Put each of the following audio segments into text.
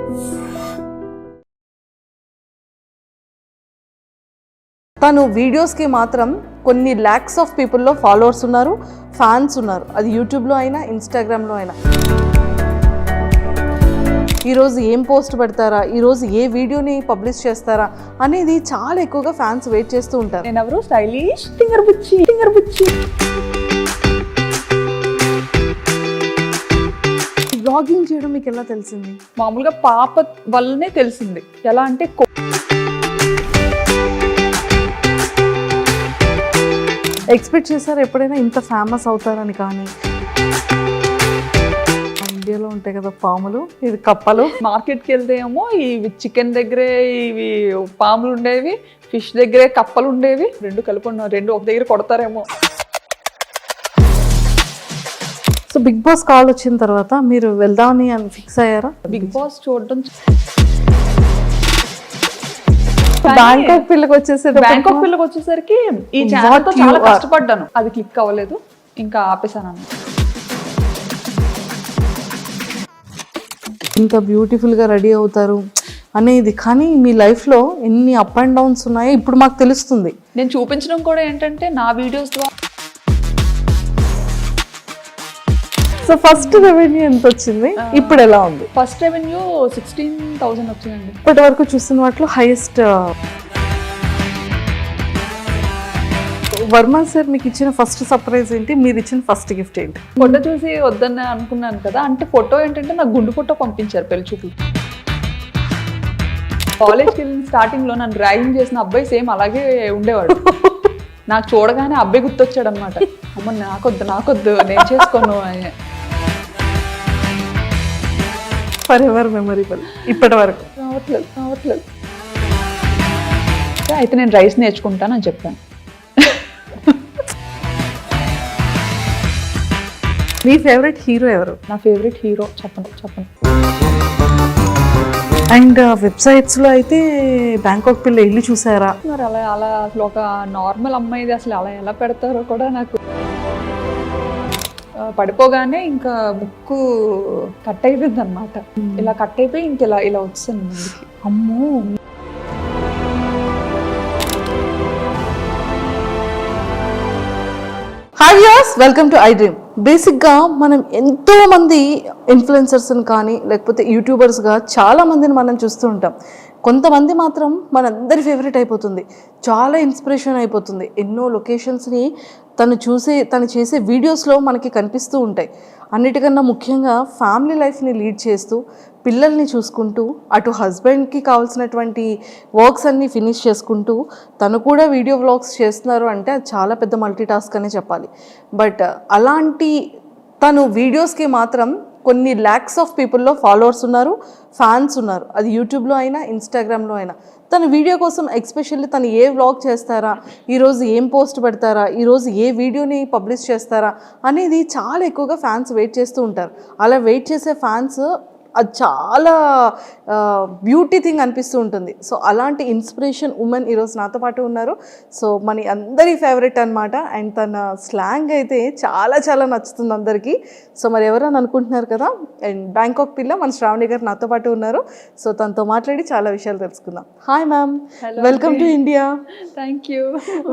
తను వీడియోస్కి మాత్రం కొన్ని ల్యాక్స్ ఆఫ్ పీపుల్లో ఫాలోవర్స్ ఉన్నారు, ఫ్యాన్స్ ఉన్నారు. అది యూట్యూబ్లో అయినా ఇన్స్టాగ్రామ్లో అయినా. ఈరోజు ఏం పోస్ట్ పెడతారా, ఈరోజు ఏ వీడియోని పబ్లిష్ చేస్తారా అనేది చాలా ఎక్కువగా ఫ్యాన్స్ వెయిట్ చేస్తూ ఉంటారు. నేను ఎవరు స్టైలిష్ ఫింగర్ బుచ్చి బ్లాగింగ్ చేయడం మీకు ఎలా తెలిసింది? మామూలుగా పాప వల్లనే తెలిసింది. ఎలా అంటే ఎక్స్పెక్ట్ చేశారు ఎప్పుడైనా ఇంత ఫేమస్ అవుతారని? కానీ ఇండియాలో ఉంటాయి కదా పాములు, ఇది కప్పలు. మార్కెట్కి వెళ్తే ఏమో ఇవి చికెన్ దగ్గరే ఇవి పాములు ఉండేవి, ఫిష్ దగ్గరే కప్పలు ఉండేవి. రెండు కలిపి రెండు ఒక దగ్గర కొడతారేమో. సో బిగ్ బాస్ కాల్ వచ్చిన తర్వాత మీరు వెళ్దామని ఫిక్స్ అయ్యారా? బిగ్ బాస్ చూడడం బ్యాంకాక్ పిల్లకి వచ్చేసరికి ఈ ఛానల్ తో చాలా కష్టపడ్డాను, అది క్లిక్ అవ్వలేదు, ఇంకా ఆపేసాను. ఇంత బ్యూటిఫుల్గా రెడీ అవుతారు అనేది, కానీ మీ లైఫ్లో ఎన్ని అప్ అండ్ డౌన్స్ ఉన్నాయో ఇప్పుడు మాకు తెలుస్తుంది. నేను చూపించడం కూడా ఏంటంటే నా వీడియోస్ ద్వారా. సో ఫస్ట్ రెవెన్యూ ఎంత వచ్చింది, ఇప్పుడు ఎలా ఉంది? ఫస్ట్ రెవెన్యూ 16,000 వచ్చిందండి. ఇప్పటి వరకు చూస్తున్న వాటిలో హైయెస్ట్. వర్మ సార్ మీకు ఇచ్చిన ఫస్ట్ సర్ప్రైజ్ ఏంటి, మీరు ఇచ్చిన ఫస్ట్ గిఫ్ట్ ఏంటి? ఫోటో చూసి వద్దని అనుకున్నాను కదా, అంటే ఫోటో ఏంటంటే నాకు గుండు ఫోటో పంపించారు పెళ్లి చూపులు. కాలేజ్కి వెళ్ళిన స్టార్టింగ్లో నన్ను ర్యాగింగ్ చేసిన అబ్బాయి సేమ్ అలాగే ఉండేవాడు. నాకు చూడగానే అబ్బాయి గుర్తొచ్చాడు అనమాట. అమ్మ నాకొద్దు నేను చేసుకోను అని. ఫర్ ఎవర్ మెమరబుల్ ఇప్పటి వరకు. రావట్లేదు. అయితే నేను రైస్ నేర్చుకుంటాను అని చెప్పాను. మీ ఫేవరెట్ హీరో ఎవరు? నా ఫేవరెట్ హీరో చెప్పండి. అండ్ వెబ్సైట్స్లో అయితే బ్యాంకాక్ పిల్ల ఇల్లు చూసారా? మరి అలా అసలు ఒక నార్మల్ అమ్మాయిది అసలు అలా ఎలా పెడతారో కూడా నాకు. పడిపోగానే ఇంకా ముక్కు కట్ అయిపోయింది అనమాట. ఇలా కట్ అయిపోయి ఇంక ఇలా వచ్చింది ముందుకి. అమ్మో. Hi viewers, welcome to I dream. బేసిక్గా మనం ఎంతో మంది ఇన్ఫ్లుయెన్సర్స్ని కానీ లేకపోతే యూట్యూబర్స్గా చాలా మందిని మనం చూస్తూ ఉంటాం. కొంతమంది మాత్రం మనందరి ఫేవరెట్ అయిపోతుంది, చాలా ఇన్స్పిరేషన్ అయిపోతుంది. ఎన్నో లొకేషన్స్ని తను చేసే వీడియోస్లో మనకి కనిపిస్తూ ఉంటాయి. అన్నిటికన్నా ముఖ్యంగా ఫ్యామిలీ లైఫ్ని లీడ్ చేస్తూ పిల్లల్ని చూసుకుంటూ అటు హస్బెండ్కి కావాల్సినటువంటి వర్క్స్ అన్నీ ఫినిష్ చేసుకుంటూ తను కూడా వీడియో వ్లాగ్స్ చేస్తున్నారు అంటే అది చాలా పెద్ద మల్టీ టాస్క్ అనే చెప్పాలి. బట్ అలాంటి తను వీడియోస్కి మాత్రం కొన్ని ల్యాక్స్ ఆఫ్ పీపుల్లో ఫాలోవర్స్ ఉన్నారు, ఫ్యాన్స్ ఉన్నారు. అది యూట్యూబ్లో అయినా ఇన్స్టాగ్రామ్లో అయినా. తన వీడియో కోసం ఎక్స్పెషల్లీ తను ఏ వ్లాగ్ చేస్తారా, ఈరోజు ఏం పోస్ట్ పెడతారా, ఈరోజు ఏ వీడియోని పబ్లిష్ చేస్తారా అనేది చాలా ఎక్కువగా ఫ్యాన్స్ వెయిట్ చేస్తూ ఉంటారు. అలా వెయిట్ చేసే ఫ్యాన్స్ అది చాలా బ్యూటీ థింగ్ అనిపిస్తూ ఉంటుంది. సో అలాంటి ఇన్స్పిరేషన్ ఉమెన్ ఈరోజు నాతో పాటు ఉన్నారు. సో మన అందరి ఫేవరెట్ అనమాట. అండ్ తన స్లాంగ్ అయితే చాలా నచ్చుతుంది అందరికీ. సో మరి ఎవరని అనుకుంటున్నారు కదా, అండ్ బ్యాంకాక్ పిల్ల మన శ్రావణి గారు నాతో పాటు ఉన్నారు. సో తనతో మాట్లాడి చాలా విషయాలు తెలుసుకుందాం. Hi ma'am, welcome to India. Thank you.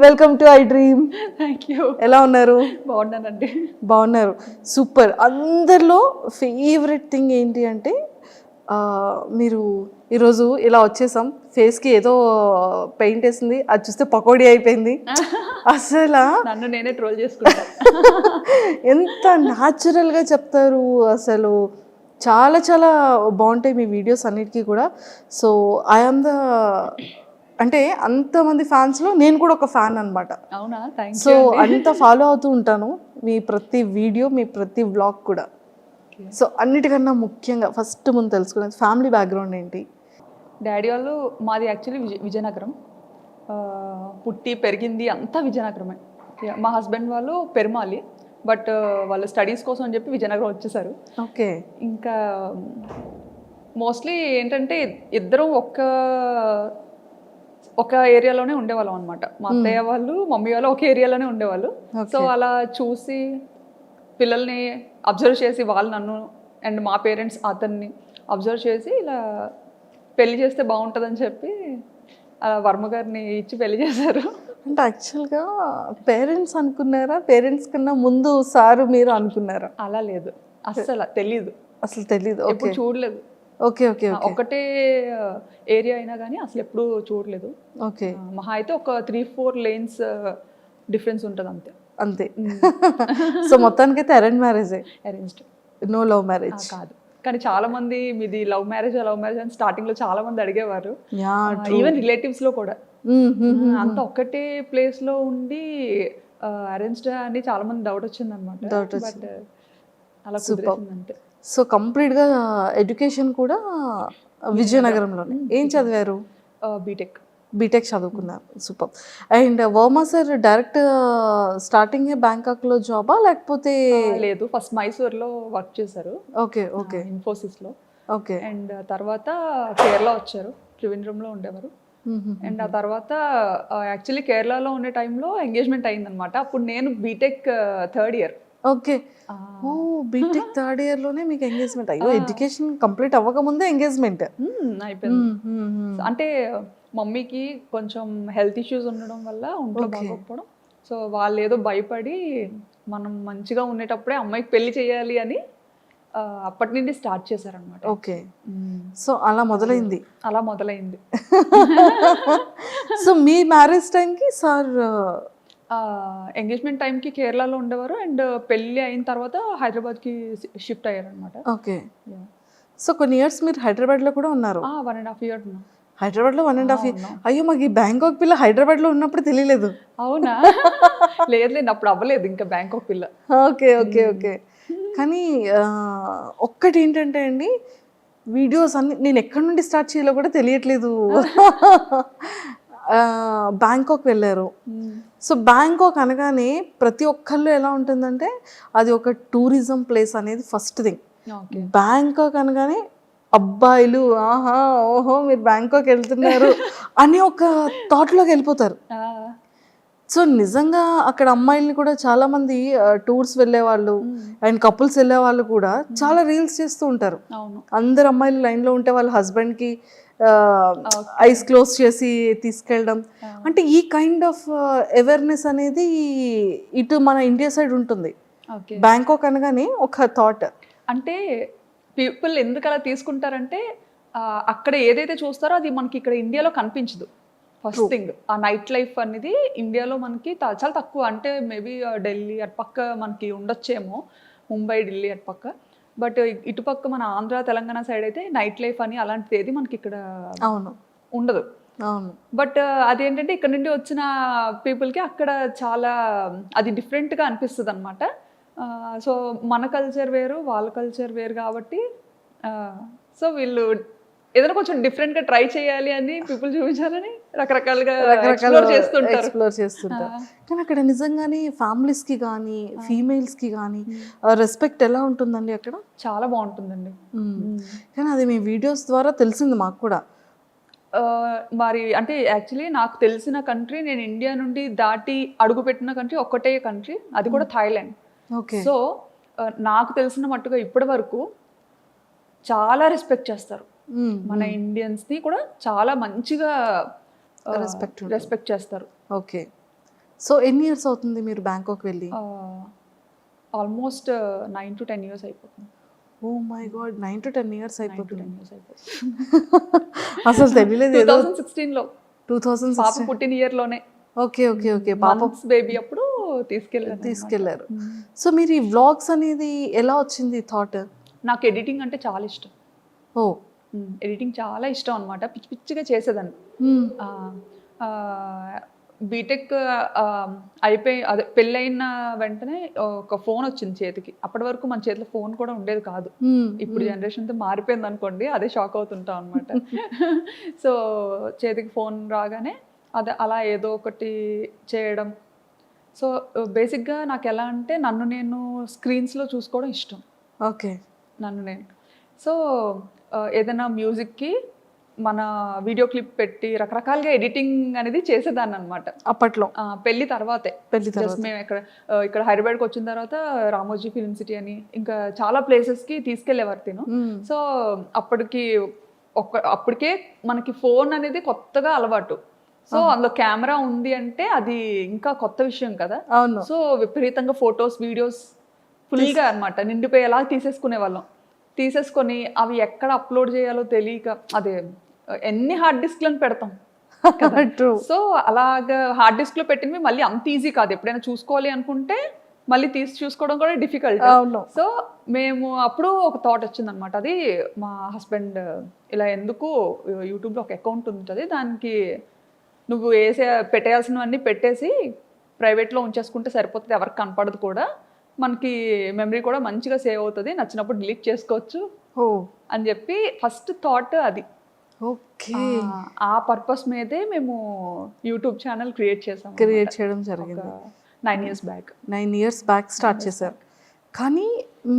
Welcome to I dream. Thank you. ఎలా ఉన్నారు? బాగున్నానండి. బాగున్నారు, సూపర్. అందరిలో ఫేవరెట్ థింగ్ ఏంటి అంటే మీరు ఈరోజు ఇలా వచ్చేసాం, ఫేస్కి ఏదో పెయింట్ వేసింది, అది చూస్తే పకోడీ అయిపోయింది. అసలు నన్ను నేనే ట్రోల్ చేసుకుంటా. ఎంత న్యాచురల్గా చెప్తారు, అసలు చాలా బాగుంటాయి మీ వీడియోస్ అన్నిటికీ కూడా. సో ఐఎమ్ అంటే అంతమంది ఫ్యాన్స్లో నేను కూడా ఒక ఫ్యాన్ అనమాట. అవునా? Thank you. సో అంత ఫాలో అవుతూ ఉంటాను మీ ప్రతి వీడియో, మీ ప్రతి వ్లాగ్ కూడా. సో అన్నిటికన్నా ముఖ్యంగా ఫస్ట్ ముందు తెలుసుకునేది ఫ్యామిలీ బ్యాక్గ్రౌండ్ ఏంటి? డాడీ వాళ్ళు, మాది యాక్చువల్లీ విజయనగరం, పుట్టి పెరిగింది అంతా విజయనగరమే. మా హస్బెండ్ వాళ్ళు పెరుమాలి, బట్ వాళ్ళ స్టడీస్ కోసం అని చెప్పి విజయనగరం వచ్చేసారు. ఓకే. ఇంకా మోస్ట్లీ ఏంటంటే ఇద్దరం ఒక ఏరియాలోనే ఉండేవాళ్ళం అనమాట. మా అత్తయ్య వాళ్ళు మమ్మీ వాళ్ళు ఒక ఏరియాలోనే ఉండేవాళ్ళు. సో అలా చూసి పిల్లల్ని అబ్జర్వ్ చేసి వాళ్ళు నన్ను అండ్ మా పేరెంట్స్ అతన్ని అబ్జర్వ్ చేసి ఇలా పెళ్లి చేస్తే బాగుంటుందని చెప్పి అలా వర్మ గారిని ఇచ్చి పెళ్లి చేశారు. అంటే యాక్చువల్గా పేరెంట్స్ అనుకున్నారా, పేరెంట్స్ కన్నా ముందు సారు మీరు అనుకున్నారా? అలా లేదు, అస్సలు తెలీదు, అసలు తెలీదు. ఎప్పుడు చూడలేదు. ఓకే ఓకే ఓకే ఒకటే ఏరియా అయినా కానీ అసలు ఎప్పుడు చూడలేదు. ఓకే మహా అయితే ఒక 3-4 lanes డిఫరెన్స్ ఉంటుంది అంతే. అంతే. సో మొత్తానికైతే అరేంజ్ మ్యారేజే, అరేంజ్డ్, నో లవ్ మ్యారేజ్? కాదు. కానీ చాలా మంది మీది లవ్ మ్యారేజ్ అని స్టార్టింగ్ లో చాలా మంది అడిగేవారు, యా ఈవెన్ రిలేటివ్స్ లో కూడా. అంత ఒక్కటే ప్లేస్ లో ఉండి అరేంజ్డ్ అని చాలా మంది డౌట్ వచ్చింది అనమాట. బట్ అలా కుదిరేసింది అంతే. సో కంప్లీట్గా ఎడ్యుకేషన్ కూడా విజయనగరంలోనే. ఏం చదివారు? బీటెక్. బీటెక్ చదువుకున్నారు, super. And Varma sir direct starting బ్యాంకాక్లో జాబా లేకపోతే? లేదు, ఫస్ట్ మైసూర్లో వర్క్ చేశారు. ఓకే ఓకే ఇన్ఫోసిస్లో. ఓకే. అండ్ తర్వాత కేరళ వచ్చారు, త్రివేంద్రంలో ఉండేవారు. అండ్ ఆ తర్వాత యాక్చువల్లీ కేరళలో ఉండే టైంలో ఎంగేజ్మెంట్ అయిందనమాట. అప్పుడు నేను బీటెక్ 3rd year. ఓకే. ఓ బీటెక్ 3rd year లోనే మీకు ఎంగేజ్మెంట్? అయ్యో, ఎడ్యుకేషన్ కంప్లీట్ అవ్వకముందే ఎంగేజ్మెంట్ అయిపోయింది. అంటే మమ్మీకి కొంచెం హెల్త్ ఇష్యూస్ ఉండడం వల్ల ఒంట్లో బాగోకపోవడం, సో వాళ్ళు ఏదో భయపడి మనం మంచిగా ఉండేటప్పుడే అమ్మాయికి పెళ్లి చేయాలి అని అప్పటి నుండి స్టార్ట్ చేశారనమాట. ఓకే. సో అలా మొదలైంది. అలా మొదలైంది. సో మీ మ్యారేజ్ టైంకి సార్ ఎంగేజ్మెంట్ టైంకి కేరళలో ఉండేవారు, అండ్ పెళ్ళి అయిన తర్వాత హైదరాబాద్కి షిఫ్ట్ అయ్యారనమాట. ఓకే. సో కొన్ని ఇయర్స్ మీరు హైదరాబాద్లో కూడా ఉన్నారు? 1.5 years ఉన్నాం హైదరాబాద్లో. 1.5 years? అయ్యో, మాకు ఈ బ్యాంకాక్ పిల్ల హైదరాబాద్లో ఉన్నప్పుడు తెలియలేదు. అవునా? లేదు, అప్పుడు అవ్వలేదు ఇంకా బ్యాంకాక్ పిల్ల. Okay okay okay. కానీ ఒక్కటి ఏంటంటే అండి, వీడియోస్ అన్ని నేను ఎక్కడి నుండి స్టార్ట్ చేయాలో కూడా తెలియట్లేదు. బ్యాంకాక్ వెళ్ళారు. సో బ్యాంకాక్ అనగానే ప్రతి ఒక్కళ్ళు ఎలా ఉంటుందంటే అది ఒక టూరిజం ప్లేస్ అనేది ఫస్ట్ థింగ్. బ్యాంకాక్ అనగానే అబ్బాయిలు ఆహా ఓహో మీరు బ్యాంకాక్ వెళ్తున్నారు అని ఒక థాట్లోకి వెళ్ళిపోతారు. సో నిజంగా అక్కడ అమ్మాయిల్ని కూడా చాలా మంది టూర్స్ వెళ్ళే వాళ్ళు అండ్ కపుల్స్ వెళ్ళే వాళ్ళు కూడా చాలా రీల్స్ చేస్తూ ఉంటారు. అందరు అమ్మాయిలు లైన్లో ఉంటే వాళ్ళ హస్బెండ్కి ఐస్ క్లోజ్ చేసి తీసుకెళ్ళడం. అంటే ఈ కైండ్ ఆఫ్ అవేర్నెస్ అనేది ఇటు మన ఇండియా సైడ్ ఉంటుంది. బ్యాంకాక్ అనగానే ఒక థాట్. అంటే పీపుల్ ఎందుకు అలా తీసుకుంటారంటే అక్కడ ఏదైతే చూస్తారో అది మనకి ఇక్కడ ఇండియాలో కనిపించదు. ఫస్ట్ థింగ్, ఆ నైట్ లైఫ్ అనేది ఇండియాలో మనకి చాలా తక్కువ. అంటే మేబీ ఢిల్లీ అటు పక్క మనకి ఉండొచ్చేమో, ముంబై ఢిల్లీ అటు పక్క. బట్ ఇటుపక్క మన ఆంధ్ర తెలంగాణ సైడ్ అయితే నైట్ లైఫ్ అని అలాంటిది ఏది మనకి ఇక్కడ ఉండదు. బట్ అదేంటంటే ఇక్కడ నుండి వచ్చిన పీపుల్కి అక్కడ చాలా అది డిఫరెంట్గా అనిపిస్తుంది అనమాట. సో మన కల్చర్ వేరు, వాళ్ళ కల్చర్ వేరు కాబట్టి సో వీళ్ళు ఏదైనా కొంచెం డిఫరెంట్గా ట్రై చేయాలి అని పీపుల్ చూపించాలని రకరకాలుగా ఎక్స్ప్లోర్ చేస్తుంటారు. కానీ అక్కడ నిజంగానే ఫ్యామిలీస్కి కానీ ఫీమేల్స్కి కానీ రెస్పెక్ట్ ఎలా ఉంటుందండి అక్కడ? చాలా బాగుంటుందండి. కానీ అది మీ వీడియోస్ ద్వారా తెలిసింది మాకు కూడా. మరి అంటే యాక్చువల్లీ నాకు తెలిసిన కంట్రీ, నేను ఇండియా నుండి దాటి అడుగుపెట్టిన కంట్రీ ఒక్కటే కంట్రీ, అది కూడా థాయిలాండ్. సో నాకు తెలిసిన మట్టుగా ఇప్పటి వరకు చాలా రెస్పెక్ట్ చేస్తారు. మన ఇండియన్స్ని కూడా చాలా మంచిగా రెస్పెక్ట్ చేస్తారు. ఓకే. సో ఎన్ని ఇయర్స్ అవుతుంది మీరు బ్యాంకాక్ వెళ్ళి? ఆల్మోస్ట్ 9 to 10 years అయిపోతుంది. Oh my god, 9 to 10 years అయిపోతుంది. అసలు తెలియలేదు. 2016లో 2016 పాప పుట్టిన ఇయర్లోనే. Okay okay okay. పాప బేబీ అప్పుడు తీసుకెళ్లారు. సో మీరు ఈ వ్లాగ్స్ అనేది ఎలా వచ్చింది థాట్? నాకు ఎడిటింగ్ అంటే చాలా ఇష్టం. ఓ, ఎడిటింగ్ చాలా ఇష్టం అనమాట. పిచ్చి పిచ్చిగా చేసేదాన్ని. బీటెక్ అయిపోయి అదే పెళ్ళైన వెంటనే ఒక ఫోన్ వచ్చింది చేతికి. అప్పటి వరకు మన చేతిలో ఫోన్ కూడా ఉండేది కాదు. ఇప్పుడు జనరేషన్తో మారిపోయింది అనుకోండి, అదే షాక్ అవుతుంటాం అనమాట. సో చేతికి ఫోన్ రాగానే అదే అలా ఏదో ఒకటి చేయడం. సో బేసిక్గా నాకు ఎలా అంటే నన్ను నేను స్క్రీన్స్లో చూసుకోవడం ఇష్టం. ఓకే. నన్ను నేను సో ఏదైనా మ్యూజిక్కి మన వీడియో క్లిప్ పెట్టి రకరకాలుగా ఎడిటింగ్ అనేది చేసేదాన్ని అనమాట అప్పట్లో పెళ్లి తర్వాతే. పెళ్లి జస్ట్ మేము ఇక్కడ హైదరాబాద్కి వచ్చిన తర్వాత రామోజీ ఫిల్మ్ సిటీ అని ఇంకా చాలా ప్లేసెస్కి తీసుకెళ్లేవారు తిను. సో అప్పటికే మనకి ఫోన్ అనేది కొత్తగా అలవాటు. సో అందులో కెమెరా ఉంది అంటే అది ఇంకా కొత్త విషయం కదా. అవును. సో విపరీతంగా ఫొటోస్ వీడియోస్ ఫుల్గా అనమాట నిండిపోయేలా తీసేసుకునే వాళ్ళం. తీసేసుకొని అవి ఎక్కడ అప్లోడ్ చేయాలో తెలియక అదే ఎన్ని హార్డ్ డిస్క్లను పెడతాం. సో అలాగా హార్డ్ డిస్క్ లో పెట్టినవి మళ్ళీ అంత ఈజీ కాదు. ఎప్పుడైనా చూసుకోవాలి అనుకుంటే మళ్ళీ తీసి చూసుకోవడం కూడా డిఫికల్ట్. సో మేము అప్పుడు ఒక థాట్ వచ్చింది అనమాట. అది మా హస్బెండ్ ఇలా ఎందుకు యూట్యూబ్లో ఒక అకౌంట్ ఉంటుంది, దానికి నువ్వు పెట్టేయాల్సినవన్నీ పెట్టేసి ప్రైవేట్లో ఉంచేసుకుంటే సరిపోతుంది, ఎవరికి కనపడదు కూడా, మనకి మెమరీ కూడా మంచిగా సేవ్ అవుతుంది, నచ్చినప్పుడు డిలీట్ చేసుకోవచ్చు అని చెప్పి ఫస్ట్ థాట్ అది. ఓకే. ఆ పర్పస్ మీదే మేము యూట్యూబ్ ఛానల్ క్రియేట్ చేయడం జరిగింది 9 years back. 9 years back start చేశారు. కానీ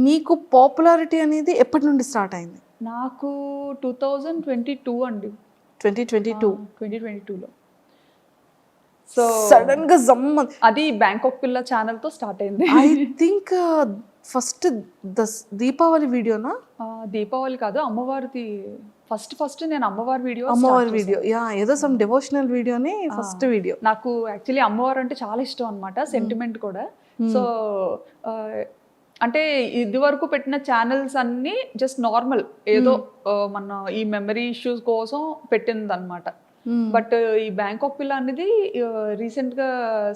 మీకు పాపులారిటీ అనేది ఎప్పటి నుండి స్టార్ట్ అయింది? నాకు 2022 అండి. 2022లో. సో సడన్ గా జమ్ అది బ్యాంకాక్ పిల్ల ఛానల్ తో స్టార్ట్ అయింది. ఐ థింక్ ఫస్ట్ దీపావళి వీడియోనా? దీపావళి కాదు, అమ్మవారిది. ఫస్ట్ నేను అమ్మవారి వీడియో యా, ఏదో సమ్ డివోషనల్ వీడియోని ఫస్ట్ వీడియో. నాకు యాక్చువల్లీ అమ్మవారు అంటే చాలా ఇష్టం అనమాట, సెంటిమెంట్ కూడా. సో అంటే ఇది వరకు పెట్టిన ఛానల్స్ అన్ని జస్ట్ నార్మల్ ఏదో మన ఈ మెమరీ ఇష్యూస్ కోసం పెట్టింది అనమాట. బట్ ఈ బ్యాంకాక్ పిల్ల అనేది రీసెంట్గా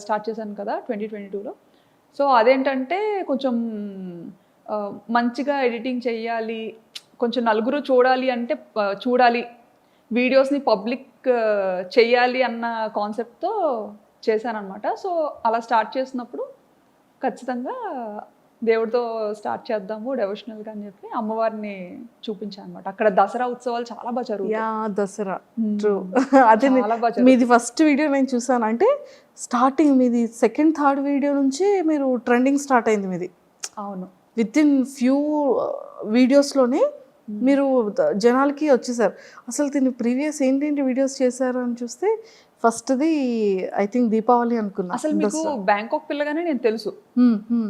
స్టార్ట్ చేశాను కదా 2022లో. సో అదేంటంటే కొంచెం మంచిగా ఎడిటింగ్ చెయ్యాలి, కొంచెం నలుగురు చూడాలి అంటే చూడాలి, వీడియోస్ని పబ్లిక్ చెయ్యాలి అన్న కాన్సెప్ట్తో చేశానమాట. సో అలా స్టార్ట్ చేసినప్పుడు ఖచ్చితంగా దేవుడితో స్టార్ట్ చేద్దాము డెవోషనల్గా అని చెప్పి అమ్మవారిని చూపించాను అనమాట. అక్కడ దసరా ఉత్సవాలు చాలా బాగా జరుగుతాయి. దసరా ట్రూ. అదే మీది ఫస్ట్ వీడియో నేను చూసాను. అంటే స్టార్టింగ్ మీది సెకండ్ థర్డ్ వీడియో నుంచి మీరు ట్రెండింగ్ స్టార్ట్ అయింది మీది. అవును. విత్ ఇన్ ఫ్యూ వీడియోస్లోనే మీరు జనాలకి వచ్చేసారు. అసలు దీన్ని ప్రీవియస్ ఏంటేంటి వీడియోస్ చేశారు అని చూస్తే ఫస్ట్ది ఐ థింక్ దీపావళి అనుకున్నా. అసలు మీకు బ్యాంకాక్ పిల్లగానే నేను తెలుసు,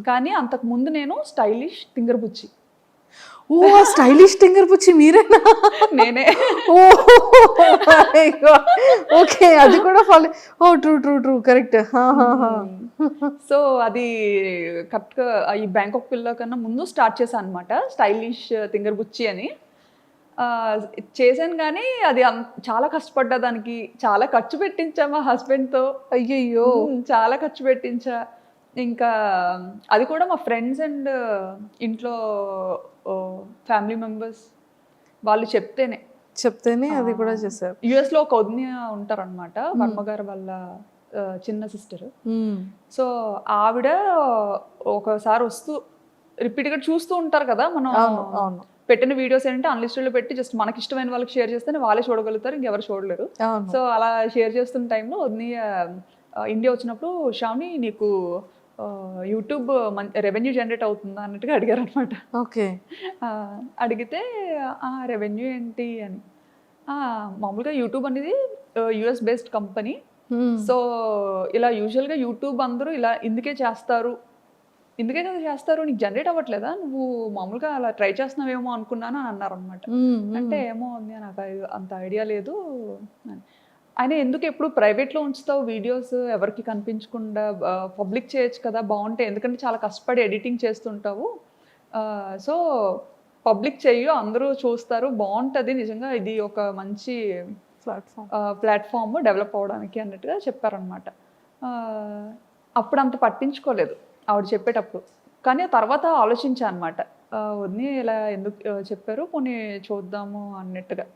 కానీ అంతకు ముందు నేను స్టైలిష్ తింగర్ బుచ్చి. ఓ, స్టైలిష్ తింగర్ బుచ్చి మీరేనా? నేనే. ఓకే, అది కూడా follow. Oh true true true, correct. So అది కరెక్ట్గా ఈ బ్యాంకాక్ పిల్ల కన్నా ముందు స్టార్ట్ చేశాను అనమాట, స్టైలిష్ తింగర్ బుచ్చి అని చేశాను. కానీ అది చాలా కష్టపడ్డా, దానికి చాలా ఖర్చు పెట్టించా మా హస్బెండ్తో. అయ్యయ్యో, చాలా ఖర్చు పెట్టించా. ఇంకా అది కూడా మా ఫ్రెండ్స్ అండ్ ఇంట్లో ఫ్యామిలీ మెంబర్స్ వాళ్ళు చెప్తేనే అది కూడా చేశారు. యుఎస్లో ఒక వదిన ఉంటారనమాట, వర్మగారు వాళ్ళ చిన్న సిస్టర్. సో ఆవిడ ఒకసారి వస్తూ రిపీట్గా చూస్తూ ఉంటారు కదా మనం పెట్టిన వీడియోస్ ఏంటంటే అన్లిస్టెడ్లో పెట్టి జస్ట్ మనకి ఇష్టమైన వాళ్ళకి షేర్ చేస్తేనే వాళ్ళే చూడగలుగుతారు, ఇంకెవరు చూడలేరు. సో అలా షేర్ చేస్తున్న టైంలో వదిన ఇండియా వచ్చినప్పుడు శ్రావణి నీకు యూట్యూబ్ రెవెన్యూ జనరేట్ అవుతుందా అన్నట్టుగా అడిగారు అనమాట. ఓకే. అడిగితే రెవెన్యూ ఏంటి అని, మామూలుగా యూట్యూబ్ అనేది యుఎస్ బేస్డ్ కంపెనీ. సో ఇలా యూజువల్గా యూట్యూబ్ అందరూ ఇలా ఇందుకే కదా చేస్తారు, నీకు జనరేట్ అవ్వట్లేదా, నువ్వు మామూలుగా అలా ట్రై చేస్తున్నావేమో అనుకున్నాను అని అన్నారు అనమాట. అంటే ఏమో ఉంది, నాకు అంత ఐడియా లేదు అని. ఆయన ఎందుకు ఎప్పుడు ప్రైవేట్లో ఉంచుతావు వీడియోస్, ఎవరికి కనిపించకుండా పబ్లిక్ చేయొచ్చు కదా, బాగుంటాయి, ఎందుకంటే చాలా కష్టపడి ఎడిటింగ్ చేస్తుంటావు, సో పబ్లిక్ చెయ్యు, అందరూ చూస్తారు, బాగుంటుంది, నిజంగా ఇది ఒక మంచి ప్లాట్ఫామ్ డెవలప్ అవ్వడానికి అన్నట్టుగా చెప్పారనమాట. అప్పుడు అంత పట్టించుకోలేదు ఆవిడ చెప్పేటప్పుడు, కానీ తర్వాత ఆలోచించాను అనమాట, వదిన ఇలా ఎందుకు చెప్పారు, పోనీ చూద్దాము అన్నట్టుగా.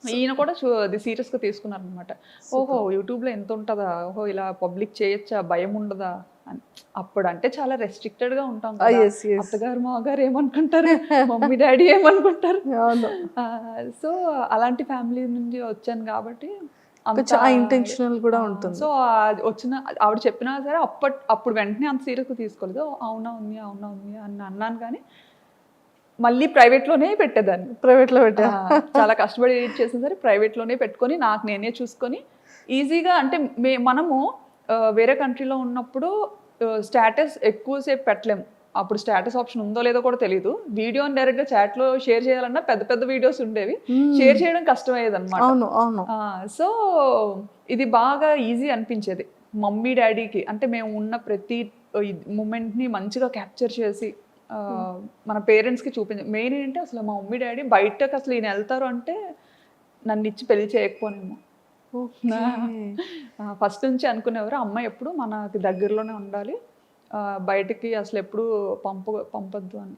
ఈయన కూడా అది సీరియస్గా తీసుకున్నారనమాట. ఓహో యూట్యూబ్లో ఎంత ఉంటుందా, ఓహో ఇలా పబ్లిక్ చేయొచ్చా, భయం ఉండదా అని. అప్పుడు అంటే చాలా రెస్ట్రిక్టెడ్గా ఉంటాం, అత్తగారు మాగారు ఏమనుకుంటారు, మమ్మీ డాడీ ఏమనుకుంటారు. సో అలాంటి ఫ్యామిలీ నుంచి వచ్చాను కాబట్టి ఇంటెన్షనల్ కూడా ఉంటుంది. సో వచ్చిన ఆవిడ చెప్పినా సరే అప్పుడు వెంటనే అంత సీరియస్గా తీసుకోలేదు. అవునా ఉంది అని అన్నాను, కానీ మళ్ళీ ప్రైవేట్లోనే పెట్టేదాన్ని. ప్రైవేట్లో పెట్టా. చాలా కష్టపడి ఎడిట్ చేసిన సరే ప్రైవేట్లోనే పెట్టుకొని నాకు నేనే చూసుకొని ఈజీగా అంటే మనము వేరే కంట్రీలో ఉన్నప్పుడు స్టేటస్ ఎక్కువసేపు పెట్టలేము. అప్పుడు స్టేటస్ ఆప్షన్ ఉందో లేదో కూడా తెలియదు. వీడియోని డైరెక్ట్గా చాట్లో షేర్ చేయాలన్నా పెద్ద పెద్ద వీడియోస్ ఉండేవి, షేర్ చేయడం కష్టమయ్యేది అనమాట. అవును అవును. సో ఇది బాగా ఈజీ అనిపించేది మమ్మీ డాడీకి. అంటే మేము ఉన్న ప్రతి మూమెంట్ని మంచిగా క్యాప్చర్ చేసి మన పేరెంట్స్కి చూపించాలి. మెయిన్ ఏంటంటే అసలు మా మమ్మీ డాడీ బయటకు అసలు ఈయన వెళ్తారు అంటే నన్ను ఇచ్చి పెళ్లి చేయకపోనేమో. ఫస్ట్ నుంచి అనుకునేవారు అమ్మాయి ఎప్పుడు మనకి దగ్గరలోనే ఉండాలి, బయటికి అసలు ఎప్పుడు పంపొద్దు అని.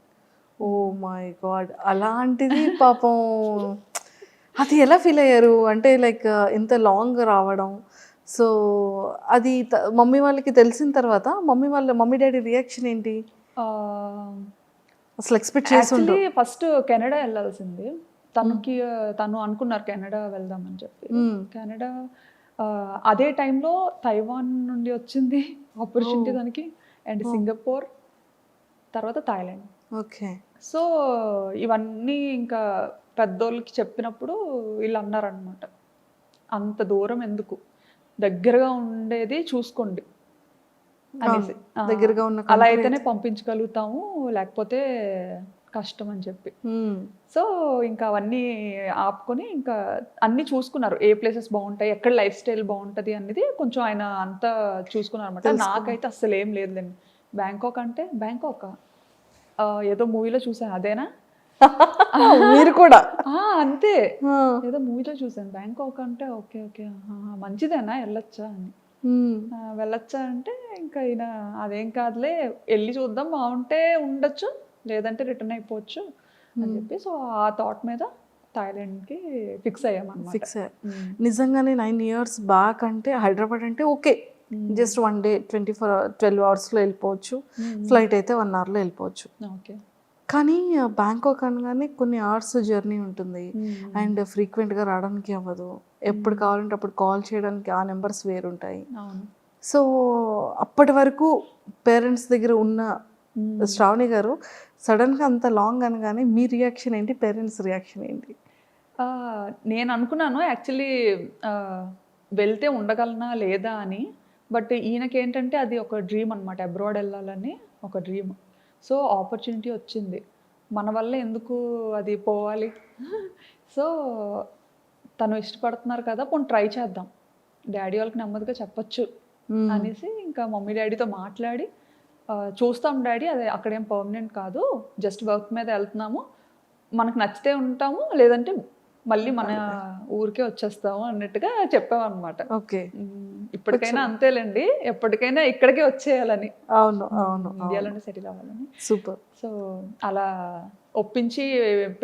ఓ మై గాడ్, అలాంటిది పాపం అది ఎలా ఫీల్ అయ్యారు? అంటే లైక్ ఇంత లాంగ్ రావడం, సో అది మమ్మీ వాళ్ళకి తెలిసిన తర్వాత మమ్మీ డాడీ రియాక్షన్ ఏంటి? అసలు ఎక్స్పెక్ట్ చేస్తుండ్రు? ఫస్ట్ కెనడా వెళ్ళాల్సింది తను అనుకున్నారు కెనడా వెళ్దామని చెప్పి. కెనడా అదే టైంలో తైవాన్ నుండి వచ్చింది ఆపర్చునిటీ దానికి, అండ్ సింగపూర్, తర్వాత థాయిలాండ్. ఓకే. సో ఇవన్నీ ఇంకా పెద్దోళ్ళకి చెప్పినప్పుడు వీళ్ళు అన్నారనమాట, అంత దూరం ఎందుకు, దగ్గరగా ఉండేది చూసుకోండి అనేసి. దగ్గరగా ఉన్న అలా అయితేనే పంపించగలుగుతాము, లేకపోతే కష్టం అని చెప్పి. సో ఇంకా అవన్నీ ఆపుకొని ఇంకా అన్నీ చూసుకున్నారు, ఏ ప్లేసెస్ బాగుంటాయి, ఎక్కడ లైఫ్ స్టైల్ బాగుంటుంది అనేది కొంచెం ఆయన అంతా చూసుకున్నారు అనమాట. నాకైతే అసలు ఏం లేదులేండి. బ్యాంకాక్ అంటే బ్యాంకాక్ ఏదో మూవీలో చూసాను, అదేనా మీరు కూడా? అంతే, ఏదో మూవీలో చూసాను బ్యాంకాక్ అంటే ఓకే ఓకే మంచిదేనా వెళ్ళొచ్చా అని. వెళ్ళొచ్చా అంటే ఇంకా ఈయన అదేం కాదులే వెళ్ళి చూద్దాం, బాగుంటే ఉండొచ్చు లేదంటే రిటర్న్ అయిపోవచ్చు అని చెప్పి, సో ఆ థాట్ మీద థాయిలాండ్కి ఫిక్స్ అయ్యామన్నమాట. ఫిక్స్ అయ్యారు. నిజంగానే 9 years బ్యాక్ అంటే హైదరాబాద్ అంటే ఓకే, జస్ట్ 1 day 12 hours-లో వెళ్ళిపోవచ్చు, ఫ్లైట్ అయితే 1 hour-లో వెళ్ళిపోవచ్చు. ఓకే. కానీ బ్యాంకాక్ అనగానే కొన్ని అవర్స్ జర్నీ ఉంటుంది, అండ్ ఫ్రీక్వెంట్గా రావడానికి అవ్వదు, ఎప్పుడు కావాలంటే అప్పుడు కాల్ చేయడానికి ఆ నెంబర్స్ వేరుంటాయి. సో అప్పటి వరకు పేరెంట్స్ దగ్గర ఉన్న శ్రావణి గారు సడన్గా అంత లాంగ్ అనగానే మీ రియాక్షన్ ఏంటి, పేరెంట్స్ రియాక్షన్ ఏంటి? నేను అనుకున్నాను యాక్చువల్లీ వెళ్తే ఉండగలనా లేదా అని, బట్ ఈయనకి ఏంటంటే అది ఒక డ్రీమ్ అనమాట, అబ్రాడ్ వెళ్ళాలని ఒక డ్రీమ్. సో ఆపర్చునిటీ వచ్చింది, మన వల్ల ఎందుకు అది పోవాలి, సో తను ఇష్టపడుతున్నారు కదా పోనీ ట్రై చేద్దాం, డాడీ వాళ్ళకి నెమ్మదిగా చెప్పచ్చు అనేసి ఇంకా మమ్మీ డాడీతో మాట్లాడి చూస్తాం డాడీ, అదే అక్కడేం పర్మనెంట్ కాదు, జస్ట్ వర్క్ మీద వెళ్తున్నాము, మనకు నచ్చితే ఉంటాము లేదంటే మళ్ళీ మన ఊరికే వచ్చేస్తాము అన్నట్టుగా చెప్పామన్నమాట. ఓకే. ఇప్పటికైనా అంతేలేండి, ఎప్పటికైనా ఇక్కడికే వచ్చేయాలని, అవును అవును, ఇండియాలోనే సెటిల్ అవ్వాలని. సూపర్. సో అలా ఒప్పించి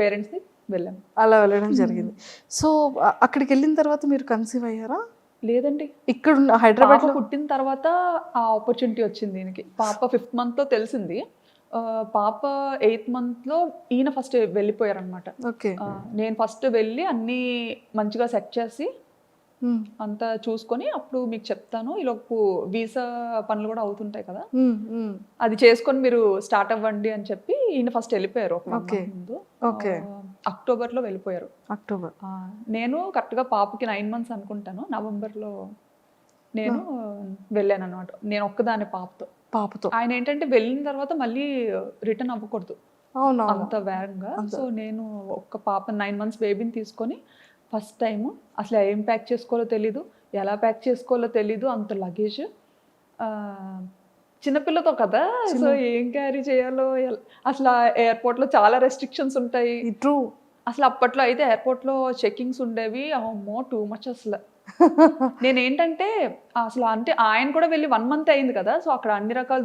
పేరెంట్స్ని వెళ్ళాము. అలా వెళ్ళడం జరిగింది. సో అక్కడికి వెళ్ళిన తర్వాత మీరు కన్సీవ్ అయ్యారా? లేదండి, ఇక్కడ హైదరాబాద్లో పుట్టిన తర్వాత ఆ ఆపర్చునిటీ వచ్చింది దీనికి. పాప 5th month-లో తెలిసింది, పాప 8th month-లో ఈయన ఫస్ట్ వెళ్ళిపోయారనమాట. ఓకే. నేను ఫస్ట్ వెళ్ళి అన్నీ మంచిగా సెట్ చేసి అంతా చూసుకొని అప్పుడు మీకు చెప్తాను, ఈలోపు వీసా పనులు కూడా అవుతుంటాయి కదా, అది చేసుకొని మీరు స్టార్ట్ అవ్వండి అని చెప్పి ఈయన ఫస్ట్ వెళ్ళిపోయారు ఒక ముందు. అక్టోబర్లో వెళ్ళిపోయారు. అక్టోబర్. నేను కరెక్ట్గా పాపకి 9 months అనుకుంటాను, నవంబర్లో నేను వెళ్ళాను అనమాట. నేను ఒక్కదాని పాపతో. ఆయన ఏంటంటే వెళ్ళిన తర్వాత మళ్ళీ రిటర్న్ అవ్వకూడదు అంత వేగంగా. సో నేను ఒక్క పాప 9 months బేబీని తీసుకొని ఫస్ట్ టైము అసలు ఏం ప్యాక్ చేసుకోవాలో తెలీదు, ఎలా ప్యాక్ చేసుకోవాలో తెలీదు, అంత లగేజ్, చిన్నపిల్లతో కదా, సో ఏం క్యారీ చేయాలో అసలు ఎయిర్పోర్ట్లో చాలా రెస్ట్రిక్షన్స్ ఉంటాయి. ట్రూ. అసలు అప్పట్లో అయితే ఎయిర్పోర్ట్లో చెకింగ్స్ ఉండేవి, అమ్మో టూ మచ్ అసలు. నేనేంటంటే అసలు అంటే ఆయన కూడా వెళ్ళి 1 month అయింది కదా, సో అక్కడ అన్ని రకాలు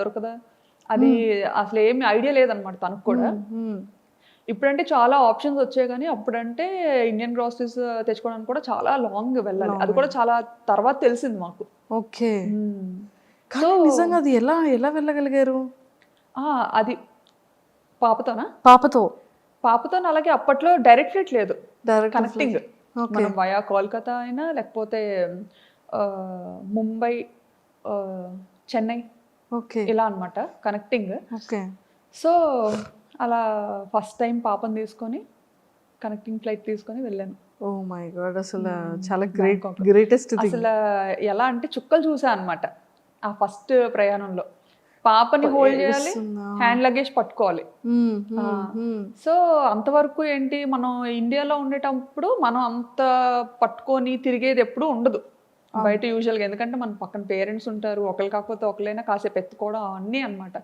దొరకదా అది అసలు ఏమి ఐడియా లేదనమాట తనకు కూడా. ఇప్పుడంటే చాలా ఆప్షన్స్ వచ్చాయి, కానీ అప్పుడంటే ఇండియన్ గ్రాసరీస్ తెచ్చుకోవడానికి కూడా చాలా లాంగ్ వెళ్ళాలి, అది కూడా చాలా తర్వాత తెలిసింది మాకు. ఓకే. నిజంగా అది ఎలా వెళ్ళగలిగారు? అది పాపతో అలాగే అప్పట్లో డైరెక్ట్ ఫ్లైట్ లేదు, కనెక్టింగ్, మనం వయా కోల్కతా అయినా లేకపోతే ముంబై, చెన్నై, ఇలా అనమాట కనెక్టింగ్. ఓకే. సో అలా ఫస్ట్ టైం పాపని తీసుకొని కనెక్టింగ్ ఫ్లైట్ తీసుకొని వెళ్ళాను. ఓ మై గాడ్, అసలు చాలా బ్యాంకాక్. Greatest thing. అసలు ఎలా అంటే చుక్కలు చూసా అనమాట ఆ ఫస్ట్ ప్రయాణంలో. పాపని హోల్డ్ చేయాలి, హ్యాండ్ లగేజ్ పట్టుకోవాలి. సో అంతవరకు ఏంటి, మనం ఇండియాలో ఉండేటప్పుడు మనం అంత పట్టుకొని తిరిగేది ఎప్పుడు ఉండదు బయట యూజువల్గా. ఎందుకంటే మన పక్కన పేరెంట్స్ ఉంటారు, ఒకరు కాకపోతే ఒకరైనా కాసేపు ఎత్తుకోవడం అన్నీ అనమాట.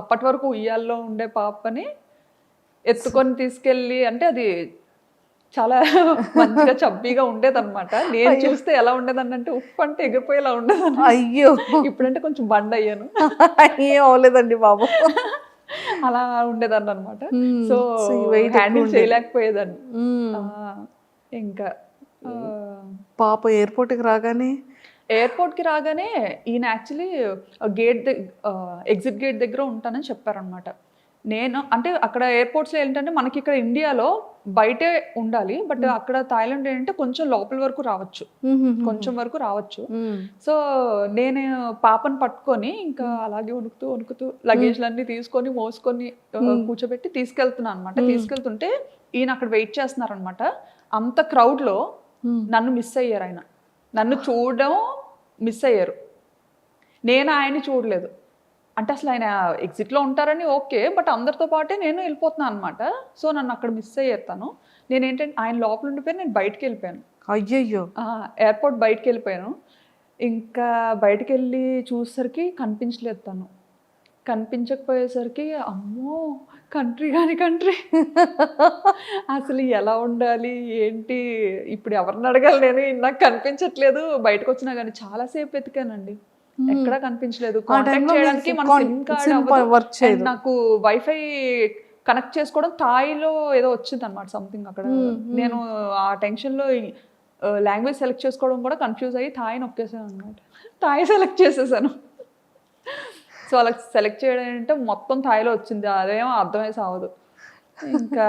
అప్పటి వరకు ఉయ్యాల్లో ఉండే పాపని ఎత్తుకొని తీసుకెళ్ళి, అంటే అది చాలా మంచిగా చబ్బీగా ఉండేదన్నమాట. నేను చూస్తే ఎలా ఉండేదని అంటే ఉప్పు అంటే ఎగిరిపోయేలా ఉండేదని. అయ్యో, ఇప్పుడంటే కొంచెం బండ్ అయ్యాను. ఏం అవ్వలేదండి బాబు. అలా ఉండేదాన్ని అనమాట. సో హ్యాండిల్ చేయలేకపోయేదాన్ని. ఇంకా పాప ఎయిర్పోర్ట్కి రాగానే ఈయన యాక్చువల్లీ ఎగ్జిట్ గేట్ దగ్గర ఉంటానని చెప్పారనమాట. నేను అంటే అక్కడ ఎయిర్పోర్ట్స్లో ఏంటంటే మనకి ఇక్కడ ఇండియాలో బయటే ఉండాలి, బట్ అక్కడ థాయిలాండ్ ఏంటంటే కొంచెం లోపల వరకు రావచ్చు, కొంచెం వరకు రావచ్చు. సో నేను పాపను పట్టుకొని ఇంకా అలాగే వణుకుతూ లగేజ్లన్నీ తీసుకొని మోసుకొని కూర్చోబెట్టి తీసుకెళ్తున్నాను అనమాట. తీసుకెళ్తుంటే ఈయన అక్కడ వెయిట్ చేస్తున్నారనమాట. అంత క్రౌడ్లో నన్ను మిస్ అయ్యారు. ఆయన నన్ను చూడడం మిస్ అయ్యారు, నేను ఆయన్ని చూడలేదు. అంటే అసలు ఆయన ఎగ్జిట్లో ఉంటారని ఓకే, బట్ అందరితో పాటే నేను వెళ్ళిపోతున్నాను అనమాట. సో నన్ను అక్కడ మిస్ అయ్యేస్తాను. నేను ఏంటంటే ఆయన లోపల ఉండిపోయి నేను బయటకు వెళ్ళిపోయాను. అయ్యయ్యో, ఎయిర్పోర్ట్ బయటకు వెళ్ళిపోయాను. ఇంకా బయటకు వెళ్ళి చూసేసరికి కనిపించలేదు తను. కనిపించకపోయేసరికి అమ్మో కంట్రీ అసలు ఎలా ఉండాలి ఏంటి, ఇప్పుడు ఎవరిని అడగాలి, నేను నాకు కనిపించట్లేదు. బయటకు వచ్చినా కానీ చాలాసేపు వెతికానండి, ఎక్కడా కనిపించలేదు. కాంటాక్ట్ చేయడానికి మన సిమ్ కార్డ్ నాకు వైఫై కనెక్ట్ చేసుకోవడం థాయిలో ఏదో వచ్చింది అనమాట సంథింగ్ అక్కడ. నేను ఆ టెన్షన్లో లాంగ్వేజ్ సెలెక్ట్ చేసుకోవడం కూడా కన్ఫ్యూజ్ అయ్యి థాయ్ నొక్కేసాను అనమాట. థాయ్ సెలెక్ట్ చేసేసాను. సో అలా సెలెక్ట్ చేయడం అంటే మొత్తం థాయిలో వచ్చింది, అదేమో అర్థమై సావదు. ఇంకా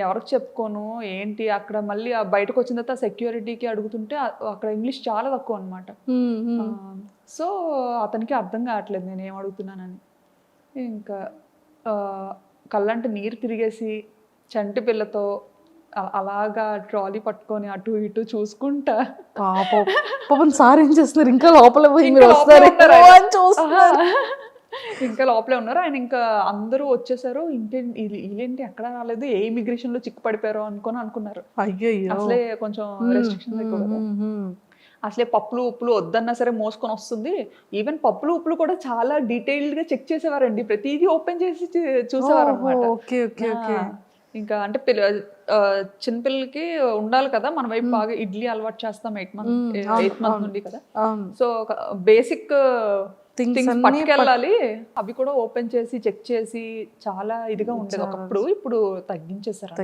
ఎవరికి చెప్పుకోను ఏంటి. అక్కడ మళ్ళీ బయటకు వచ్చిన తర్వాత సెక్యూరిటీకి అడుగుతుంటే అక్కడ ఇంగ్లీష్ చాలా తక్కువ అనమాట. సో అతనికి అర్థం కావట్లేదు నేను ఏం అడుగుతున్నానని. ఇంకా కళ్ళంటే నీరు తిరిగేసి చంటి పిల్లతో అలాగా ట్రాలీ పట్టుకొని అటు ఇటు చూసుకుంటా. పాపం సార్ ఏం చేస్తున్నారు, ఇంకా లోపల ఇంకా లోపలే ఉన్నారు ఆయన. ఇంకా అందరూ వచ్చేసారు, వీళ్ళేంటి ఎక్కడ రాలేదు, ఏ ఇమిగ్రేషన్ లో చిక్కు పడిపోయారో అనుకున్నారు. అయ్యో, అసలే కొంచెం రెస్ట్రిక్షన్స్ ఎక్కువ కదా. అసలే పప్పులు ఉప్పులు వద్దన్నా సరే మోసుకొని వస్తుంది. ఈవెన్ పప్పులు ఉప్పులు కూడా చాలా డీటెయిల్డ్ గా చెక్ చేసేవారండి, ప్రతిదీ ఓపెన్ చేసి చూసేవారు అనమాట. ఇంకా అంటే చిన్నపిల్లలకి ఉండాలి కదా మన వైపు, బాగా ఇడ్లీ అలవాటు చేస్తాం 8 months నుండి కదా. సో బేసిక్ థింగ్స్ పట్టుకెళ్ళాలి, అవి కూడా ఓపెన్ చేసి చెక్ చేసి చాలా ఇదిగా ఉండేది ఒకప్పుడు. ఇప్పుడు తగ్గించేసారు.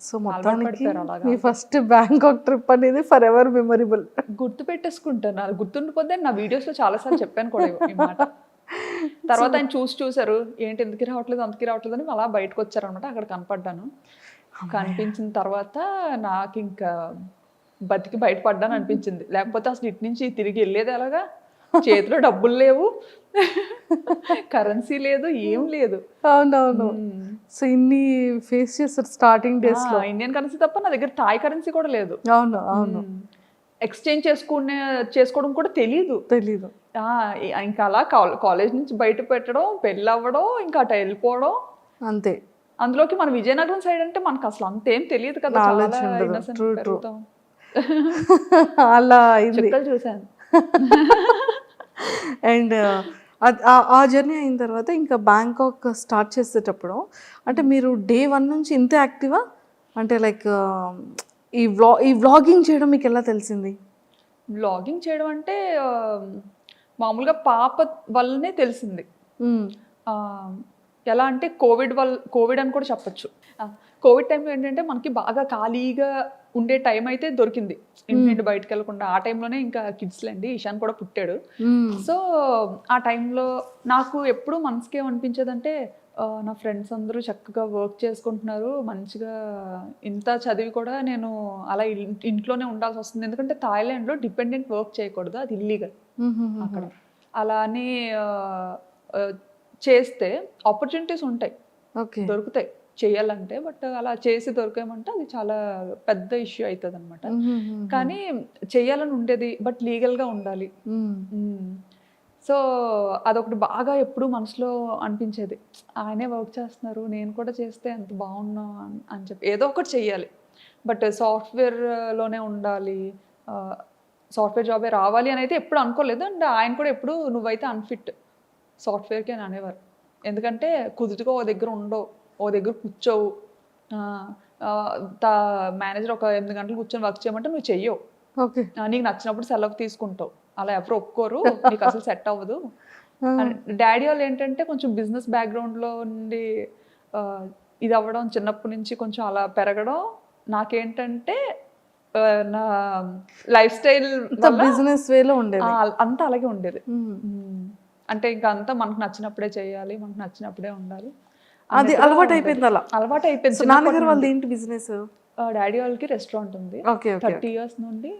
సో మొత్తానికి మీ ఫస్ట్ బ్యాంకాక్ ట్రిప్ అనేది ఫర్ ఎవర్ మెమరబుల్. గుర్తు పెట్టేసుకుంటాను, అది గుర్తుండిపోతే నా వీడియోస్లో చాలాసార్లు చెప్పాను కూడా ఈ మాట. తర్వాత ఆయన చూసారు, ఏంటి ఎందుకు రావట్లేదు అని అలా బయటకు వచ్చారనమాట. అక్కడ కనపడ్డాను. కనిపించిన తర్వాత నాకు ఇంకా బతికి బయటపడ్డాను అనిపించింది. లేకపోతే అసలు ఇటు నుంచి తిరిగి వెళ్ళేది ఎలాగా, చేతిలో డబ్బులు లేవు, కరెన్సీ లేదు, ఏం లేదు. అవునవును. సో ఇన్ని ఫేస్ చేస్తారు స్టార్టింగ్ డేస్ లో. ఇండియన్ కరెన్సీ తప్ప నా దగ్గర థాయ్ కరెన్సీ కూడా లేదు. అవును. ఎక్స్చేంజ్ చేసుకోవడం కూడా తెలీదు. ఇంకా అలా కాలేజ్ నుంచి బయట పెట్టడం, పెళ్ళి అవ్వడం, ఇంకా అటు వెళ్ళిపోవడం అంతే. అందులోకి మన విజయనగరం సైడ్ అంటే మనకు అసలు అంతేం తెలియదు కదా, అలా చుక్కలు చూసాను. అండ్ ఆ జర్నీ అయిన తర్వాత ఇంకా బ్యాంకాక్ స్టార్ట్ చేసేటప్పుడు అంటే మీరు డే 1 నుంచి ఇంత యాక్టివా? అంటే లైక్ ఈ వ్లాగింగ్ చేయడం మీకు ఎలా తెలిసింది? వ్లాగింగ్ చేయడం అంటే మామూలుగా పాప వల్లనే తెలిసింది. ఎలా అంటే కోవిడ్ అని కూడా చెప్పచ్చు. కోవిడ్ టైంలో ఏంటంటే మనకి బాగా ఖాళీగా ఉండే టైం అయితే దొరికింది, ఇంటి బయటకు వెళ్ళకుండా. ఆ టైంలోనే ఇంకా కిడ్స్లండి, ఇషాన్ కూడా పుట్టాడు. సో ఆ టైంలో నాకు ఎప్పుడు మనసుకి ఏమనిపించేదంటే, నా ఫ్రెండ్స్ అందరూ చక్కగా వర్క్ చేసుకుంటున్నారు మంచిగా, ఇంత చదివి కూడా నేను అలా ఇంట్లోనే ఉండాల్సి వస్తుంది. ఎందుకంటే థాయిలాండ్లో డిపెండెంట్ వర్క్ చేయకూడదు, అది ఇల్లీగల్ అక్కడ. అలా అని చేస్తే ఆపర్చునిటీస్ ఉంటాయి, ఓకే. దొరుకుతాయి చేయాలంటే. బట్ అలా చేసి దొరికామంటే అది చాలా పెద్ద ఇష్యూ అవుతుంది అనమాట. కానీ చేయాలని ఉండేది, బట్ లీగల్గా ఉండాలి. సో అదొకటి బాగా ఎప్పుడు మనసులో అనిపించేది, ఆయనే వర్క్ చేస్తున్నారు, నేను కూడా చేస్తే ఎంత బాగున్నా అని చెప్పి ఏదో ఒకటి చెయ్యాలి. బట్ సాఫ్ట్వేర్లోనే ఉండాలి, సాఫ్ట్వేర్ జాబే రావాలి అని అయితే ఎప్పుడు అనుకోలేదు. అండ్ ఆయన కూడా ఎప్పుడు నువ్వైతే అన్ఫిట్ సాఫ్ట్వేర్కి అని అనేవారు. ఎందుకంటే కుదుటిగా ఓ దగ్గర ఉండవు, ఓ దగ్గర కూర్చోవు. మేనేజర్ ఒక 8 గంటలు కూర్చొని వర్క్ చేయమంటే నువ్వు చెయ్యవు, ఓకే. నీకు నచ్చినప్పుడు సెలవు తీసుకుంటావు, అలా ఎవరు ఒప్పుకోరు, నీకు అసలు సెట్ అవ్వదు. డాడీ వాళ్ళు ఏంటంటే కొంచెం బిజినెస్ బ్యాక్గ్రౌండ్లో నుండి ఇది అవ్వడం, చిన్నప్పటి నుంచి కొంచెం అలా పెరగడం, నాకేంటంటే నా లైఫ్ స్టైల్ బిజినెస్ వేలో ఉండేది, అంతా అలాగే ఉండేది. అంటే ఇంకా అంతా మనకు నచ్చినప్పుడే చేయాలి, మనకు నచ్చినప్పుడే ఉండాలి, అది అలవాటు అయిపోయింది. అలా అలవాటు అయిపోయింది. నాన్నగారు వాళ్ళది ఏంటి బిజినెస్? డాడీ వాళ్ళకి రెస్టారెంట్ ఉంది, 30 years నుండి.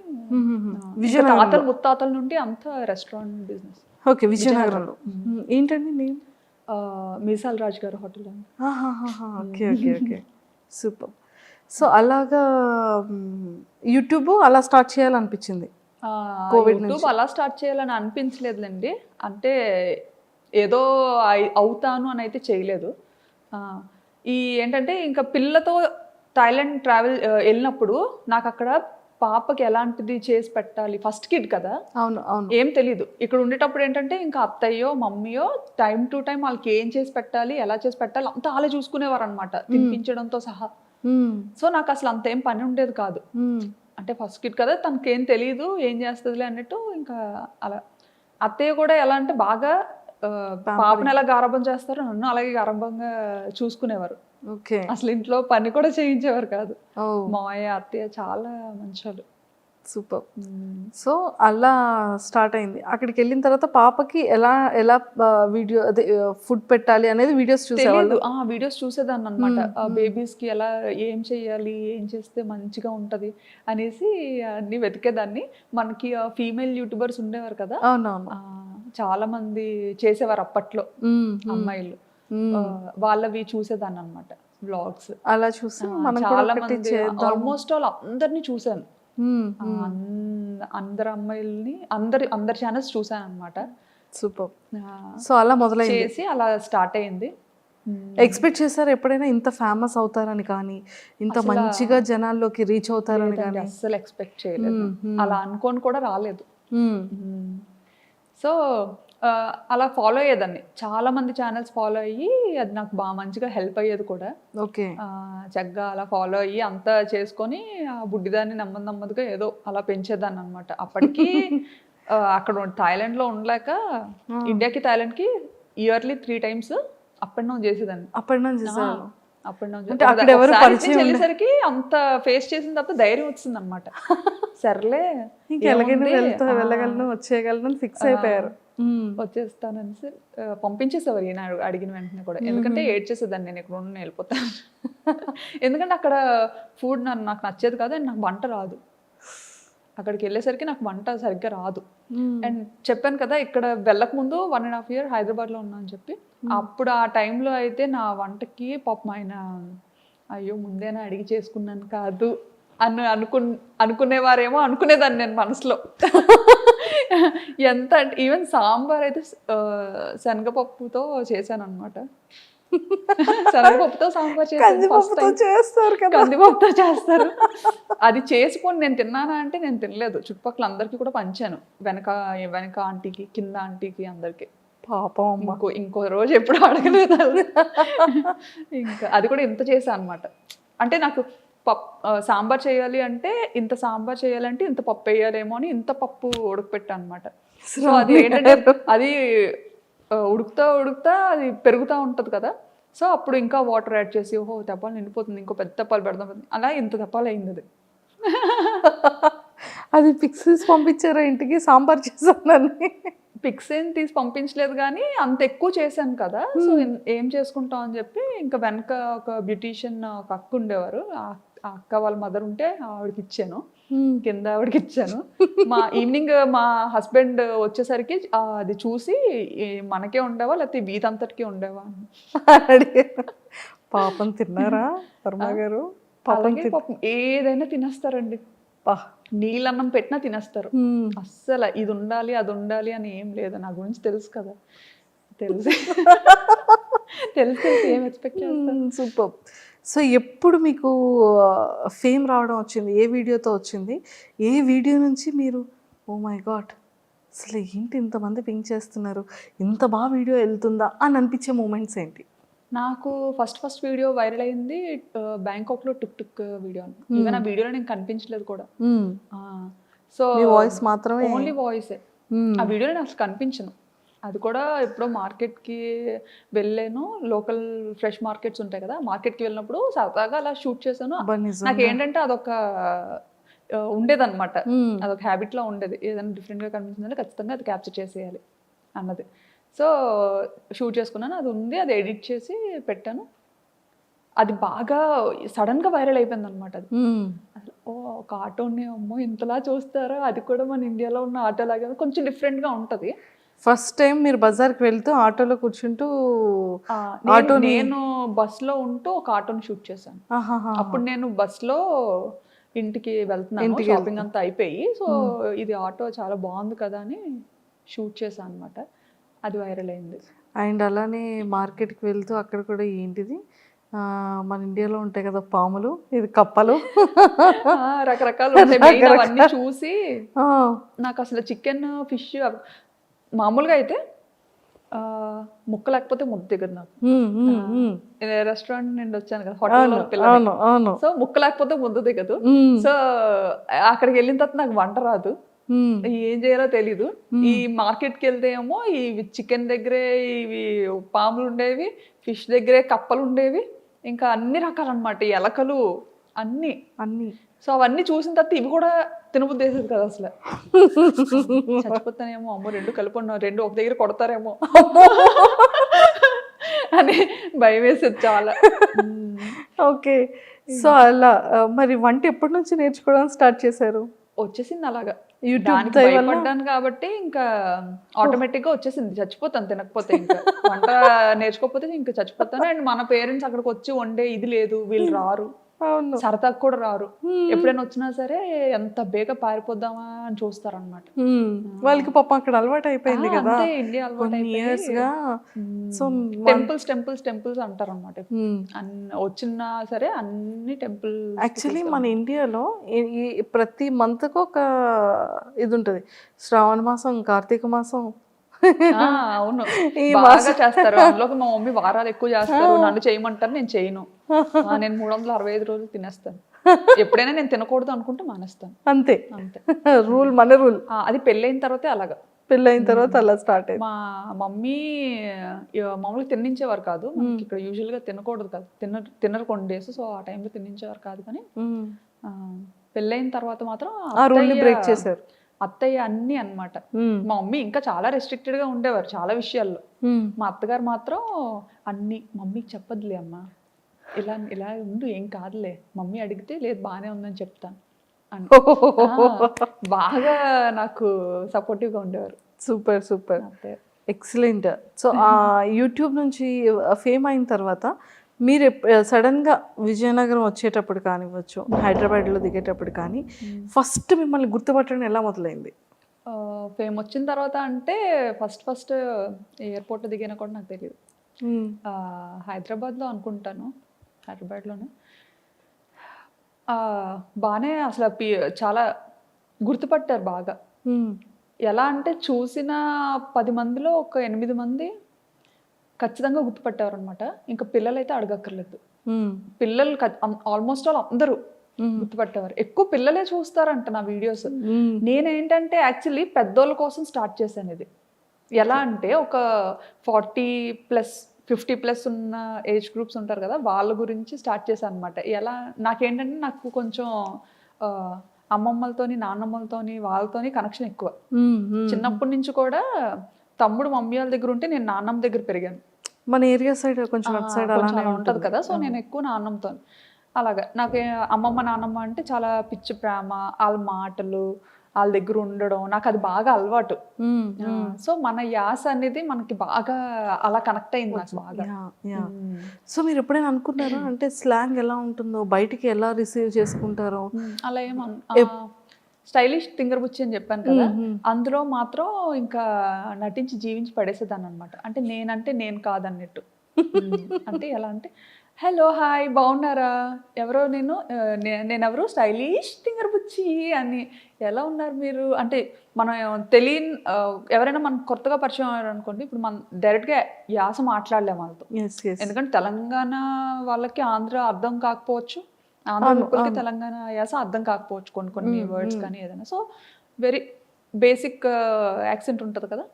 తాతల ముత్తాతల నుండి అంతా రెస్టారెంట్ బిజినెస్. ఓకే, విజయనగరంలో. ఏంటండి నేమ్? మీసాల్ రాజ్ గారు hotel. Okay okay okay, super. So అలాగా యూట్యూబ్ అలా స్టార్ట్ చేయాలనిపించింది. యూట్యూబ్ అలా స్టార్ట్ చేయాలని అనిపించలేదులేండి, అంటే ఏదో అవుతాను అని అయితే చేయలేదు. ఈ ఏంటంటే ఇంకా పిల్లతో థాయిలాండ్ ట్రావెల్ వెళ్ళినప్పుడు నాకు అక్కడ పాపకి ఎలాంటిది చేసి పెట్టాలి, ఫస్ట్ కిడ్ కదా, అవును అవును, ఏం తెలీదు. ఇక్కడ ఉండేటప్పుడు ఏంటంటే ఇంకా అత్తయ్యో మమ్మీయో టైం టు టైం వాళ్ళకి ఏం చేసి పెట్టాలి, ఎలా చేసి పెట్టాలి అంతా వాళ్ళే చూసుకునేవారు అనమాట, తినిపించడంతో సహా. సో నాకు అసలు అంత ఏం పని ఉండేది కాదు, అంటే ఫస్ట్ కిడ్ కదా, తనకేం తెలియదు, ఏం చేస్తుందిలే అన్నట్టు. ఇంకా అలా అత్తయ్య కూడా ఎలా అంటే బాగా పాపను ఎలా గారాబం చేస్తారో నన్ను అలాగే గారాబంగా చూసుకునేవారు. ఓకే, అసలు ఇంట్లో పని కూడా చేయించేవారు కాదు. మావయ్య అత్తయ్య చాలా మంచోళ్ళు. సూపర్. సో అలా స్టార్ట్ అయింది. అక్కడికి వెళ్ళిన తర్వాత పాపకి ఎలా ఎలా వీడియో అదే ఫుడ్ పెట్టాలి అనేది వీడియోస్ చూసేవాళ్ళు. వీడియోస్ చూసేదాన్ని అనమాట, బేబీస్కి ఎలా ఏం చేయాలి, ఏం చేస్తే మంచిగా ఉంటుంది అనేసి అన్ని వెతికేదాన్ని. మనకి ఫీమేల్ యూట్యూబర్స్ ఉండేవారు కదా, అవునవును, చాలా మంది చేసేవారు అప్పట్లో అమ్మాయిలు, వాళ్ళవి చూసేదాన్ని అనమాట వ్లాగ్స్. అలా చూసి చాలా మంది ఆల్మోస్ట్ ఆల్ అందరినీ చూసాను, అందరు అమ్మాయిల్ని అందరి ఛానల్స్ చూసాను అనమాట. సూపర్. సో అలా మొదలైంది, చేసి అలా స్టార్ట్ అయింది. ఎక్స్పెక్ట్ చేశారు ఎప్పుడైనా ఇంత ఫేమస్ అవుతారని కానీ, ఇంత మంచిగా జనాల్లోకి రీచ్ అవుతారని కానీ? అస్సలు ఎక్స్పెక్ట్ చేయలేదు, అలా అనుకోని కూడా రాలేదు. సో అలా ఫాలో అయ్యేదాన్ని, చాలా మంది ఛానల్స్ ఫాలో అయ్యి అది నాకు బాగా మంచిగా హెల్ప్ అయ్యేది కూడా. ఓకే, చక్కగా అలా ఫాలో అయ్యి అంతా చేసుకొని ఆ బుడ్డిదాన్ని నెమ్మదిగా ఏదో అలా పెంచేదాన్ని అనమాట. అప్పటికి అక్కడ థాయిలాండ్లో ఉండలేక ఇండియాకి థాయిలాండ్కి yearly 3 times up and down చేసేదాన్ని. అప్ అండ్ డౌన్ చేసేదాన్ని. అప్ అండ్ డౌన్ వెళ్ళేసరికి అంత ఫేస్ చేసిన తప్ప ధైర్యం వచ్చింది అనమాట. సర్లే వెళ్ళగలను వచ్చేయగలను ఫిక్స్ అయిపోయారు. వచ్చేస్తానని పంపించేసేవారు ఈయన అడిగిన వెంటనే కూడా. ఎందుకంటే ఏడ్చేసేదాన్ని, నేను ఇక్కడ ఉండి వెళ్ళిపోతాను. ఎందుకంటే అక్కడ ఫుడ్ నాకు నచ్చేది కాదు, అండ్ నాకు వంట రాదు. అక్కడికి వెళ్ళేసరికి నాకు వంట సరిగ్గా రాదు. అండ్ చెప్పాను కదా, ఇక్కడ వెళ్ళక ముందు 1.5 years హైదరాబాద్లో ఉన్నా అని చెప్పి. అప్పుడు ఆ టైంలో అయితే నా వంటకి పాపం ఆయన అయ్యో ముందేనా అడిగి చేసుకున్నాను కాదు అనుకునేవారేమో అనుకునేదాన్ని నేను మనసులో. ఎంత అంటే ఈవెన్ సాంబార్ అయితే శనగపప్పుతో చేశాను అనమాట. శనగపప్పుతో సాంబార్ చేస్తారు, కందిపప్పుతో చేస్తారు. అది చేసుకొని నేను తిన్నానా అంటే నేను తినలేదు, చుట్టుపక్కల అందరికీ కూడా పంచాను, వెనక ఆంటీకి, కింద ఆంటీకి, అందరికి. పాపం ఇంకో రోజు ఎప్పుడు అడగలేదు. ఇంకా అది కూడా ఇంత చేశాను అనమాట. అంటే నాకు సాంబార్ చేయాలి అంటే ఇంత సాంబార్ చేయాలంటే ఇంత పప్పు వేయాలేమో అని ఇంత పప్పు ఉడకపెట్టా అనమాట. సో అది ఏంటంటే అది ఉడుకుతా అది పెరుగుతూ ఉంటుంది కదా, సో అప్పుడు ఇంకా వాటర్ యాడ్ చేసి ఓహో తెప్పాలు నిండిపోతుంది, ఇంకో పెద్ద తెప్పాలు పెడదాం, అలా ఇంత తెప్పాలు అయింది అది. అది పిక్స్ పంపించారా ఇంటికి సాంబార్ చేశానని? పిక్స్ ఏం తీసి పంపించలేదు కానీ అంత ఎక్కువ చేశాను కదా, సో ఏం చేసుకుంటాం అని చెప్పి ఇంకా వెనక ఒక బ్యూటీషియన్ ఒక అక్క ఉండేవారు, అక్క వాళ్ళ మదర్ ఉంటే ఆవిడకి ఇచ్చాను, Hmm. కింద ఆవిడకి ఇచ్చాను. ఈవినింగ్ మా హస్బెండ్ వచ్చేసరికి అది చూసి మనకే ఉండేవా లేకపోతే వీధంతటికి ఉండేవా అని. అడిగారు. పాపం తిన్నారా వర్మ గారు? పాపం అలాగే పాపం ఏదైనా తినేస్తారండి, నీళ్ళన్నం పెట్టినా తినేస్తారు. అస్సలు ఇది ఉండాలి అది ఉండాలి అని ఏం లేదు. నా గురించి తెలుసు కదా, తెలుసు తెలిసి ఏం ఎక్స్పెక్ట్ చేస్తాను. సూపర్. సో ఎప్పుడు మీకు ఫేమ్ రావడం వచ్చింది? ఏ వీడియోతో వచ్చింది? ఏ వీడియో నుంచి మీరు ఓ మై గాడ్ అసలు ఏంటి ఇంతమంది పింక్ చేస్తున్నారు, ఇంత బాగా వీడియో వెళ్తుందా అని అనిపించే మూమెంట్స్ ఏంటి? నాకు ఫస్ట్ వీడియో వైరల్ అయింది బ్యాంకాక్లో టుక్ టుక్ వీడియో. ఈవెన్ ఆ వీడియోలో నేను కనిపించలేదు కూడా. సో వాయిస్ మాత్రమే, ఓన్లీ వాయిసే. ఆ వీడియోలో నేను అసలు కనిపించను. అది కూడా ఎప్పుడో మార్కెట్కి వెళ్ళాను, లోకల్ ఫ్రెష్ మార్కెట్స్ ఉంటాయి కదా, మార్కెట్కి వెళ్ళినప్పుడు సరదాగా అలా షూట్ చేశాను. నాకు ఏంటంటే అదొక ఉండేదన్నమాట, అదొక హ్యాబిట్లో ఉండేది. ఏదైనా డిఫరెంట్గా కనిపించిందంటే ఖచ్చితంగా అది క్యాప్చర్ చేసేయాలి అన్నది. సో షూట్ చేసుకున్నాను, అది ఉంది, అది ఎడిట్ చేసి పెట్టాను. అది బాగా సడన్గా వైరల్ అయిపోయింది అనమాట. అది అసలు ఒక ఆటోని అమ్మో ఇంతలా చూస్తారా, అది కూడా మన ఇండియాలో ఉన్న ఆటో లాగా కొంచెం డిఫరెంట్గా ఉంటుంది. ఫస్ట్ టైం మీరు బజార్కి వెళ్తూ ఆటోలో కూర్చుంటూ నేను బస్లో ఉంటూ ఒక ఆటోని షూట్ చేశాను. అప్పుడు నేను బస్లో ఇంటికి వెళ్తున్నాను, షాపింగ్ అంతా అయిపోయి. సో ఇది ఆటో చాలా బాగుంది కదా అని షూట్ చేశాను అనమాట. అది వైరల్ అయింది. అండ్ అలానే మార్కెట్కి వెళ్తూ అక్కడ కూడా ఏంటిది మన ఇండియాలో ఉంటాయి కదా పాములు, ఇది కప్పలు, రకరకాలు ఉంటాయి. అవన్నీ చూసి నాకు అసలు చికెన్ ఫిష్ మామూలుగా అయితే ముక్క లేకపోతే ముద్ద దిగదు నాకు. రెస్టారెంట్ నుండి వచ్చాను కదా, హోటల్లో పిల్లలు, సో ముక్క లేకపోతే ముద్ద దిగదు. సో అక్కడికి వెళ్ళిన తర్వాత నాకు వంట రాదు, ఏం చేయాలో తెలీదు. ఈ మార్కెట్కి వెళ్తే ఏమో ఈ చికెన్ దగ్గరే ఇవి పాములు ఉండేవి, ఫిష్ దగ్గరే కప్పలు ఉండేవి, ఇంకా అన్ని రకాలు అనమాట, ఎలకలు అన్ని. సో అవన్నీ చూసిన తర్వాత ఇవి కూడా తినబుద్ధి వేసేది కదా అసలు. చచ్చిపోతానేమో, అమ్మో రెండు కలిపి ఉన్నా, రెండు ఒక దగ్గర కొడతారేమో అని భయం వేసేది చాలా. ఓకే. సో అలా మరి వంట ఎప్పటి నుంచి నేర్చుకోవడం స్టార్ట్ చేశారు? వచ్చేసింది అలాగా, యూట్యూబ్ భయపడ్డాను కాబట్టి ఇంకా ఆటోమేటిక్గా వచ్చేసింది. చచ్చిపోతాను తినకపోతే, ఇంకా వంట నేర్చుకోకపోతే ఇంకా చచ్చిపోతాను. అండ్ మన పేరెంట్స్ అక్కడికి వచ్చి వండే ఇది లేదు, వీళ్ళు రారు, సరదాకు కూడా రారు. ఎప్పుడైనా వచ్చినా సరే ఎంత బేగా పారిపోద్దామా అని చూస్తారనమాట. వాళ్ళకి పాపం అక్కడ అలవాటు అయిపోయింది కదా, ఇండియా అలవాటు ఇయర్స్ గా. సో టెంపుల్స్ అంటారు అనమాట. వచ్చినా సరే అన్ని టెంపుల్. యాక్చువల్లీ మన ఇండియాలో ప్రతి మంత్ కు ఒక ఇది ఉంటది, శ్రావణ మాసం, కార్తీక మాసం. అవును, బాగా చేస్తారు. అందులోకి మా మమ్మీ వారాలు ఎక్కువ చేస్తారు, నన్ను చేయమంటారు, నేను చేయను. నేను 365 రోజులు తినేస్తాను. ఎప్పుడైనా నేను తినకూడదు అనుకుంటే మానేస్తాను, అంతే. రూల్, మన రూల్. అది పెళ్ళైన తర్వాతే అలాగా, పెళ్ళైన తర్వాత అలా స్టార్ట్ అయింది. మా మమ్మీ మామూలుగా తిన్నించేవారు కాదు, ఇక్కడ యూజువల్గా తినకూడదు కాదు, తినరు కొన్ని డేస్. సో ఆ టైంలో తిన్నించేవారు కాదు. కానీ పెళ్ళైన తర్వాత మాత్రం బ్రేక్ చేశారు అత్తయ్య అన్ని అన్నమాట. మా మమ్మీ ఇంకా చాలా రెస్ట్రిక్టెడ్ గా ఉండేవారు చాలా విషయాల్లో. మా అత్తగారు మాత్రం అన్ని, మమ్మీకి చెప్పదులే అమ్మా, ఇలా ఇలా ఉండు, ఏం కాదులే, మమ్మీ అడిగితే లేదు బాగానే ఉందని చెప్తాను అని బాగా నాకు సపోర్టివ్ గా ఉండేవారు. Super super, excellent. సో ఆ యూట్యూబ్ నుంచి ఫేమ్ అయిన తర్వాత మీరు సడన్గా విజయనగరం వచ్చేటప్పుడు కానివ్వచ్చు, హైదరాబాద్లో దిగేటప్పుడు కానీ ఫస్ట్ మిమ్మల్ని గుర్తుపట్టడం ఎలా మొదలైంది? ఫేమ్ వచ్చిన తర్వాత అంటే ఫస్ట్ ఎయిర్పోర్ట్లో దిగినా కూడా నాకు తెలియదు. హైదరాబాద్లో అనుకుంటాను, హైదరాబాద్లోనే బాగానే అసలు చాలా గుర్తుపట్టారు బాగా. ఎలా అంటే చూసిన 10 మందిలో ఒక 8 మంది ఖచ్చితంగా గుర్తుపట్టారు అనమాట. ఇంకా పిల్లలు అయితే అడగక్కర్లేదు, పిల్లలు ఆల్మోస్ట్ ఆల్ అందరూ గుర్తుపట్టేవారు. ఎక్కువ పిల్లలే చూస్తారంట నా వీడియోస్. నేనేంటంటే యాక్చువల్లీ పెద్దోళ్ళ కోసం స్టార్ట్ చేశాను ఇది. ఎలా అంటే ఒక 40+ 50+ ఉన్న ఏజ్ గ్రూప్స్ ఉంటారు కదా, వాళ్ళ గురించి స్టార్ట్ చేశాను అనమాట. ఎలా నాకేంటంటే నాకు కొంచెం అమ్మమ్మలతోని, నాన్నమ్మలతోని, వాళ్ళతోని కనెక్షన్ ఎక్కువ. చిన్నప్పటి నుంచి కూడా తమ్ముడు మమ్మీ వాళ్ళ దగ్గర ఉంటే నేను నాన్నమ్మ దగ్గర పెరిగాను. మన ఏరియా సైడ్ కొంచెం అటు సైడ్ అలా ఉంటుంది కదా, సో నేను ఎక్కువ నాన్నమ్మతో. అలాగా నాకు అమ్మమ్మ నాన్నమ్మ అంటే చాలా పిచ్చి ప్రేమ, వాళ్ళ మాటలు, వాళ్ళ దగ్గర ఉండడం నాకు అది బాగా అలవాటు. సో మన యాస అనేది మనకి బాగా అలా కనెక్ట్ అయింది నాకు బాగా. యా. సో మీరు ఎప్పుడైనా అనుకున్నారా అంటే స్లాంగ్ ఎలా ఉంటుందో, బయటికి ఎలా రిసీవ్ చేసుకుంటారో? అలా స్టైలిష్ తింగర్ బుచ్చి అని చెప్పాను కదా, అందులో మాత్రం ఇంకా నటించి జీవించి పడేసేదాన్ని అనమాట. అంటే నేనంటే నేను కాదన్నట్టు. అంటే ఎలా అంటే, హలో హాయ్ బాగున్నారా, ఎవరో నేనెవరు స్టైలిష్ తింగర్ బుచ్చి అని, ఎలా ఉన్నారు మీరు అంటే మనం తెలియని ఎవరైనా మనకు కొత్తగా పరిచయం అయ్యారు అనుకోండి, ఇప్పుడు మనం డైరెక్ట్గా యాస మాట్లాడలేము వాళ్ళతో. ఎందుకంటే తెలంగాణ వాళ్ళకి ఆంధ్ర అర్థం కాకపోవచ్చు, ఆంధ్ర పీపుల్కి తెలంగాణ యాస అర్థం కాకపోవచ్చు కొన్ని వర్డ్స్ కానీ ఏదైనా. సో వెరీ బేసిక్ యాక్సెంట్ ఉంటుంది కదా,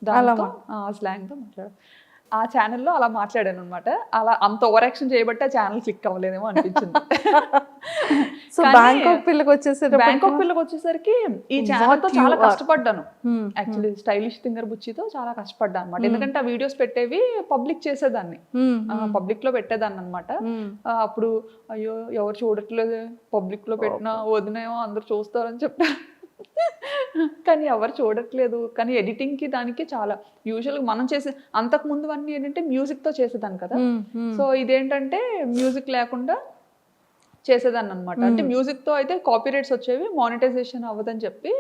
దాంతో స్లాంగ్తో మాట్లాడారు. ఆ ఛానల్లో అలా మాట్లాడాను అనమాట. అలా అంత ఓవర్ యాక్షన్ చేయబట్టి ఆ ఛానల్ క్లిక్ అవ్వలేదేమో అనిపించింది. సో బ్యాంకాక్ పిల్లకి వచ్చేసరికి ఈ ఛానల్తో చాలా కష్టపడ్డాను. యాక్చువల్లీ స్టైలిష్ థింగర్ బుచ్చితో చాలా కష్టపడ్డాను అనమాట. ఎందుకంటే ఆ వీడియోస్ పెట్టేవి పబ్లిక్ చేసేదాన్ని, పబ్లిక్ లో పెట్టేదాన్ని అనమాట. అప్పుడు అయ్యో ఎవరు చూడట్లేదు, పబ్లిక్ లో పెట్టినా వదినేమో అందరు చూస్తారని చెప్పారు. కానీ ఎవరు చూడట్లేదు. కానీ ఎడిటింగ్ కి దానికి చాలా యూజువల్గా మనం చేసే అంతకు ముందు అన్నీ ఏంటంటే మ్యూజిక్ తో చేసేదాన్ని కదా. సో ఇదేంటంటే మ్యూజిక్ లేకుండా చేసేదాన్ని అనమాట. అంటే మ్యూజిక్ తో అయితే కాపీ రైట్స్ వచ్చేవి, మానిటైజేషన్ అవ్వదని చెప్పి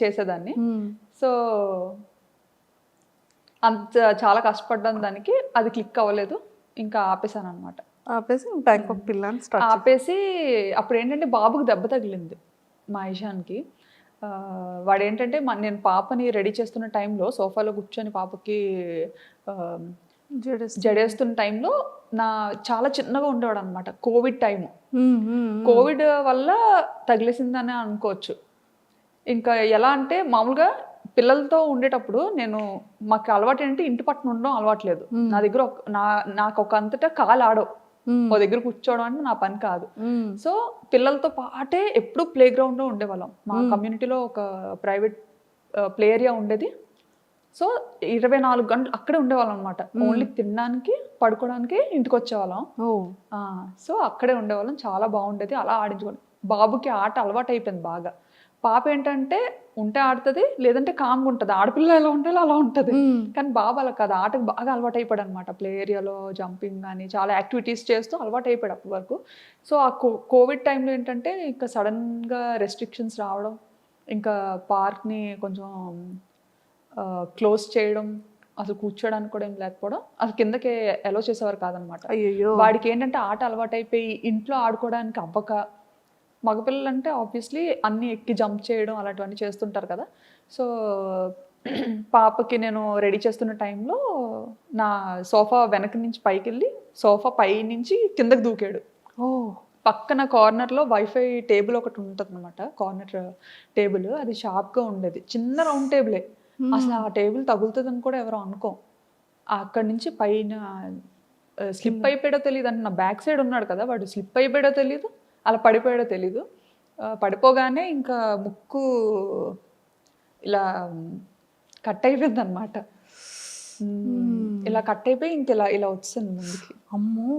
చేసేదాన్ని. సో అంత చాలా కష్టపడ్డాను దానికి, అది క్లిక్ అవ్వలేదు, ఇంకా ఆపేసాను అనమాట. ఆపేసి బ్యాంకాక్ పిల్ల ఆపేసి అప్పుడు ఏంటంటే బాబుకి దెబ్బ తగిలింది మా ఇషాన్కి. వాడు ఏంటంటే నేను పాపని రెడీ చేస్తున్న టైంలో సోఫాలో కూర్చొని పాపకి జడేస్తున్న టైంలో చాలా చిన్నగా ఉండేవాడు అనమాట. కోవిడ్ టైము, కోవిడ్ వల్ల తగిలేసిందని అనుకోవచ్చు. ఇంకా ఎలా అంటే మామూలుగా పిల్లలతో ఉండేటప్పుడు మాకు అలవాటు ఏంటంటే ఇంటి పట్టున ఉండడం అలవాట్లేదు. నా దగ్గర నాకు ఒక అంతటా కాలు ఆడవు, ఓ దగ్గర కూర్చోవడం అంటే నా పని కాదు. సో పిల్లలతో పాటే ఎప్పుడు ప్లే గ్రౌండ్ లో ఉండేవాళ్ళం. మా కమ్యూనిటీలో ఒక ప్రైవేట్ ప్లే ఏరియా ఉండేది. సో 24 గంటలు అక్కడే ఉండేవాళ్ళం అనమాట. ఓన్లీ తినడానికి పడుకోవడానికి ఇంటికి వచ్చేవాళ్ళం. సో అక్కడే ఉండేవాళ్ళం, చాలా బాగుండేది. అలా ఆడించుకోండి. బాబుకి ఆట అలవాటు అయిపోయింది బాగా. పాప ఏంటంటే ఉంటే ఆడుతుంది, లేదంటే కామ్గా ఉంటుంది. ఆడపిల్ల ఎలా ఉండాలో అలా ఉంటుంది. కానీ బాబు అలా కాదు, ఆటకు బాగా అలవాటు అయిపోయాడు అనమాట. ప్లే ఏరియాలో జంపింగ్ కానీ చాలా యాక్టివిటీస్ చేస్తూ అలవాటు అయిపోయాడు అప్పటి వరకు. సో ఆ కోవిడ్ టైంలో ఏంటంటే ఇంకా సడన్గా రెస్ట్రిక్షన్స్ రావడం, ఇంకా పార్క్ని కొంచెం క్లోజ్ చేయడం, అసలు కూర్చోడానికి కూడా ఏం లేకపోవడం, అసలు కిందకి అలో చేసేవారు కాదనమాట. వాడికి ఏంటంటే ఆట అలవాటు అయిపోయి ఇంట్లో ఆడుకోవడానికి అవ్వక, మగపిల్లలు అంటే ఆబ్వియస్లీ అన్నీ ఎక్కి జంప్ చేయడం అలాంటివన్నీ చేస్తుంటారు కదా. సో పాపకి నేను రెడీ చేస్తున్న టైంలో నా సోఫా వెనక నుంచి పైకి వెళ్ళి సోఫా పై నుంచి కిందకి దూకాడు. పక్కన కార్నర్లో వైఫై టేబుల్ ఒకటి ఉంటుంది అనమాట, కార్నర్ టేబుల్. అది షార్ప్గా ఉండేది, చిన్న రౌండ్ టేబులే. అసలు ఆ టేబుల్ తగులుతుందని కూడా ఎవరో అనుకోం. అక్కడి నుంచి పైన స్లిప్ అయిపోయాడో తెలియదు. అంటే నా బ్యాక్ సైడ్ ఉన్నాడు కదా, వాడు స్లిప్ అయిపోయాడో తెలియదు, అలా పడిపోయాడో తెలీదు. పడిపోగానే ఇంకా ముక్కు ఇలా కట్ అయిపోయింది అనమాట. ఇలా కట్ అయిపోయి ఇంక ఇలా వచ్చింది ముందుకి. అమ్మో.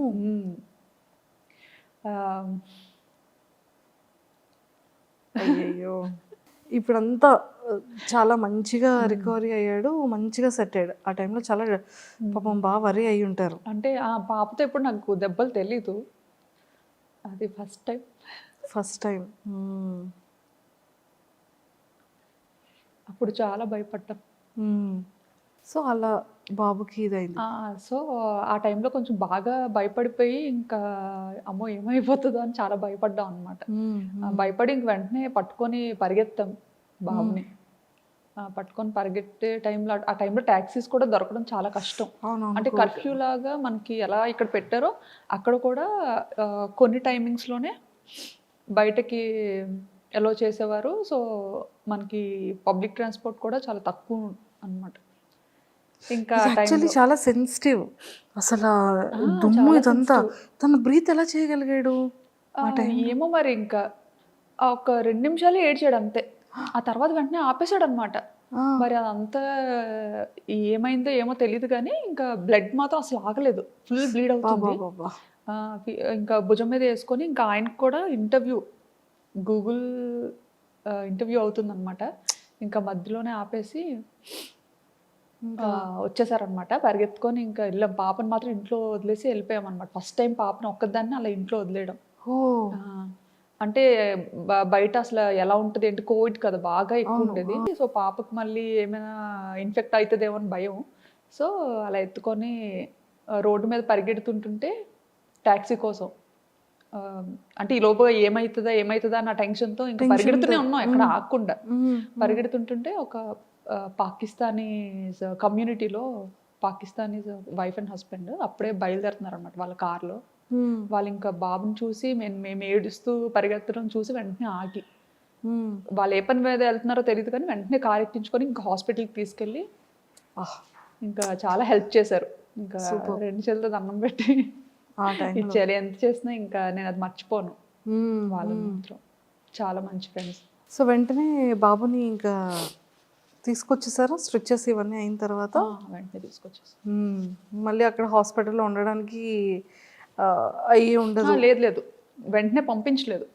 అయ్యయ్యో. ఇప్పుడంతా చాలా మంచిగా రికవరీ అయ్యాడు, మంచిగా సెట్ అయ్యాడు. ఆ టైంలో చాలా పాపం బాగా వరి అయి ఉంటారు. అంటే ఆ పాపతో ఎప్పుడు నాకు దెబ్బలు తెలీదు, అది ఫస్ట్ టైం. అప్పుడు చాలా భయపడ్డాం. సో అలా బాబుకి ఇదైంది. సో ఆ టైంలో కొంచెం బాగా భయపడిపోయి ఇంకా అమ్మో ఏమైపోతుందో అని చాలా భయపడ్డాం అనమాట. భయపడి ఇంక వెంటనే పట్టుకొని పరిగెత్తాం బాబుని. పట్టుకొని పరిగెట్టే టైంలో, ఆ టైంలో ట్యాక్సీస్ కూడా దొరకడం చాలా కష్టం. అంటే కర్ఫ్యూ లాగా మనకి ఎలా ఇక్కడ పెట్టారో అక్కడ కూడా కొన్ని టైమింగ్స్లోనే బయటకి ఎలో చేసేవారు. సో మనకి పబ్లిక్ ట్రాన్స్పోర్ట్ కూడా చాలా తక్కువ అన్నమాట. ఇంకా యాక్చువల్లీ చాలా సెన్సిటివ్ అసలు దుమ్ము ఇదంతా. తన బ్రీత్ ఎలా చేయగలిగాడు? ఏమో మరి, ఇంకా ఒక 2 నిమిషాలు ఏడ్చాడు అంతే. ఆ తర్వాత వెంటనే ఆపేశాడు అనమాట. మరి అదంతా ఏమైందో ఏమో తెలియదు కానీ ఇంకా బ్లడ్ మాత్రం అసలు ఆగలేదు, ఫుల్ బ్లీడ్ అవుతుంది. ఇంకా భుజం మీద వేసుకొని ఇంకా ఆయనకు కూడా గూగుల్ ఇంటర్వ్యూ అవుతుందన్నమాట. ఇంకా మధ్యలోనే ఆపేసి వచ్చేసారనమాట. పరిగెత్తుకొని ఇంకా వెళ్ళాం. పాపను మాత్రం ఇంట్లో వదిలేసి వెళ్ళిపోయాం అనమాట. ఫస్ట్ టైం పాపను ఒక్కదాన్ని అలా ఇంట్లో వదిలేయడం. అంటే బయట అసలు ఎలా ఉంటుంది అంటే కోవిడ్ కదా బాగా ఎక్కువ ఉండేది. సో పాపకు మళ్ళీ ఏమైనా ఇన్ఫెక్ట్ అవుతుందేమో అని భయం. సో అలా ఎత్తుకొని రోడ్డు మీద పరిగెడుతుంటుంటే ట్యాక్సీ కోసం అంటే ఈ లోపు ఏమవుతుందా అన్న టెన్షన్తో ఇంకా పరిగెడుతూనే ఉన్నాం ఎక్కడ ఆగకుండా. పరిగెడుతుంటుంటే ఒక పాకిస్తానీస్ కమ్యూనిటీలో పాకిస్తానీస్ వైఫ్ అండ్ హస్బెండ్ అప్పుడే బయలుదేరుతున్నారు అనమాట వాళ్ళ కార్లో. వాళ్ళు ఇంకా బాబుని చూసి మేము ఏడుస్తూ పరిగెత్తడం చూసి వెంటనే ఆగి, వాళ్ళు ఏ పని మీద వెళ్తున్నారో తెలియదు కానీ వెంటనే కార్ ఎక్కించుకొని ఇంకా హాస్పిటల్కి తీసుకెళ్ళి ఇంకా చాలా హెల్ప్ చేశారు. ఇంకా 2 చేతులతో దండం పెట్టి ఇచ్చారు. ఎంత చేసినా ఇంకా నేను అది మర్చిపోను. వాళ్ళు మాత్రం చాలా మంచి ఫ్రెండ్స్. సో వెంటనే బాబుని ఇంకా తీసుకొచ్చేసారా స్ట్రిచెస్ ఇవన్నీ అయిన తర్వాత? వెంటనే తీసుకొచ్చేసారు. మళ్ళీ అక్కడ హాస్పిటల్లో ఉండడానికి అయ్యి ఉండదు? లేదు, వెంటనే పంపించలేదు.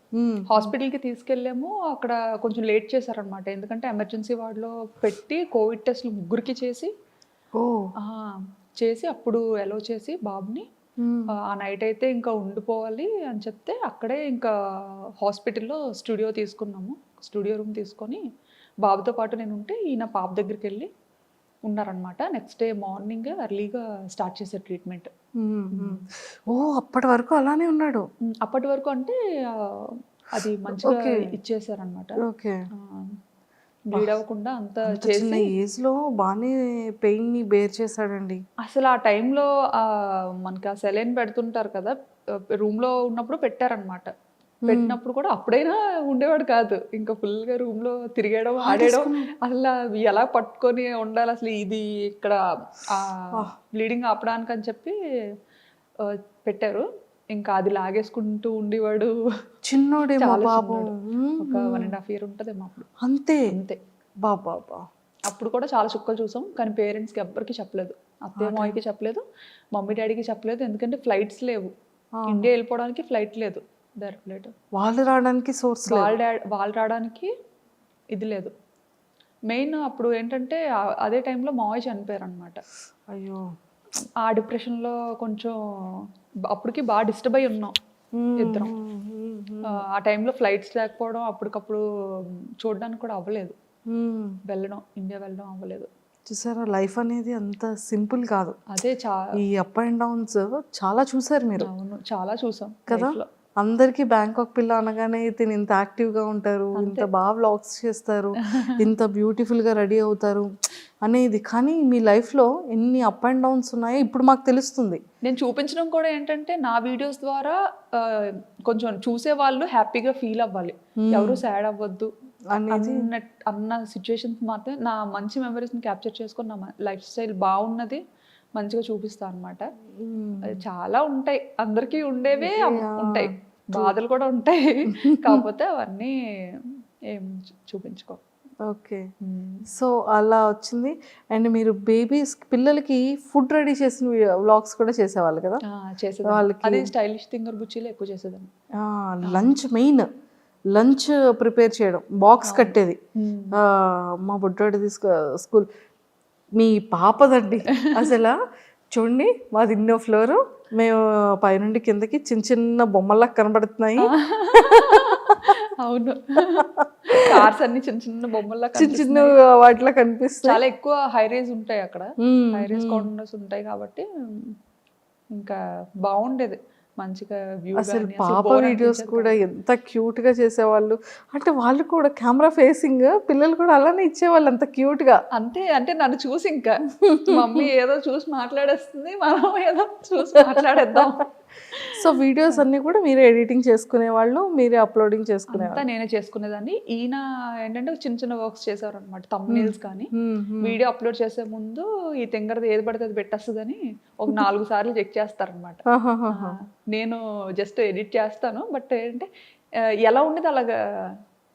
హాస్పిటల్కి తీసుకెళ్ళాము. అక్కడ కొంచెం లేట్ చేశారనమాట. ఎందుకంటే ఎమర్జెన్సీ వార్డులో పెట్టి కోవిడ్ టెస్ట్లు 3కి చేసి అప్పుడు ఎలో చేసి బాబుని ఆ నైట్ అయితే ఇంకా ఉండిపోవాలి అని చెప్తే అక్కడే ఇంకా హాస్పిటల్లో స్టూడియో రూమ్ తీసుకొని బాబుతో పాటు నేను ఉంటే ఈయన పాప దగ్గరికి వెళ్ళి ఉన్నారనమాట. నెక్స్ట్ డే మార్నింగ్ ఎర్లీగా స్టార్ట్ చేశారు ట్రీట్మెంట్. అప్పటి వరకు అలానే ఉన్నాడు? అప్పటి వరకు అంటే అది మంచిగా ఇచ్చేసారనమాట. బ్లీడ్ అవ్వకుండా అంతా చిన్న ఏజ్ లో బాగానే పెయిన్ ని బేర్ చేశాడండి. అసలు ఆ టైంలో మనకి ఆ సెలైన్ పెడుతుంటారు కదా, రూమ్ లో ఉన్నప్పుడు పెట్టారనమాట. పెట్టినప్పుడు కూడా అప్పుడైనా ఉండేవాడు కాదు. ఇంకా ఫుల్ గా రూమ్ లో తిరిగేయడం ఆడేయడం, అసలు ఎలా పట్టుకొని ఉండాలి అసలు ఇది ఇక్కడ బ్లీడింగ్ ఆపడానికి అని చెప్పి పెట్టారు. ఇంకా అది లాగేసుకుంటూ ఉండేవాడు. చిన్నోడేమో బాబు. ఒక 1.5 year ఉంటదేమో అప్పుడు. అంతే బాబా. అప్పుడు కూడా చాలా చుక్కలు చూసాం కానీ పేరెంట్స్కి ఎవ్వరికి చెప్పలేదు. అత్తయ్య మామయ్యకి చెప్పలేదు, మమ్మీ డాడీకి చెప్పలేదు. ఎందుకంటే ఫ్లైట్స్ లేవు, ఇండియా వెళ్ళిపోవడానికి ఫ్లైట్ లేదు, డైరెక్ట్ ఫ్లైట్. వాళ్ళు రావడానికి సోర్స్, వాళ్ళు రావడానికి ఇది లేదు. మెయిన్ అప్పుడు ఏంటంటే అదే టైంలో మావయ్య చనిపోయారు అనమాట. అయ్యో. ఆ డిప్రెషన్లో కొంచెం అప్పటికి బాగా డిస్టర్బ్ అయి ఉన్నాం ఇద్దరం. ఆ టైంలో ఫ్లైట్స్ లేకపోవడం, అప్పటికప్పుడు చూడడానికి కూడా అవ్వలేదు, ఇండియా వెళ్ళడం అవ్వలేదు. చూసారా, లైఫ్ అనేది అంత సింపుల్ కాదు. అదే ఈ అప్ అండ్ డౌన్స్ చాలా చూసారు మీరు. అవును, చాలా చూసాం కదా. అందరికీ బ్యాంకాక్ పిల్ల అనగానే తిని ఇంత యాక్టివ్గా ఉంటారు, ఇంత బాగా వ్లాగ్స్ చేస్తారు, ఇంత బ్యూటిఫుల్గా రెడీ అవుతారు అనేది. కానీ మీ లైఫ్లో ఎన్ని అప్ అండ్ డౌన్స్ ఉన్నాయో ఇప్పుడు మాకు తెలుస్తుంది. నేను చూపించడం కూడా ఏంటంటే నా వీడియోస్ ద్వారా కొంచెం చూసే వాళ్ళు హ్యాపీగా ఫీల్ అవ్వాలి, ఎవరు సాడ్ అవ్వద్దు అన్న సిచ్యువేషన్స్ మాత్రం నా మంచి మెమరీస్ని క్యాప్చర్ చేసుకొని నా లైఫ్ స్టైల్ బాగున్నది మంచిగా చూపిస్తా అనమాట. చాలా ఉంటాయి, అందరికీ ఉండేవే ఉంటాయి, బాధలు కూడా ఉంటాయి, కాకపోతే అవన్నీ ఏం చూపించుకో. ఓకే. సో అలా వచ్చింది. అండ్ మీరు పిల్లలకి ఫుడ్ రెడీ చేసిన వ్లాగ్స్ కూడా చేసేవాళ్ళు కదా? చేసేదాన్ని. అది స్టైలిష్ థింగర్ బుచ్చిలో ఎక్కువ చేసేదాన్ని. లంచ్, మెయిన్ లంచ్ ప్రిపేర్ చేయడం, బాక్స్ కట్టేది. మా బుడ్డోడి స్కూల్, మీ పాపదండి అసలు చూడండి, మాది ఇన్నో ఫ్లోరు, మేము పైనుండి కిందకి చిన్న చిన్న బొమ్మల్లా కనబడుతున్నాయి. అవును, కార్స్ అన్ని చిన్న చిన్న బొమ్మల్లా చిన్న వాటిలో కనిపిస్తాయి. చాలా ఎక్కువ హై రేజ్ ఉంటాయి అక్కడ, హై రేజ్ కార్నర్స్ ఉంటాయి కాబట్టి ఇంకా బాగుండేది మంచిగా వ్యూ. అసలు పాప వీడియోస్ కూడా ఎంత క్యూట్ గా చేసేవాళ్ళు. అంటే వాళ్ళు కూడా కెమెరా ఫేసింగ్, పిల్లలు కూడా అలానే ఇచ్చేవాళ్ళు అంత క్యూట్ గా. అంతే, అంటే నన్ను చూసి ఇంకా మమ్మీ ఏదో చూసి మాట్లాడేస్తుంది, మనం ఏదో చూసి మాట్లాడేద్దాం. సో వీడియోస్ అన్ని కూడా మీరే ఎడిటింగ్ చేసుకునేవాళ్ళు, మీరే అప్లోడింగ్ చేసుకునేవాళ్ళు? నేనే చేసుకునేదాన్ని. ఈయన ఏంటంటే చిన్న చిన్న వర్క్స్ చేసేవారు అనమాట, థంబ్నెయిల్స్ కానీ. వీడియో అప్లోడ్ చేసే ముందు ఈ తింగరది ఏది పడితే అది పెట్టేస్తుందని ఒక 4 సార్లు చెక్ చేస్తారనమాట. నేను జస్ట్ ఎడిట్ చేస్తాను, బట్ ఏంటంటే ఎలా ఉండేది అలాగా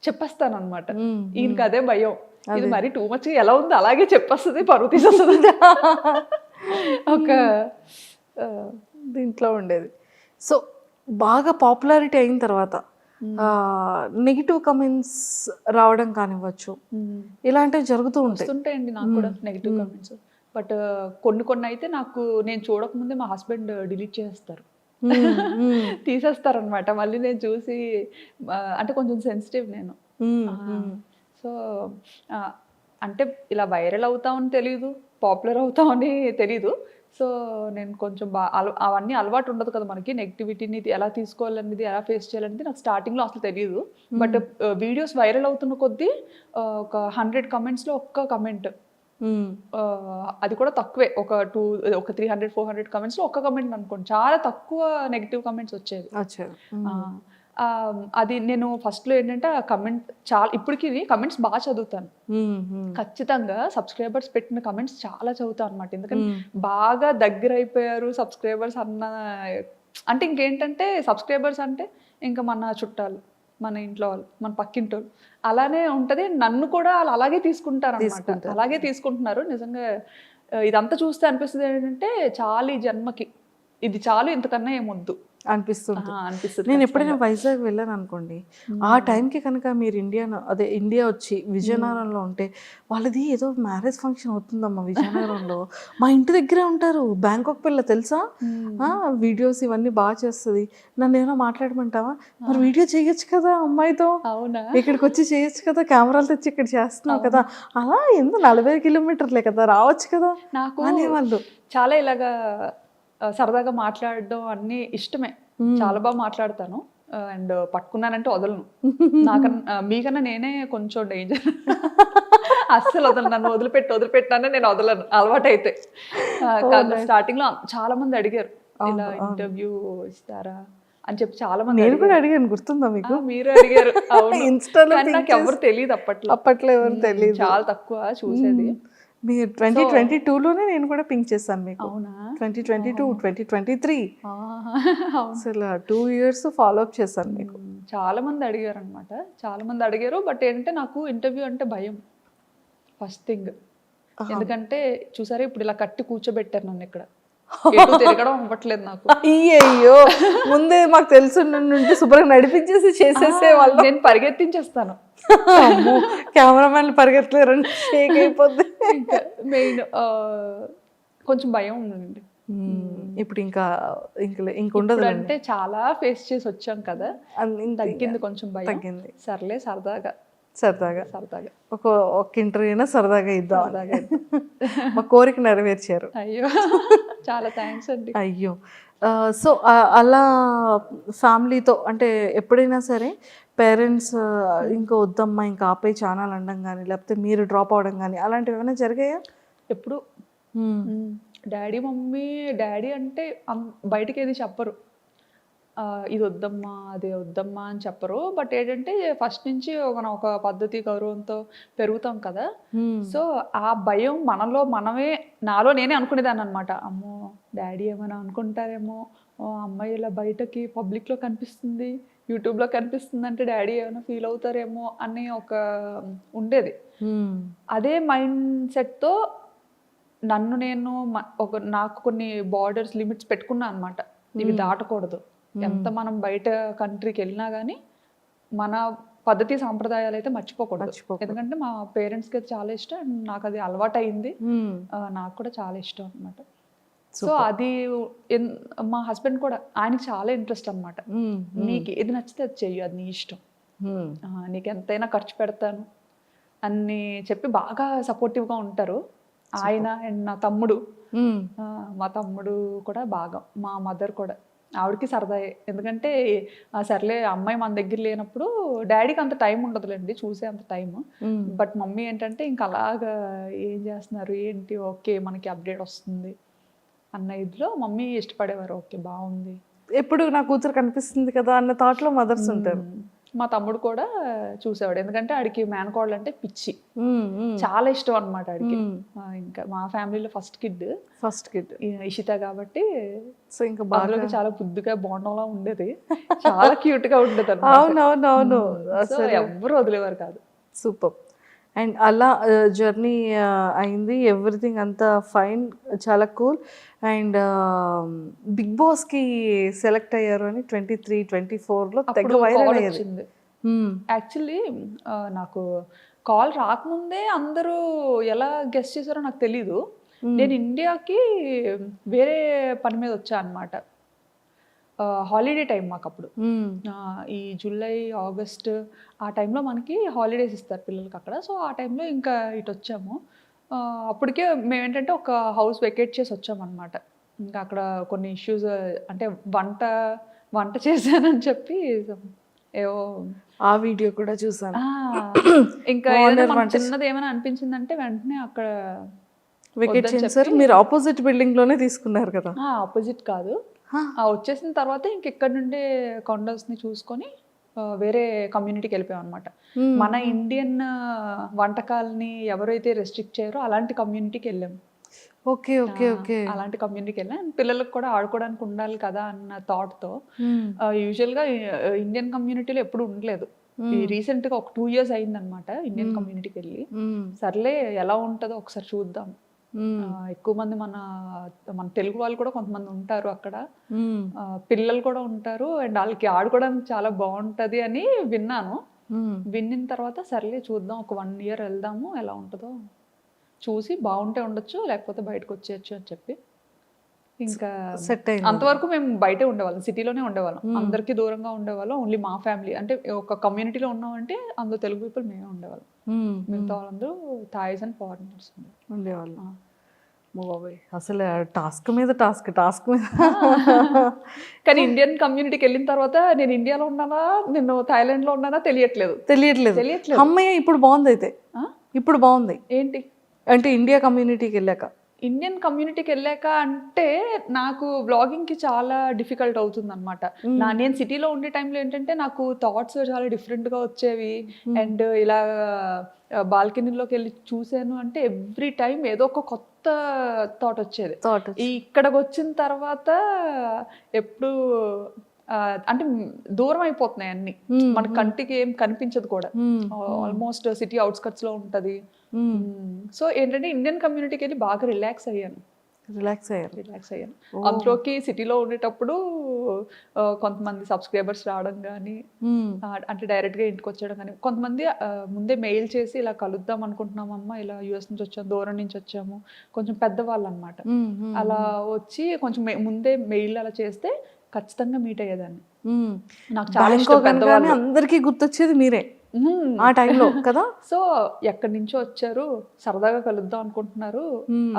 చెప్పేస్తాను అనమాట. ఈయనకి అదే భయం, ఇది మరి టూ మచ్ ఎలా ఉంది అలాగే చెప్పేస్తుంది, పరువు తీసేస్తుంది ఒక దీంట్లో ఉండేది. సో బాగా పాపులారిటీ అయిన తర్వాత నెగిటివ్ కమెంట్స్ రావడం కానివ్వచ్చు, ఇలాంటివి జరుగుతూ ఉంటాయి. వస్తుంటాయండి నాకు కూడా నెగిటివ్ కామెంట్స్. బట్ కొన్ని అయితే నాకు నేను చూడకముందే మా హస్బెండ్ డిలీట్ చేస్తారు, తీసేస్తారనమాట. మళ్ళీ నేను చూసి అంటే కొంచెం సెన్సిటివ్ నేను. సో అంటే ఇలా వైరల్ అవుతామని తెలీదు, పాపులర్ అవుతామని తెలీదు. సో నేను కొంచెం అవన్నీ అలవాటు ఉండదు కదా మనకి, నెగిటివిటీని ఎలా తీసుకోవాలనేది, ఎలా ఫేస్ చేయాలనేది నాకు స్టార్టింగ్లో అసలు తెలియదు. బట్ వీడియోస్ వైరల్ అవుతున్న కొద్దీ ఒక 100 కమెంట్స్లో ఒక్క కమెంట్, అది కూడా తక్కువే, ఒక 300-400 కమెంట్స్లో ఒక్క కమెంట్ అనుకోండి, చాలా తక్కువ నెగిటివ్ కమెంట్స్ వచ్చేవి. అది నేను ఫస్ట్లో ఏంటంటే ఆ కమెంట్ చాలా, ఇప్పటికి కమెంట్స్ బాగా చదువుతాను. ఖచ్చితంగా సబ్స్క్రైబర్స్ పెట్టిన కమెంట్స్ చాలా చదువుతాను అనమాట. ఎందుకంటే బాగా దగ్గర అయిపోయారు సబ్స్క్రైబర్స్ అన్న, అంటే ఇంకేంటంటే సబ్స్క్రైబర్స్ అంటే ఇంకా మన చుట్టాలు, మన ఇంట్లో వాళ్ళు, మన పక్కింటి వాళ్ళు, అలానే ఉంటుంది. నన్ను కూడా వాళ్ళు అలాగే తీసుకుంటారు అనమాట, అలాగే తీసుకుంటున్నారు. నిజంగా ఇదంతా చూస్తే అనిపిస్తుంది ఏంటంటే చాలు ఈ జన్మకి, ఇది చాలు, ఇంతకన్నా ఏమొద్దు అనిపిస్తుంది. అనిపిస్తుంది. నేను ఎప్పుడైనా వైజాగ్ వెళ్ళాను అనుకోండి, ఆ టైంకి కనుక మీరు ఇండియా వచ్చి విజయనగరంలో ఉంటే, వాళ్ళది ఏదో మ్యారేజ్ ఫంక్షన్ అవుతుందమ్మా విజయనగరంలో, మా ఇంటి దగ్గరే ఉంటారు, బ్యాంకాక్ పిల్ల తెలుసా, వీడియోస్ ఇవన్నీ బాగా చేస్తుంది, నన్ను ఏమైనా మాట్లాడమంటావా, మరి వీడియో చేయొచ్చు కదా అమ్మాయితో, అవునా, ఇక్కడికి వచ్చి చేయొచ్చు కదా, కెమెరాలు తెచ్చి ఇక్కడ చేస్తున్నావు కదా, అలా ఎందుకు 40 కిలోమీటర్లే కదా, రావచ్చు కదా నాకు అనేవాళ్ళు. చాలా ఇలాగా సరదాగా మాట్లాడడం అన్నీ ఇష్టమే, చాలా బాగా మాట్లాడతాను. అండ్ పట్టుకున్నానంటే వదలను, నాకన్నా మీకన్నా నేనే కొంచెం డేంజర్, అస్సలు వదలను, నన్ను వదిలిపెట్టానే నేను వదలను అలవాటు అయితే. స్టార్టింగ్ లో చాలా మంది అడిగారు ఇలా ఇంటర్వ్యూ ఇస్తారా అని చెప్పి, చాలా మంది. నేను కూడా అడిగాను, గుర్తుందా మీకు? మీరు అడిగారు, నాకు ఎవరు తెలియదు అప్పట్లో ఎవరు తెలియదు, చాలా తక్కువ చూసేది. మీరు 2022లోనే నేను కూడా పింక్ చేశాను మీకు. అవునా? 2022, 2023 అసలు 2 years ఫాలో అప్ చేశాను మీకు. చాలా మంది అడిగారు అనమాట, చాలా మంది అడిగారు. బట్ ఏంటంటే నాకు ఇంటర్వ్యూ అంటే భయం ఫస్ట్ థింగ్. ఎందుకంటే చూసారా ఇప్పుడు ఇలా కట్టి కూర్చోబెట్టారు నన్ను ఇక్కడ, తిరగడం అవ్వట్లేదు నాకు. అయ్యో, ముందే మాకు తెలుసు నుండి శుభ్రంగా నడిపించేసి చేసేసే వాళ్ళు, నేను పరిగెత్తించేస్తాను. కెమెరామెన్లు పరిగెత్తలేరండి, షేక్ అయిపోద్ది. మెయిన్ కొంచెం భయం ఉందండి. ఇప్పుడు ఇంకా ఉండదు అంటే చాలా ఫేస్ చేసి వచ్చాం కదా, తగ్గింది కొంచెం భయం, తగ్గింది. సర్లే సరదాగా ఒక ఇంటర్వ్యూ అయినా సరదాగా ఇద్దాం, మా కోరిక నెరవేర్చారు. అయ్యో, చాలా థ్యాంక్స్ అండి. అయ్యో, సో అలా ఫ్యామిలీతో అంటే ఎప్పుడైనా సరే పేరెంట్స్ ఇంకా వద్దమ్మా ఇంకా ఆపే ఛానల్ అనడం కానీ, లేకపోతే మీరు డ్రాప్ అవడం కానీ, అలాంటివి ఏమైనా జరిగాయా? ఎప్పుడు డాడీ అంటే బయటకి ఏది చెప్పరు, ఇది వద్దమ్మా అది వద్దమ్మా అని చెప్పరు. బట్ ఏంటంటే ఫస్ట్ నుంచి మనం ఒక పద్ధతి గౌరవంతో పెరుగుతాం కదా, సో ఆ భయం నాలో నేనే అనుకునేదాన్ని అనమాట. అమ్మో డాడీ ఏమైనా అనుకుంటారేమో, అమ్మాయి ఇలా బయటకి పబ్లిక్లో కనిపిస్తుంది, యూట్యూబ్లో కనిపిస్తుంది అంటే డాడీ ఏమైనా ఫీల్ అవుతారేమో అని ఒక ఉండేది. అదే మైండ్ సెట్తో నేను నాకు కొన్ని బార్డర్స్, లిమిట్స్ పెట్టుకున్నా అనమాట. ఇవి దాటకూడదు, ఎంత మనం బయట కంట్రీకి వెళ్ళినా కానీ మన పద్ధతి సాంప్రదాయాలు అయితే మర్చిపోకూడదు. ఎందుకంటే మా పేరెంట్స్కి అయితే చాలా ఇష్టం, అండ్ నాకు అది అలవాటు అయింది, నాకు కూడా చాలా ఇష్టం అనమాట. సో అది మా హస్బెండ్ కూడా, ఆయనకి చాలా ఇంట్రెస్ట్ అనమాట. నీకు ఏది నచ్చితే అది చెయ్యి, అది నీ ఇష్టం, నీకు ఎంతైనా ఖర్చు పెడతాను అని చెప్పి బాగా సపోర్టివ్గా ఉంటారు ఆయన. అండ్ నా తమ్ముడు, మా తమ్ముడు కూడా బాగా, మా మదర్ కూడా, ఆవిడకి సరదాయే. ఎందుకంటే సర్లే అమ్మాయి మన దగ్గర లేనప్పుడు డాడీకి అంత టైం ఉండదులేండి చూసే అంత టైం. బట్ మమ్మీ ఏంటంటే ఇంకా అలాగా ఏం చేస్తున్నారు ఏంటి, ఓకే మనకి అప్డేట్ వస్తుంది అన్న ఇదిలో మమ్మీ ఇష్టపడేవారు. ఓకే బాగుంది, ఎప్పుడు నా కూతురు కనిపిస్తుంది కదా అన్న థాట్లో మదర్స్ ఉంటారు. మా తమ్ముడు కూడా చూసేవాడు, ఎందుకంటే ఆడికి మేనకోడలు అంటే పిచ్చి, చాలా ఇష్టం అనమాట ఆడికి. ఇంకా మా ఫ్యామిలీలో ఫస్ట్ కిడ్ ఇషిత కాబట్టి, సో ఇంకా బాగా చాలా బుద్ధిగా బోండంలా ఉండేది, చాలా క్యూట్ గా ఉండేది. అవునవునవును, ఎవరు వదిలేవారు కాదు. సూపర్. అండ్ అలా జర్నీ అయింది, ఎవ్రీథింగ్ అంతా ఫైన్, చాలా కూల్. అండ్ బిగ్ బాస్కి సెలెక్ట్ అయ్యారు అని 23-24లో తెగ అప్పుడు వైరల్ కాల్ అయ్యేది. వచ్చింది. యాక్చువల్లీ నాకు కాల్ రాకముందే అందరూ ఎలా గెస్ చేశారో నాకు తెలీదు. నేను ఇండియాకి వేరే పని మీద వచ్చా అనమాట. హాలిడే టైం మాకు అప్పుడు. ఈ జూలై ఆగస్ట్ ఆ టైంలో మనకి హాలిడేస్ ఇస్తారు పిల్లలకి అక్కడ. సో ఆ టైంలో ఇంకా ఇటు వచ్చాము. అప్పటికే మేమేంటంటే ఒక హౌస్ వెకేట్ చేసి వచ్చామన్నమాట. ఇంకా అక్కడ కొన్ని ఇష్యూస్, అంటే వంట వంట చేశానని చెప్పి ఏవో ఆ వీడియో కూడా చూసాను. ఇంకా ఏదైనా మనకు చిన్నది ఏమైనా అనిపించిందంటే వెంటనే అక్కడ వెకేట్ చేశారు. మీరు ఆపోజిట్ బిల్డింగ్ లోనే తీసుకున్నారు కదా? ఆపోజిట్ కాదు, వచ్చేసిన తర్వాత ఇంక ఇక్కడ నుండే కాండోస్ని చూసుకొని వేరే కమ్యూనిటీకి వెళ్ళిపోయాం అనమాట. మన ఇండియన్ వంటకాలని ఎవరైతే రెస్ట్రిక్ట్ చేయరో అలాంటి కమ్యూనిటీకి వెళ్ళాము. Okay okay okay. అలాంటి కమ్యూనిటీకి వెళ్ళాం. పిల్లలకు కూడా ఆడుకోవడానికి ఉండాలి కదా అన్న థాట్తో. యూజువల్గా ఇండియన్ కమ్యూనిటీలో ఎప్పుడు ఉండలేదు. ఈ రీసెంట్గా ఒక 2 years అయిందనమాట ఇండియన్ కమ్యూనిటీకి వెళ్ళి. సర్లే ఎలా ఉంటుందో ఒకసారి చూద్దాం. ఎక్కువ మంది మన తెలుగు వాళ్ళు కూడా కొంతమంది ఉంటారు అక్కడ, పిల్లలు కూడా ఉంటారు, అండ్ వాళ్ళకి ఆడుకోవడానికి చాలా బాగుంటది అని విన్నాను. విన్న తర్వాత సర్లే చూద్దాం, ఒక 1 year వెళ్దాము, ఎలా ఉంటుందో చూసి బాగుంటే ఉండొచ్చు, లేకపోతే బయటకు వచ్చేయచ్చు అని చెప్పి ఇంకా సెట్ అయింది. అంతవరకు మేము బయటే ఉండేవాళ్ళం, సిటీలోనే ఉండేవాళ్ళం, అందరికీ దూరంగా ఉండేవాళ్ళం. ఓన్లీ మా ఫ్యామిలీ, అంటే ఒక కమ్యూనిటీలో ఉన్నామంటే అందులో తెలుగు పీపుల్ మేమే ఉండేవాళ్ళం. మిగతా వాళ్ళందరూ థాయిస్ అండ్ ఫారినర్స్ ఉండేవాళ్ళు. అసలు టాస్క్ మీద టాస్క్ మీద. కానీ ఇండియన్ కమ్యూనిటీకి వెళ్ళిన తర్వాత నేను ఇండియాలో ఉన్నానా, నేను థాయిలాండ్లో ఉన్నానా తెలియట్లేదు. అమ్మయ్య, ఇప్పుడు బాగుంది. అయితే ఇప్పుడు బాగుంది ఏంటి అంటే ఇండియా కమ్యూనిటీకి వెళ్ళాక, ఇండియన్ కమ్యూనిటీకి వెళ్ళాక అంటే నాకు వ్లాగింగ్కి చాలా డిఫికల్ట్ అవుతుంది అనమాట. నేను సిటీలో ఉండే టైంలో ఏంటంటే నాకు థాట్స్ చాలా డిఫరెంట్గా వచ్చేవి. అండ్ ఇలా బాల్కనీలోకి వెళ్ళి చూసాను అంటే ఎవ్రీ టైం ఏదో ఒక కొత్త థాట్ వచ్చేది. ఇక్కడికి వచ్చిన తర్వాత ఎప్పుడు అంటే దూరం అయిపోతున్నాయి అన్ని, మన కంటికి ఏం కనిపించదు కూడా. ఆల్మోస్ట్ సిటీ అవుట్స్కట్స్ లో ఉంటది. సో ఏంటంటే ఇండియన్ కమ్యూనిటీకి వెళ్ళి బాగా రిలాక్స్ అయ్యాను. అందులోకి సిటీలో ఉండేటప్పుడు కొంతమంది సబ్స్క్రైబర్స్ రావడం కానీ, అంటే డైరెక్ట్గా ఇంటికి వచ్చేయడం కానీ, కొంతమంది ముందే మెయిల్ చేసి ఇలా కలుద్దాం అనుకుంటున్నామమ్మా, ఇలా యూఎస్ నుంచి వచ్చాము, దూరం నుంచి వచ్చాము, కొంచెం పెద్దవాళ్ళు అనమాట. అలా వచ్చి కొంచెం ముందే మెయిల్ అలా చేస్తే ఖచ్చితంగా మీట్ అయ్యేదాన్ని. నాకు చాలా ఇష్టం పెద్దవాళ్ళు. అందరికీ గుర్తొచ్చేది మీరే ఆ టైంలో కదా. సో ఎక్కడి నుంచో వచ్చారు, సరదాగా కలుద్దాం అనుకుంటున్నారు,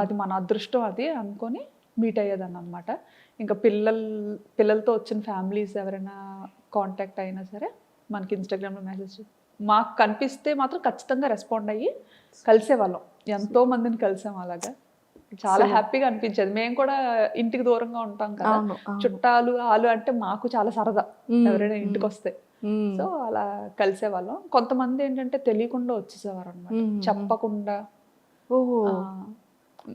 అది మన అదృష్టం అది అనుకొని మీట్ అయ్యేదాన్ని అనమాట. ఇంకా పిల్లలతో వచ్చిన ఫ్యామిలీస్ ఎవరైనా కాంటాక్ట్ అయినా సరే మనకి ఇన్స్టాగ్రామ్లో మెసేజ్ మాకు కనిపిస్తే మాత్రం ఖచ్చితంగా రెస్పాండ్ అయ్యి కలిసేవాళ్ళం. ఎంతో మందిని కలిసాం అలాగా. చాలా హ్యాపీగా అనిపించేది. మేము కూడా ఇంటికి దూరంగా ఉంటాం కదా, చుట్టాలు ఆలు అంటే మాకు చాలా సరదా ఎవరైనా ఇంటికి వస్తే. సో అలా కలిసేవాళ్ళం. కొంతమంది ఏంటంటే తెలియకుండా వచ్చేసేవారు అనమాట, చెప్పకుండా.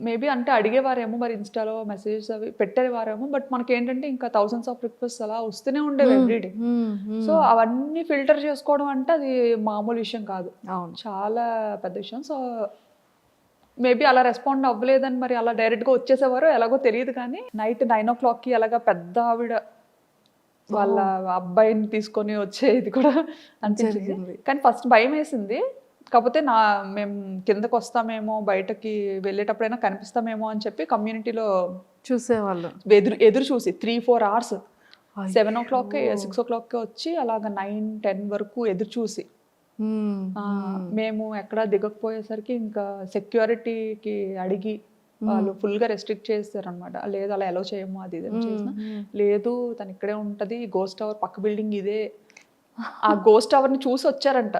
మేబీ అంటే అడిగేవారేమో, మరి ఇన్స్టాలో మెసేజెస్ అవి పెట్టేవారేమో, బట్ మనకేంటంటే ఇంకా థౌసండ్స్ ఆఫ్ రిక్వెస్ట్ అలా వస్తూనే ఉండేవి ఎవ్రీడే. సో అవన్నీ ఫిల్టర్ చేసుకోవడం అంటే అది మామూలు విషయం కాదు, చాలా పెద్ద విషయం. సో మేబీ అలా రెస్పాండ్ అవ్వలేదని మరి అలా డైరెక్ట్గా వచ్చేసేవారు, ఎలాగో తెలియదు. కానీ నైట్ 9 o'clockకి అలాగా పెద్ద ఆవిడ వాళ్ళ అబ్బాయిని తీసుకొని వచ్చేది కూడా అనిపించింది. కానీ ఫస్ట్ భయం వేసింది. కాకపోతే మేము కిందకు వస్తామేమో, బయటకి వెళ్ళేటప్పుడైనా కనిపిస్తామేమో అని చెప్పి కమ్యూనిటీలో చూసేవాళ్ళు. ఎదురు చూసి 3-4 hours, 7 o'clock 6 o'clock వచ్చి అలాగ 9-10 వరకు ఎదురు చూసి, మేము ఎక్కడ దిగకపోయేసరికి ఇంకా సెక్యూరిటీకి అడిగి వాళ్ళు ఫుల్గా రెస్ట్రిక్ట్ చేస్తారు అనమాట. లేదు అలా ఎలా చేయము, అది ఇది చేసిన లేదు, తను ఇక్కడే ఉంటది, గోస్ట్ టవర్ పక్క బిల్డింగ్ ఇదే. ఆ గోస్ట్ టవర్ ని చూసి వచ్చారంట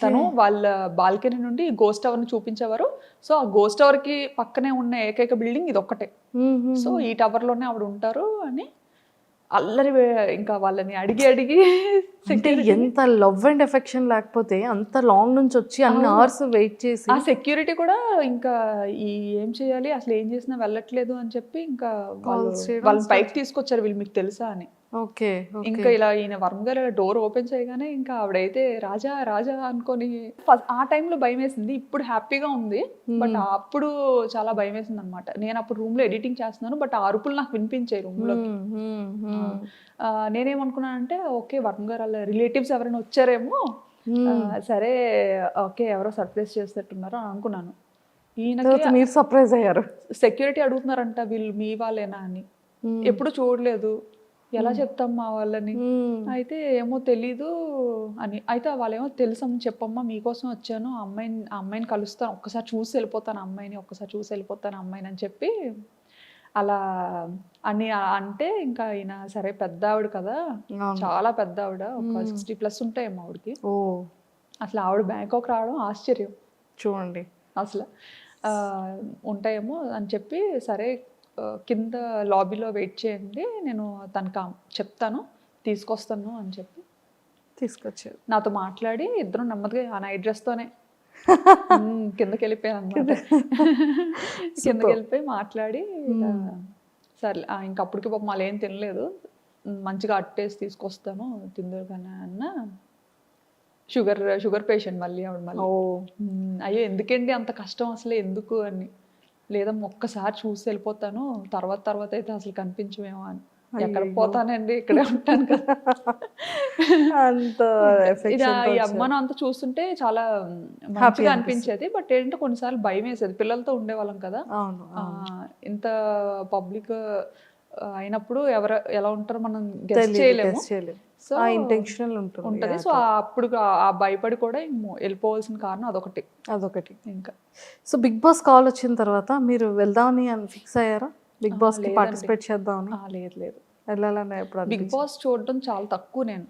తను. వాళ్ళ బాల్కనీ నుండి గోస్ట్ టవర్ ని చూపించేవారు. సో ఆ గోస్ట్ టవర్ కి పక్కనే ఉన్న ఏకైక బిల్డింగ్ ఇది ఒక్కటే. సో ఈ టవర్ లోనే ఆవిడ ఉంటారు అని అల్లరి. ఇంకా వాళ్ళని అడిగి అంటే ఎంత లవ్ అండ్ ఎఫెక్షన్ లేకపోతే అంత లాంగ్ నుంచి వచ్చి అన్ని అవర్స్ వెయిట్ చేసి, ఆ సెక్యూరిటీ కూడా ఇంకా ఏం చేయాలి, అసలు ఏం చేసినా వెళ్ళట్లేదు అని చెప్పి ఇంకా వాళ్ళని పైకి తీసుకొచ్చారు, వీళ్ళు మీకు తెలుసా అని. ఓకే. ఇంకా ఇలా ఈయన వరుణ్ గారు డోర్ ఓపెన్ చేయగానే ఇంకా ఆవిడైతే రాజా రాజా అనుకొని ఫస్ట్ ఆ టైంలో భయం వేసింది. ఇప్పుడు హ్యాపీగా ఉంది. బట్ అప్పుడు చాలా భయం వేసింది అనమాట. నేను అప్పుడు రూమ్ లో ఎడిటింగ్ చేస్తున్నాను. బట్ ఆ అరుపులు నాకు వినిపించాయి రూమ్ లో. నేనేమనుకున్నానంటే ఓకే వరుణ్ గారు వాళ్ళ రిలేటివ్స్ ఎవరైనా వచ్చారేమో, సరే ఓకే ఎవరో సర్ప్రైజ్ చేసేటట్టున్నారు అని అనుకున్నాను. ఈయనకి మీరు సర్ప్రైజ్ అయ్యారు. సెక్యూరిటీ అడుగుతున్నారంట వీళ్ళు మీ వాళ్ళేనా అని. ఎప్పుడు చూడలేదు, ఎలా చెప్తాం మా వాళ్ళని. అయితే ఏమో తెలీదు అని. అయితే వాళ్ళేమో తెలుసమ్మా చెప్పమ్మా మీకోసం వచ్చాను, ఆ అమ్మాయిని కలుస్తాను, ఒక్కసారి చూసి వెళ్ళిపోతాను అమ్మాయిని, ఒక్కసారి చూసి వెళ్ళిపోతాను అమ్మాయిని అని చెప్పి అలా అని అంటే ఇంకా ఈయన సరే పెద్ద ఆవిడ కదా, చాలా పెద్ద ఆవిడ, ఒక 60+ ఉంటాయేమో ఆవిడకి. అసలు ఆవిడ బ్యాంకాక్ రావడం ఆశ్చర్యం చూడండి అసలు. ఉంటాయేమో అని చెప్పి సరే కింద లాబీలో వెయిట్ చేయండి, నేను తనకు చెప్తాను తీసుకొస్తాను అని చెప్పి తీసుకొచ్చారు. నాతో మాట్లాడి ఇద్దరం నెమ్మదిగా ఆ నైట్ డ్రెస్తోనే కిందకి వెళ్ళిపోయాను అనమాట. కిందకి వెళ్ళిపోయి మాట్లాడి సరే ఇంకప్పటికి పాపం మళ్ళీ ఏం తినలేదు, మంచిగా అట్టేసి తీసుకొస్తాను తిందరు కానీ అన్న. షుగర్ పేషెంట్ మళ్ళీ ఆవిడ మళ్ళీ. అయ్యో ఎందుకండి అంత కష్టం అసలు ఎందుకు అని. లేదమ్మా ఒక్కసారి చూసి వెళ్ళిపోతాను, తర్వాత అయితే అసలు కనిపించమేమో అని. ఎక్కడ పోతానండి ఇక్కడే ఉంటాను కదా. అంత ఈ అమ్మను అంతా చూస్తుంటే చాలా మంచిగా అనిపించేది. బట్ ఏంటంటే కొన్నిసార్లు భయం వేసేది, పిల్లలతో ఉండేవాళ్ళం కదా. ఇంత పబ్లిక్ అయినప్పుడు ఎవరు ఎలా ఉంటారో మనం గెస్ చేయలేము. సో ఇంటెన్షనల్ ఉంటుంది. సో అప్పుడు ఆ భయపడి కూడా వెళ్ళిపోవాల్సిన కారణం అదొకటి ఇంకా. సో బిగ్ బాస్ కాల్ వచ్చిన తర్వాత మీరు వెళ్దామని ఫిక్స్ అయ్యారా? బిగ్ బాస్ కి పార్టిసిపేట్ చేద్దామని? లేదు వెళ్ళాలని ఎప్పుడు? బిగ్ బాస్ చూడడం చాలా తక్కువ, నేను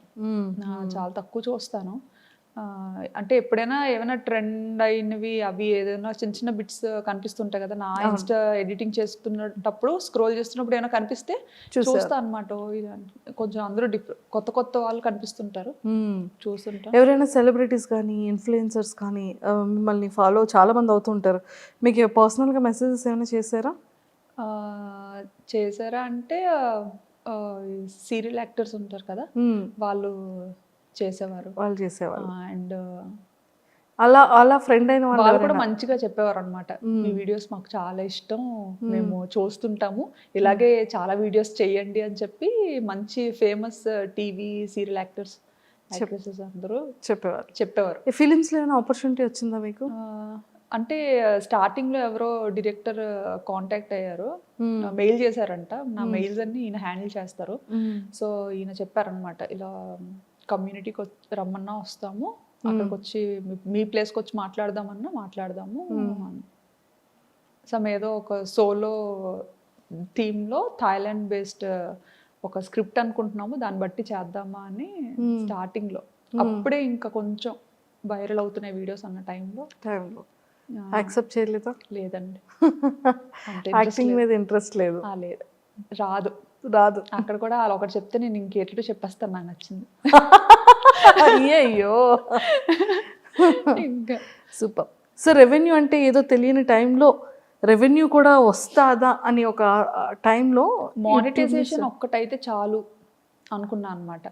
చాలా తక్కువ చూస్తాను. అంటే ఎప్పుడైనా ఏమైనా ట్రెండ్ అయినవి అవి ఏదైనా చిన్న చిన్న బిట్స్ కనిపిస్తుంటాయి కదా, నా ఇన్స్టా ఎడిటింగ్ చేస్తున్నప్పుడు స్క్రోల్ చేస్తున్నప్పుడు ఏమైనా కనిపిస్తే చూస్తా అనమాట. కొంచెం అందరూ కొత్త వాళ్ళు కనిపిస్తుంటారు, చూస్తుంటారు. ఎవరైనా సెలబ్రిటీస్ కానీ ఇన్ఫ్లుయెన్సర్స్ కానీ మిమ్మల్ని ఫాలో చాలా మంది అవుతుంటారు, మీకు పర్సనల్గా మెసేజెస్ ఏమైనా చేశారా అంటే సీరియల్ యాక్టర్స్ ఉంటారు కదా, వాళ్ళు చేసేవారు. అండ్ అలా ఫ్రెండ్ అయిన వాళ్ళు కూడా మంచిగా చెప్పేవారు అనమాట. మీ వీడియోస్ మాకు చాలా ఇష్టం, మేము చూస్తుంటాము, ఇలాగే చాలా వీడియోస్ చేయండి అని చెప్పి మంచి ఫేమస్ టీవీ సీరియల్ యాక్టర్స్ అందరూ చెప్పేవారు. ఫిలిమ్స్ లో ఏమైనా ఆపర్చునిటీ వచ్చిందా మీకు? అంటే స్టార్టింగ్ లో ఎవరో డైరెక్టర్ కాంటాక్ట్ అయ్యారు, మెయిల్ చేశారంట. నా మెయిల్స్ అన్ని ఈయన హ్యాండిల్ చేస్తారు. సో ఈయన చెప్పారనమాట, ఇలా కమ్యూనిటీకి రమ్మన్నా వస్తాము, అక్కడికి వచ్చి మీ ప్లేస్కి వచ్చి మాట్లాడదాము అని. సమ్ ఏదో ఒక సోలో థీమ్లో థాయిలాండ్ బేస్డ్ ఒక స్క్రిప్ట్ అనుకుంటున్నాము, దాన్ని బట్టి చేద్దామా అని స్టార్టింగ్లో. అప్పుడే ఇంకా కొంచెం వైరల్ అవుతున్నాయి వీడియోస్ అన్న టైంలో యాక్సెప్ట్ చేయలేదా? లేదండి, యాక్టింగ్ మీద ఇంట్రెస్ట్ లేదు? లేదు, రాదు. అక్కడ కూడా వాళ్ళు ఒకటి చెప్తే నేను ఇంకేటో చెప్పేస్తాను, నాకు నచ్చింది. అయ్యో ఇంకా సూపర్. సో రెవెన్యూ అంటే ఏదో తెలియని టైంలో రెవెన్యూ కూడా వస్తుందా అని ఒక టైంలో మానిటైజేషన్ ఒక్కటైతే చాలు అనుకున్నా అనమాట.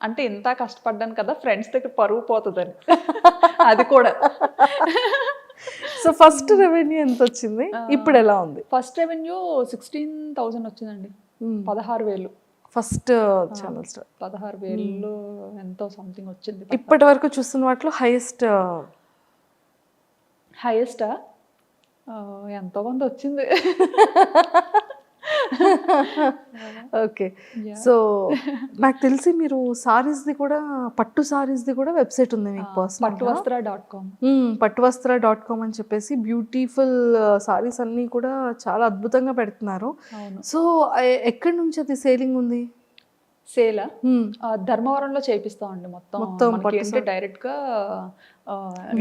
అంటే ఇంత కష్టపడ్డాను కదా, ఫ్రెండ్స్ దగ్గర పరువు పోతుందని. అది కూడా. సో ఫస్ట్ రెవెన్యూ ఎంత వచ్చింది, ఇప్పుడు ఎలా ఉంది? ఫస్ట్ రెవెన్యూ 16,000 వచ్చిందండి, 16,000 ఫస్ట్ ఛానల్ స్టార్. 16,000 ఎంతో సంథింగ్ వచ్చింది. ఇప్పటి వరకు చూస్తున్న వాటిలో హైయెస్టా ఎంతో కొంత వచ్చింది. ఓకే. సో నాకు తెలిసి మీరు సారీస్ది కూడా, పట్టు సారీస్ది కూడా వెబ్సైట్ ఉంది మీకు పర్సనల్? పట్టువస్త్ర.com అని చెప్పేసి బ్యూటిఫుల్ సారీస్ అన్నీ కూడా చాలా అద్భుతంగా పెడుతున్నారు. సో ఎక్కడి నుంచి అది సేలింగ్ ఉంది? సేలా ధర్మవరంలో చేపిస్తామండి మొత్తం. డైరెక్ట్ గా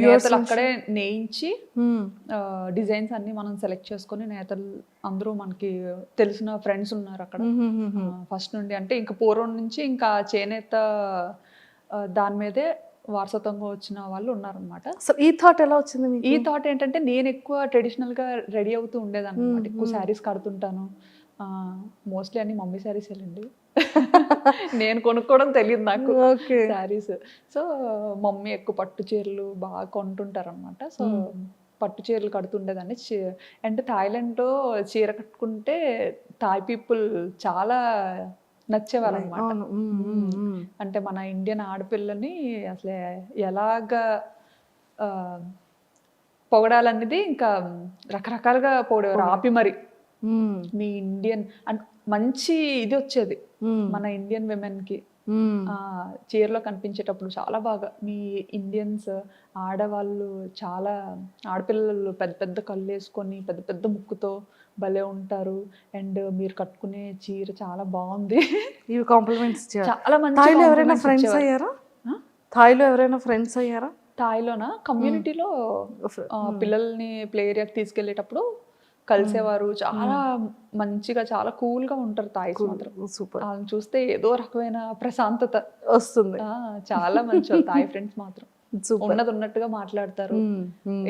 నేతలు అక్కడే నేయించి డిజైన్స్ అన్ని మనం సెలెక్ట్ చేసుకొని, నేతలు అందరూ మనకి తెలిసిన ఫ్రెండ్స్ ఉన్నారు అక్కడ ఫస్ట్ నుండి. అంటే ఇంకా పూర్వం నుంచి ఇంకా చేనేత దాని మీదే వారసత్వంగా వచ్చిన వాళ్ళు ఉన్నారనమాట. ఈ థాట్ ఎలా వచ్చింది? ఈ థాట్ ఏంటంటే నేను ఎక్కువ ట్రెడిషనల్ గా రెడీ అవుతూ ఉండేదాన్ని అనమాట. ఎక్కువ శారీస్ కడుతుంటాను, మోస్ట్లీ అన్ని మమ్మీ శారీస్ వెళ్ళండి. నేను కొనుక్కోవడం తెలియదు నాకు ఓకే. శారీస్. సో మమ్మీ ఎక్కువ పట్టు చీరలు బాగా కొంటుంటారు అనమాట. సో పట్టు చీరలు కడుతుండేదాన్ని. అంటే థాయిలాండ్లో చీర కట్టుకుంటే థాయ్ పీపుల్ చాలా నచ్చేవారు అనమాట. అవును. అంటే మన ఇండియన్ ఆడపిల్లని అసలు ఎలాగా ఆ, పొగడాలనేది ఇంకా రకరకాలుగా పొగిడేవారు. ఆపి మరి మీ ఇండియన్ అంటే మంచి ఇది వచ్చేది మన ఇండియన్ విమెన్కి. చీరలో కనిపించేటప్పుడు చాలా బాగా మీ ఇండియన్స్ ఆడవాళ్ళు చాలా ఆడపిల్లలు పెద్ద పెద్ద కళ్ళు వేసుకొని పెద్ద పెద్ద ముక్కుతో భలే ఉంటారు. అండ్ మీరు కట్టుకునే చీర చాలా బాగుంది. ఇవి కాంప్లిమెంట్స్ చాలా మంచి థాయిలో ఎవరైనా compliments ఫ్రెండ్స్ ఇచ్చేవారు. అయ్యారా? థాయిలో ఎవరైనా ఫ్రెండ్స్ అయ్యారా? థాయిలోనా కమ్యూనిటీలో పిల్లల్ని ప్లే ఏరియాకి తీసుకెళ్లేటప్పుడు కలిసేవారు. చాలా మంచిగా చాలా కూల్ గా ఉంటారు థాయిస్ మాత్రం. సూపర్ వాళ్ళని చూస్తే ఏదో రకమైన ప్రశాంతత వస్తుంది. చాలా మంచి థాయ్ ఫ్రెండ్స్ మాత్రం. సూపర్. ఉన్నది ఉన్నట్టుగా మాట్లాడతారు.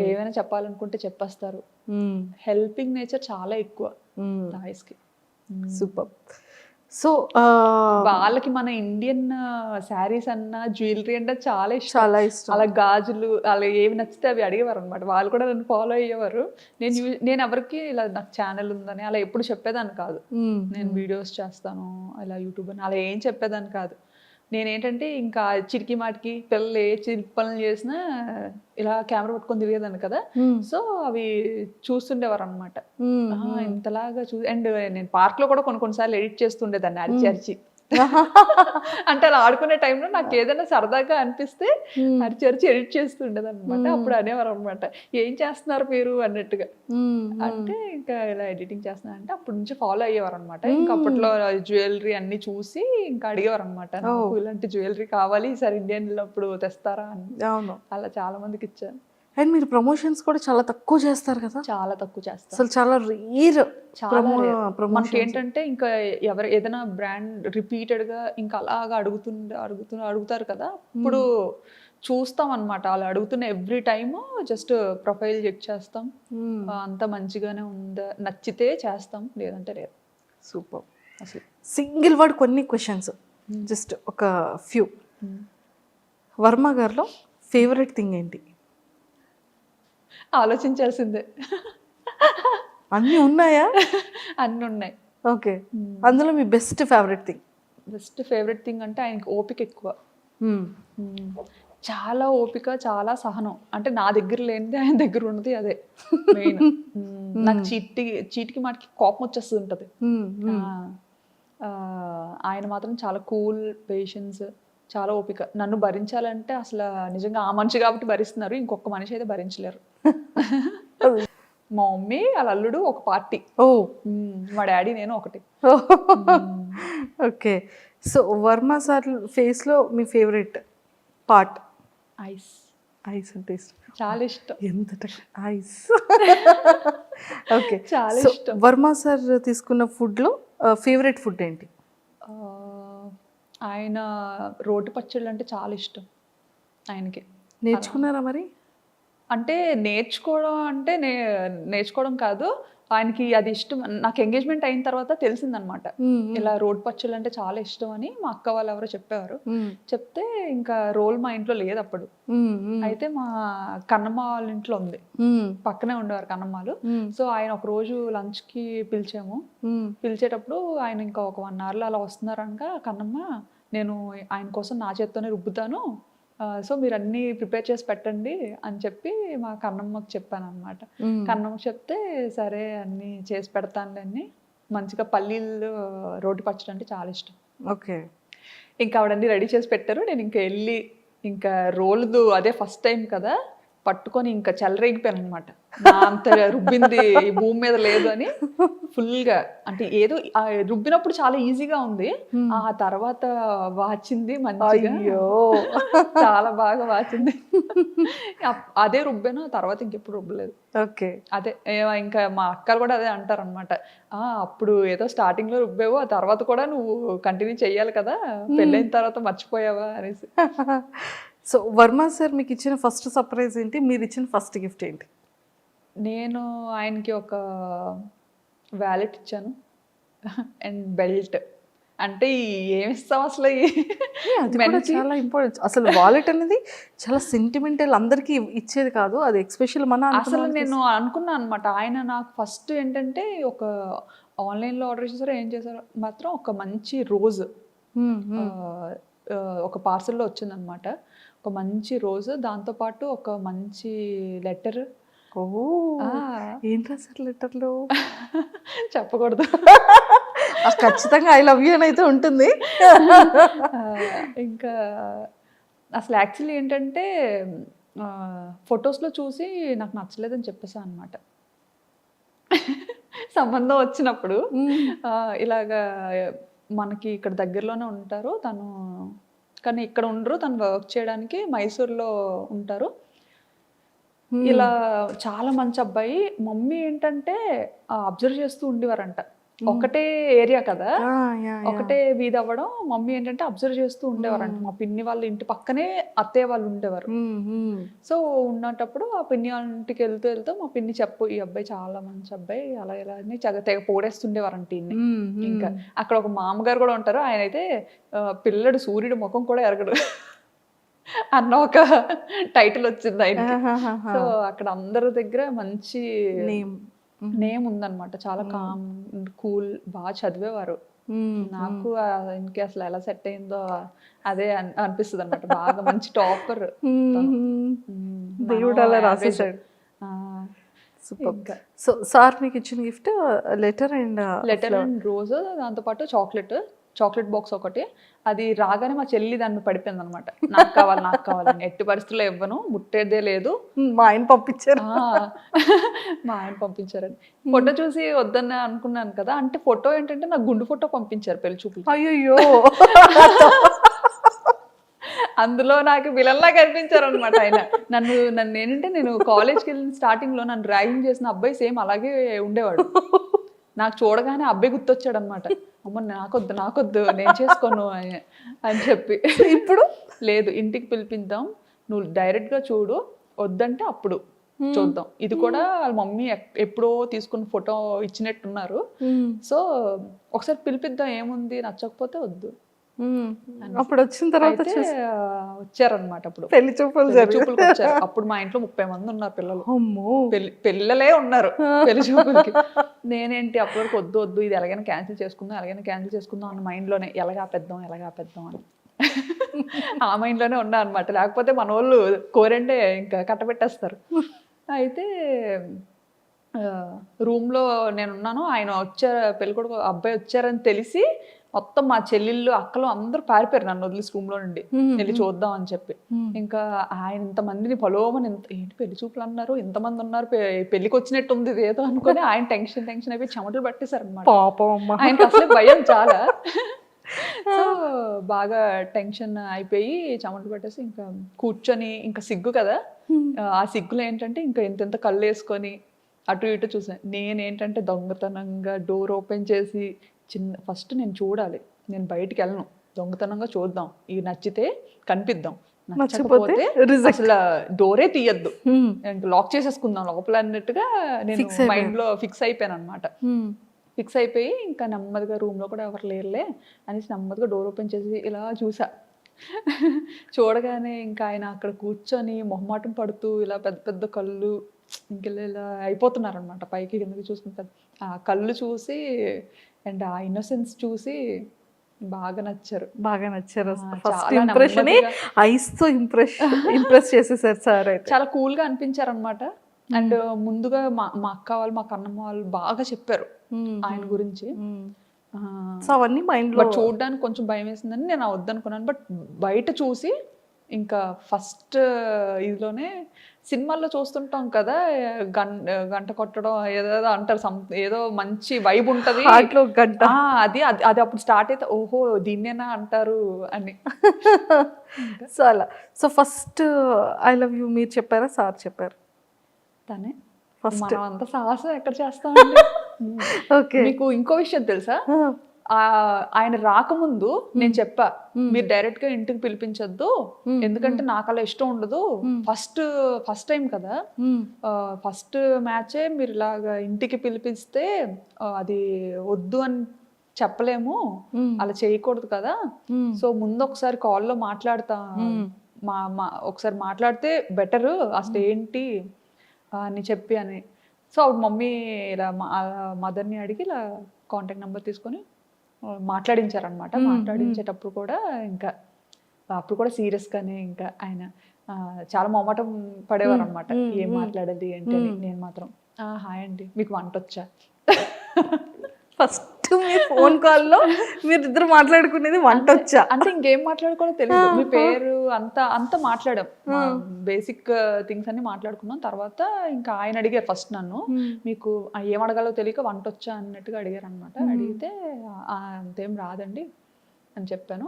ఏమైనా చెప్పాలనుకుంటే చెప్పేస్తారు. హెల్పింగ్ నేచర్ చాలా ఎక్కువ థాయిస్ కి. సూపర్. సో వాళ్ళకి మన ఇండియన్ శారీస్ అన్న జ్యువెలరీ అంటే చాలా ఇష్టం. చాలా ఇష్టం. అలా గాజులు అలా ఏవి నచ్చితే అవి అడిగేవారు అనమాట. వాళ్ళు కూడా నన్ను ఫాలో అయ్యేవారు. నేను ఎవరికి ఇలా నాకు ఛానల్ ఉందని అలా ఎప్పుడు చెప్పేదాన్ని కాదు. నేను వీడియోస్ చేస్తాను ఇలా యూట్యూబ్ అని అలా ఏం చెప్పేదాన్ని కాదు. నేనేంటంటే ఇంకా చిరికి మాటికి పిల్లలు ఏ చిరికి పనులు చేసినా ఇలా కెమెరా పట్టుకొని తిరిగేదాన్ని కదా. సో అవి చూస్తుండేవారు అనమాట. ఇంతలాగా అండ్ నేను పార్క్ లో కూడా కొన్నిసార్లు ఎడిట్ చేస్తుండేదాన్ని అరిచి అరిచి. అంటే అలా ఆడుకునే టైంలో నాకు ఏదైనా సరదాగా అనిపిస్తే అరిచి అరిచి ఎడిట్ చేస్తుండేది అనమాట. అప్పుడు అనేవారు అనమాట, ఏం చేస్తున్నారు మీరు అన్నట్టుగా. అంటే ఇంకా ఇలా ఎడిటింగ్ చేస్తున్నా అంటే అప్పటి నుంచి ఫాలో అయ్యేవారు అనమాట. ఇంకా అప్పట్లో జ్యువెలరీ అన్ని చూసి ఇంకా అడిగేవారు అనమాట, నాకు ఇలాంటి జ్యువెలరీ కావాలి ఈసారి ఇండియన్ అప్పుడు తెస్తారా అని. అవును. అలా చాలా మందికి ఇచ్చాను. అండ్ మీరు ప్రమోషన్స్ కూడా చాలా తక్కువ చేస్తారు కదా? చాలా తక్కువ చేస్తాను. అసలు చాలా రేర్. మనకి ఏంటంటే ఇంకా ఎవరు ఏదైనా బ్రాండ్ రిపీటెడ్ గా ఇంకా అలాగా అడుగుతారు కదా, ఇప్పుడు చూస్తాం అనమాట. అలా అడుగుతున్న every time just profile check చేస్తాం, అంత మంచిగానే ఉందా నచ్చితే చేస్తాం, లేదంటే లేదు. సూపర్. అసలు సింగిల్ వర్డ్ కొన్ని క్వశ్చన్స్, జస్ట్ ఒక ఫ్యూ. వర్మ గారిలో ఫేవరెట్ థింగ్ ఏంటి? ఆలోచించాల్సిందే. అన్నీ ఉన్నాయా? అన్నీ ఉన్నాయి. ఓకే. అందులో మీ best favourite thing? Best favourite thing అంటే ఆయనకి ఓపిక ఎక్కువ. చాలా ఓపిక, చాలా సహనం. అంటే నా దగ్గర లేనిది ఆయన దగ్గర ఉన్నది అదే మెయిన్. నాకు చీటికి మాటికి కోపం వచ్చేస్తూ ఉంటుంది. ఆయన మాత్రం చాలా కూల్, పేషెన్స్, చాలా ఓపిక. నన్ను భరించాలంటే అసలు నిజంగా ఆ మనిషి కాబట్టి భరిస్తున్నారు, ఇంకొక మనిషి అయితే భరించలేరు. మా మమ్మీ వాళ్ళ అల్లుడు ఒక పార్టీ, మా డాడీ నేను ఒకటి. Okay. So Varma sir face లో మీ ఫేవరెట్ పార్ట్? ఐస్. ఐస్ అంటే ఇష్టం, చాలా ఇష్టం. ఎంత ఐస్. ఓకే, చాలా ఇష్టం. వర్మ సార్ తీసుకున్న ఫుడ్ లో ఫేవరెట్ ఫుడ్ ఏంటి? ఆయన రోటి పచ్చళ్ళు అంటే చాలా ఇష్టం ఆయనకి. నేర్చుకున్నారా మరి? అంటే నేర్చుకోవడం అంటే నేర్చుకోవడం కాదు, ఆయనకి అది ఇష్టం. నాకు ఎంగేజ్మెంట్ అయిన తర్వాత తెలిసిందనమాట, ఇలా రోడ్ పచ్చళ్ళు అంటే చాలా ఇష్టం అని. మా అక్క వాళ్ళు ఎవరో చెప్పేవారు. చెప్తే ఇంకా రోల్ మా ఇంట్లో లేదు అప్పుడు. అయితే మా కన్నమ్మ వాళ్ళ ఇంట్లో ఉంది, పక్కనే ఉండేవారు కన్నమ్మలు. సో ఆయన ఒక రోజు లంచ్ కి పిలిచాము. పిలిచేటప్పుడు ఆయన ఇంకా ఒక 1 hour లో అలా వస్తున్నారనగా, కన్నమ్మ నేను ఆయన కోసం నా చేత్తోనే రుబ్బుతాను, సో మీరు అన్నీ ప్రిపేర్ చేసి పెట్టండి అని చెప్పి మా కన్నమ్మకి చెప్పాను అనమాట. కన్నమ్మకి చెప్తే సరే అన్నీ చేసి పెడతానులే అని. మంచిగా పల్లీలు రోటి పచ్చడి అంటే చాలా ఇష్టం. ఓకే. ఇంకా ఆవిడన్నీ రెడీ చేసి పెట్టారు. నేను ఇంకా వెళ్ళి ఇంకా రోల్దు అదే ఫస్ట్ టైం కదా, పట్టుకొని ఇంకా చెలరేగిపోయాను అనమాట. అంత రుబ్బింది ఈ భూమి మీద లేదు అని ఫుల్గా. అంటే ఏదో రుబ్బినప్పుడు చాలా ఈజీగా ఉంది, ఆ తర్వాత వాచింది మంచిగా, చాలా బాగా వాచింది. అదే రుబ్బాను, తర్వాత ఇంకెప్పుడు రుబ్బలేదు. ఓకే. అదే ఇంకా మా అక్కలు కూడా అదే అంటారు అనమాట, అప్పుడు ఏదో స్టార్టింగ్ లో రుబ్బావు, ఆ తర్వాత కూడా నువ్వు కంటిన్యూ చెయ్యాలి కదా, పెళ్ళైన తర్వాత మర్చిపోయావా అనేసి. సో వర్మ సార్ మీకు ఇచ్చిన ఫస్ట్ సర్ప్రైజ్ ఏంటి? మీరు ఇచ్చిన ఫస్ట్ గిఫ్ట్ ఏంటి? నేను ఆయనకి ఒక వ్యాలెట్ ఇచ్చాను, అండ్ బెల్ట్. అంటే ఏమిస్తాం అసలు అది కూడా చాలా ఇంపార్టెంట్. అసలు వాలెట్ అనేది చాలా సెంటిమెంటల్, అందరికీ ఇచ్చేది కాదు అది, ఎక్స్పెషల్ మన అసలు నేను అనుకున్నాను అనమాట. ఆయన నాకు ఫస్ట్ ఏంటంటే ఒక ఆన్లైన్లో ఆర్డర్ చేశారో ఏం చేశారో మాత్రం ఒక మంచి రోజు ఒక పార్సల్లో వచ్చిందనమాట. ఒక మంచి రోజు, దాంతోపాటు ఒక మంచి లెటర్. ఓ ఏం రాశారు లెటర్లో? చెప్పకూడదు. ఖచ్చితంగా ఐ లవ్ యూ అని అయితే ఉంటుంది. ఇంకా అసలు యాక్చువల్లీ ఏంటంటే ఫొటోస్లో చూసి నాకు నచ్చలేదని చెప్పేసా అనమాట. సంబంధం వచ్చినప్పుడు ఇలాగా మనకి ఇక్కడ దగ్గరలోనే ఉంటారు తను, కానీ ఇక్కడ ఉండరు, తను వర్క్ చేయడానికి మైసూర్లో ఉంటారు. ఇలా చాలా మంచి అబ్బాయి. మమ్మీ ఏంటంటే అబ్జర్వ్ చేస్తూ ఉండేవారంట. ఒకటే ఏరియా కదా, ఒకటే వీధి అవ్వడం, మమ్మీ ఏంటంటే అబ్జర్వ్ చేస్తూ ఉండేవారంట. మా పిన్ని వాళ్ళ ఇంటి పక్కనే అత్తయ్య వాళ్ళు ఉండేవారు. సో ఉన్నప్పుడు ఆ పిన్ని వాళ్ళ ఇంటికి వెళ్తూ వెళ్తూ మా పిన్ని చెప్పు ఈ అబ్బాయి చాలా మంచి అబ్బాయి అలా ఇలా అని తెగ పొగడేస్తుండేవారంట ఈయన్ని. ఇంకా అక్కడ ఒక మామగారు కూడా ఉంటారు, ఆయన అయితే పిల్లడు సూర్యుడు ముఖం కూడా ఎరగడు అన్న ఒక టైటిల్ వచ్చింది ఆయనకి. సో అక్కడ అందరి దగ్గర మంచి నేమ్ ఉందన్నమాట. చాలా కామ్ కూల్, బాగా చదివేవారు. నాకు ఇంకే అసలు ఎలా సెట్ అయిందో అదే అనిపిస్తుంది అనమాట. బాగా మంచి టాపర్. దేవుడు అలా రాసేసాడు. సో సార్ మీకు ఇచ్చిన గిఫ్ట్ లెటర్ అండ్ రోజు, దాంతోపాటు చాక్లెట్ బాక్స్ ఒకటి. అది రాగానే మా చెల్లి దాన్ని పడిపోయింది అనమాట. నాకు కావాలని ఎట్టి పరిస్థితుల్లో ఇవ్వను, ముట్టేదే లేదు. మా ఆయన పంపించారని ఫోటో చూసి వద్దన్న అనుకున్నాను కదా. అంటే ఫోటో ఏంటంటే నాకు గుండు ఫోటో పంపించారు పెళ్లి చూపులు. అయ్యో అందులో నాకు విలన్లా కనిపించారు అనమాట ఆయన. నన్ను ఏంటంటే నేను కాలేజ్కి వెళ్ళిన స్టార్టింగ్ లో నన్ను ర్యాగింగ్ చేసిన అబ్బాయి సేమ్ అలాగే ఉండేవాడు. నాకు చూడగానే అబ్బాయి గుర్తొచ్చాడు అనమాట. అమ్మ నాకొద్దు నేను చేసుకోను అని చెప్పి. ఇప్పుడు లేదు, ఇంటికి పిలిపిద్దాం, నువ్వు డైరెక్ట్గా చూడు, వద్దంటే అప్పుడు చూద్దాం. ఇది కూడా వాళ్ళ మమ్మీ ఎప్పుడో తీసుకున్న ఫోటో ఇచ్చినట్టున్నారు. సో ఒకసారి పిలిపిద్దాం, ఏముంది, నచ్చకపోతే వద్దు. అప్పుడు వచ్చిన తర్వాత వచ్చారనమాట. అప్పుడు పెళ్లి చూపులకు వచ్చారు. అప్పుడు మా ఇంట్లో 30 మంది ఉన్నారు పిల్లలు. పిల్లలే ఉన్నారు పెళ్లి చూపులకి. నేనేంటి అప్పటి వరకు వద్దు ఇది ఎలాగైనా క్యాన్సిల్ చేసుకుందాం అన్న మైండ్లోనే ఎలాగాపేద్దాం అని ఆ మైండ్లోనే ఉన్నా అనమాట. లేకపోతే మన వాళ్ళు కోరండే ఇంకా కట్టబెట్టేస్తారు. అయితే రూమ్లో నేనున్నాను, ఆయన వచ్చారు, పెళ్ళికొడుకు అబ్బాయి వచ్చారని తెలిసి మొత్తం మా చెల్లెళ్ళు అక్కలు అందరూ పారిపోయారు నన్ను వదిలేసి రూమ్లో నుండి. వెళ్ళి చూద్దాం అని చెప్పి. ఇంకా ఆయన ఇంతమందిని పలోమని ఏంటి పెళ్లి చూపులు అన్నారు, ఇంతమంది ఉన్నారు, పెళ్లికి వచ్చినట్టు ఉంది ఏదో అనుకుని ఆయన టెన్షన్ అయిపోయి చెమటలు పట్టేశారు అనమాట. ఆయనకి అసలే భయం చాలా. సో బాగా టెన్షన్ అయిపోయి చెమటలు పట్టేసి ఇంకా కూర్చొని, ఇంకా సిగ్గు కదా, ఆ సిగ్గులో ఏంటంటే ఇంకా ఇంత కళ్ళు వేసుకొని అటు ఇటు చూసాను. నేనేంటంటే దొంగతనంగా డోర్ ఓపెన్ చేసి ఫస్ట్ నేను చూడాలి, నేను బయటికి వెళ్ళను, దొంగతనంగా చూద్దాం, ఇవి నచ్చితే కనిపిద్దాం, నచ్చకపోతే అసలు డోరే తీయద్దు, లాక్ చేసేసుకుందాం లోపల అన్నట్టుగా నేను మైండ్లో ఫిక్స్ అయిపోయాను అనమాట. ఫిక్స్ అయిపోయి ఇంకా నెమ్మదిగా రూమ్లో కూడా ఎవరు లేరులే అనేసి నెమ్మదిగా డోర్ ఓపెన్ చేసి ఇలా చూసా. చూడగానే ఇంకా ఆయన అక్కడ కూర్చొని మొహమాటం పడుతూ ఇలా పెద్ద పెద్ద కళ్ళు ఇంకెళ్ళి అయిపోతున్నారు అనమాట, పైకి కిందకి చూసుకుంటారు. ఆ కళ్ళు చూసి అండ్ ఆ ఇన్నోసెన్స్ చూసి బాగా నచ్చారు. ఇంప్రెస్ చేసేసారు సార్. చాలా కూల్గా అనిపించారు అనమాట. అండ్ ముందుగా మా అక్క వాళ్ళు, మా కన్నమ్మ వాళ్ళు బాగా చెప్పారు ఆయన గురించి. అవన్నీ మైండ్లో చూడడానికి కొంచెం భయం వేసిందని నేను వద్దనుకున్నాను. బట్ బయట చూసి ఇంకా ఫస్ట్ ఇదిలోనే సినిమాల్లో చూస్తుంటాం కదా, గంట కొట్టడం ఏదో అంటారు, ఏదో మంచి వైబ్ ఉంటుంది గంట, అది అది అప్పుడు స్టార్ట్ అయితే ఓహో దీన్నేనా అంటారు అని. సో అలా. So first I love you మీరు చెప్పారా సార్ చెప్పారు? తనే ఫస్ట్. మనం అంత సాహసం ఎక్కడ చేస్తామండి. ఓకే. మీకు ఇంకో విషయం తెలుసా, ఆయన రాకముందు నేను చెప్పా, మీరు డైరెక్ట్ గా ఇంటికి పిలిపించొద్దు, ఎందుకంటే నాకు అలా ఇష్టం ఉండదు, ఫస్ట్ టైం కదా, ఫస్ట్ మ్యాచే మీరు ఇలాగా ఇంటికి పిలిపిస్తే అది వద్దు అని చెప్పలేము, అలా చేయకూడదు కదా, సో ముందు ఒకసారి కాల్లో మాట్లాడతా, ఒకసారి మాట్లాడితే బెటర్ అసలు ఏంటి అని చెప్పి అని. సో అప్పుడు మమ్మీ ఇలా మదర్ని అడిగి ఇలా కాంటాక్ట్ నెంబర్ తీసుకొని మాట్లాడించారనమాట. మాట్లాడించేటప్పుడు కూడా ఇంకా అప్పుడు కూడా సీరియస్గానే ఇంకా ఆయన చాలా మొహమాటం పడేవారు అనమాట, ఏం మాట్లాడాలి ఏంటి అని. నేను మాత్రం హాయ్ అండి, మీకు వంట వచ్చా? ఫస్ట్ మీ ఫోన్ కాల్లో మీరు ఇద్దరు మాట్లాడుకునేది వంట వచ్చా అంటే ఇంకేం మాట్లాడుకోవాలో తెలియదు, మీ పేరు అంతా మాట్లాడాం, బేసిక్ థింగ్స్ అన్ని మాట్లాడుకున్నాం. తర్వాత ఇంకా ఆయన అడిగారు ఫస్ట్ నన్ను, మీకు ఏం అడగాలో తెలియక వంట వచ్చా అన్నట్టుగా అడిగారు అనమాట. అడిగితే అంతేం రాదండి అని చెప్పాను.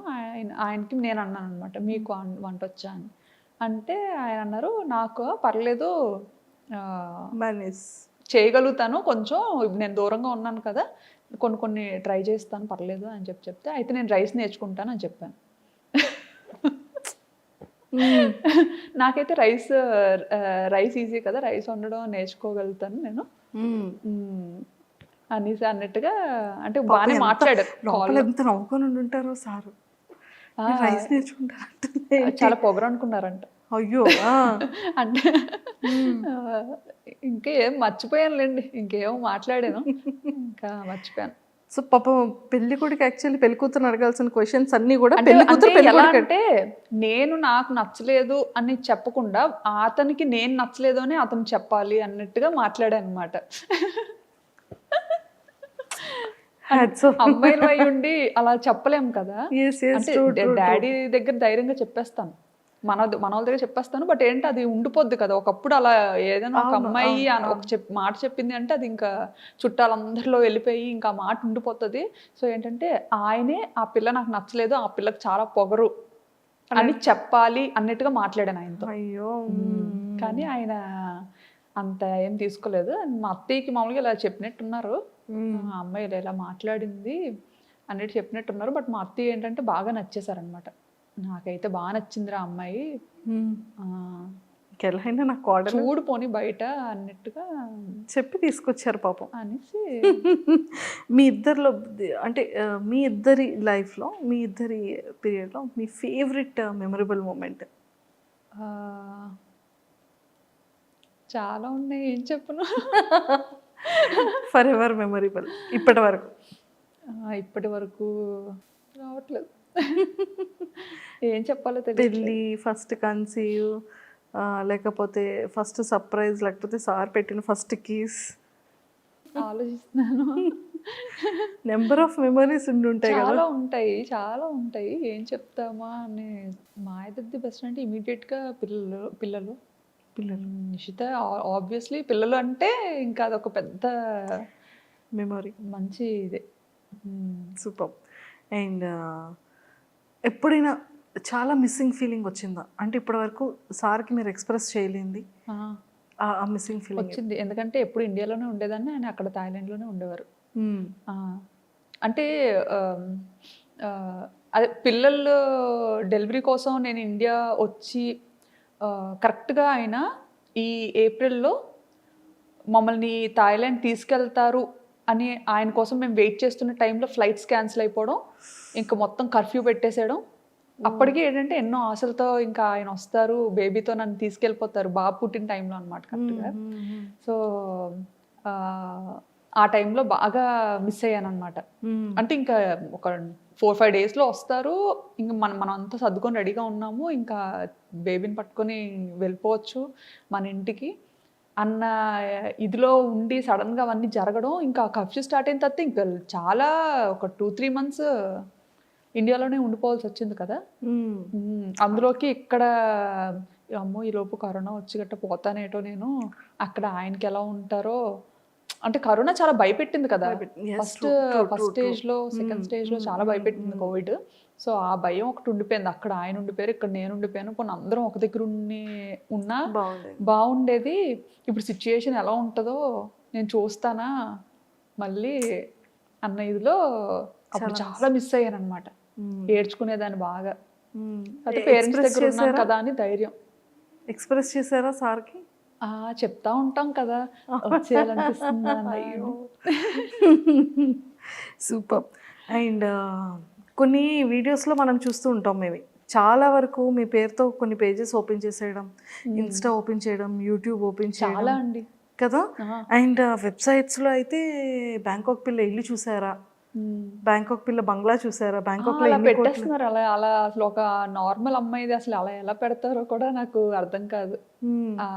ఆయనకి నేను అన్నాను అనమాట, మీకు వంట వచ్చా అని. అంటే ఆయన అన్నారు, నాకు పర్లేదు చేయగలుగుతాను కొంచెం, నేను దూరంగా ఉన్నాను కదా, కొన్ని ట్రై చేస్తాను పర్లేదు అని చెప్తే, అయితే నేను రైస్ నేర్చుకుంటాను అని చెప్పాను. నాకైతే రైస్ ఈజీ కదా, రైస్ వండడం నేర్చుకోగలుగుతాను నేను అనేసి అన్నట్టుగా, అంటే బాగానే మాట్లాడారు. ఎంత నవ్వుకొని ఉంటారో సార్, రైస్ నేర్చుకుంటారంటే చాలా పొగరు అనుకున్నారంట. అయ్యో అంటే ఇంకేం మర్చిపోయానులేండి, ఇంకేమో మాట్లాడాను ఇంకా మర్చిపోయాను. సో పాపం పెళ్లి కొడుకు యాక్చువల్లీ పెళ్లి కూతురు అడగాల్సిన క్వశ్చన్స్ అన్ని కూడా ఎలా అంటే, నేను నాకు నచ్చలేదు అని చెప్పకుండా అతనికి నేను నచ్చలేదు అని అతను చెప్పాలి అన్నట్టుగా మాట్లాడాను అనమాట. అమ్మాయిలు అయి ఉండి అలా చెప్పలేం కదా, అంటే డాడీ దగ్గర ధైర్యంగా చెప్పేస్తాను, మన వాళ్ళ దగ్గర చెప్పేస్తాను. బట్ ఏంటి అది ఉండిపోద్ది కదా, ఒకప్పుడు అలా ఏదైనా ఒక అమ్మాయి ఒక మాట చెప్పింది అంటే అది ఇంకా చుట్టాలందరిలో వెళ్ళిపోయి ఇంకా మాట ఉండిపోతుంది. సో ఏంటంటే ఆయనే ఆ పిల్ల నాకు నచ్చలేదు, ఆ పిల్లకి చాలా పొగరు అని చెప్పాలి అన్నట్టుగా మాట్లాడాను ఆయనతో. అయ్యో కానీ ఆయన అంత ఏం తీసుకోలేదు. మా అత్తయ్యకి మామూలుగా ఇలా చెప్పినట్టున్నారు, ఆ అమ్మాయి ఇలా మాట్లాడింది అన్నట్టు చెప్పినట్టున్నారు. బట్ మా అత్తయ్య ఏంటంటే బాగా నచ్చేసారనమాట, నాకైతే బాగా నచ్చిందిరా అమ్మాయి, ఇంకెలాగైనా నాకు ఆర్డర్ చూడు పోనీ బయట అన్నట్టుగా చెప్పి తీసుకొచ్చారు పాపం అనేసి. మీ ఇద్దరిలో అంటే మీ ఇద్దరి లైఫ్లో, మీ ఇద్దరి పీరియడ్లో మీ ఫేవరెట్ మెమరబుల్ మూమెంట్? చాలా ఉన్నాయి, ఏం చెప్పను. ఫర్ ఎవర్ మెమరబుల్ ఇప్పటి వరకు రావట్లేదు, ఏం చెప్పాలో తెలియదు. పెళ్ళి, ఫస్ట్ కన్సీవ్, లేకపోతే ఫస్ట్ సర్ప్రైజ్, లేకపోతే సార్ పెట్టిన ఫస్ట్ కీస్? ఆలోచిస్తున్నాను. నెంబర్ ఆఫ్ మెమరీస్ ఉంటాయి కదా. చాలా ఉంటాయి, ఏం చెప్తామా అని. మా ఇద్దరిది బెస్ట్ అంటే ఇమీడియట్గా పిల్లలు నిషిత ఆబ్వియస్లీ. పిల్లలు అంటే ఇంకా అదొక పెద్ద మెమరీ, మంచి ఇదే. సూపర్. అండ్ ఎప్పుడైనా చాలా మిస్సింగ్ ఫీలింగ్ వచ్చిందా? అంటే ఇప్పటి వరకు సార్కి మీరు ఎక్స్ప్రెస్ చేయలేంది ఆ మిస్సింగ్ ఫీలింగ్ వచ్చింది. ఎందుకంటే ఎప్పుడు ఇండియాలోనే ఉండేదాన్ని, ఆయన అక్కడ థాయిలాండ్లోనే ఉండేవారు. అంటే అదే పిల్లలు డెలివరీ కోసం నేను ఇండియా వచ్చి కరెక్ట్గా ఆయన ఈ ఏప్రిల్లో మమ్మల్ని థాయిలాండ్ తీసుకెళ్తారు అని ఆయన కోసం మేము వెయిట్ చేస్తున్న టైంలో ఫ్లైట్స్ క్యాన్సిల్ అయిపోవడం, ఇంకా మొత్తం కర్ఫ్యూ పెట్టేసేయడం. అప్పటికి ఏంటంటే ఎన్నో ఆశలతో ఇంకా ఆయన వస్తారు, బేబీతో నన్ను తీసుకెళ్ళిపోతారు, బాబు పుట్టిన టైంలో అనమాట కరెక్ట్గా. సో ఆ టైంలో బాగా మిస్ అయ్యాను అనమాట. అంటే ఇంకా ఒక 4-5 డేస్లో వస్తారు, ఇంకా మనం అంతా సర్దుకొని రెడీగా ఉన్నాము, ఇంకా బేబీని పట్టుకొని వెళ్ళిపోవచ్చు మన ఇంటికి అన్న ఇదిలో ఉండి సడన్గా అవన్నీ జరగడం. ఇంకా కర్ఫ్యూ స్టార్ట్ అయిన తర్వాత ఇంకా చాలా ఒక 2-3 months ఇండియాలోనే ఉండిపోవాల్సి వచ్చింది కదా. అందులోకి ఇక్కడ అమ్మో ఈలోపు కరోనా వచ్చి గట్ట పోతానేటో నేను, అక్కడ ఆయనకి ఎలా ఉంటారో. అంటే కరోనా చాలా భయపెట్టింది కదా, ఫస్ట్ స్టేజ్లో, సెకండ్ స్టేజ్లో చాలా భయపెట్టింది కోవిడ్. సో ఆ భయం ఒకటి ఉండిపోయింది. అక్కడ ఆయన ఉండిపోయారు, ఇక్కడ నేను ఉండిపోయాను. కొన్ని అందరం ఒక దగ్గర ఉన్నా బాగుండేది. ఇప్పుడు సిచ్యుయేషన్ ఎలా ఉంటుందో నేను చూస్తానా మళ్ళీ అన్న ఇదిలో అప్పుడు చాలా మిస్ అయ్యాను అనమాట. ఏడ్చుకునేదాన్ని బాగా. అయితే పేరెంట్స్ దగ్గర ఉన్నాను కదా అని ధైర్యం. ఎక్స్ప్రెస్ చేశారా సార్కి? చెప్తా ఉంటాం కదా, వచ్చేయాలనిపిస్తుంది. సూపర్. అండ్ కొన్ని వీడియోస్లో మనం చూస్తూ ఉంటాం మేము చాలా వరకు మీ పేరుతో కొన్ని పేజెస్ ఓపెన్ చేసేయడం, ఇన్స్టా ఓపెన్ చేయడం, యూట్యూబ్ ఓపెన్ చాలా చేయడం అండి. కదా. అండ్ వెబ్సైట్స్లో అయితే బ్యాంకాక్ పిల్ల ఇల్లు చూసారా, బ్యాంకాక్ పిల్ల బంగ్లా చూసారా, బ్యాంకాక్లో అలా ఎన్ని కోట్లు. పెట్టేస్తున్నారు. అలా అలా అసలు ఒక నార్మల్ అమ్మాయిది అసలు అలా ఎలా పెడతారో కూడా నాకు అర్థం కాదు. ఆ,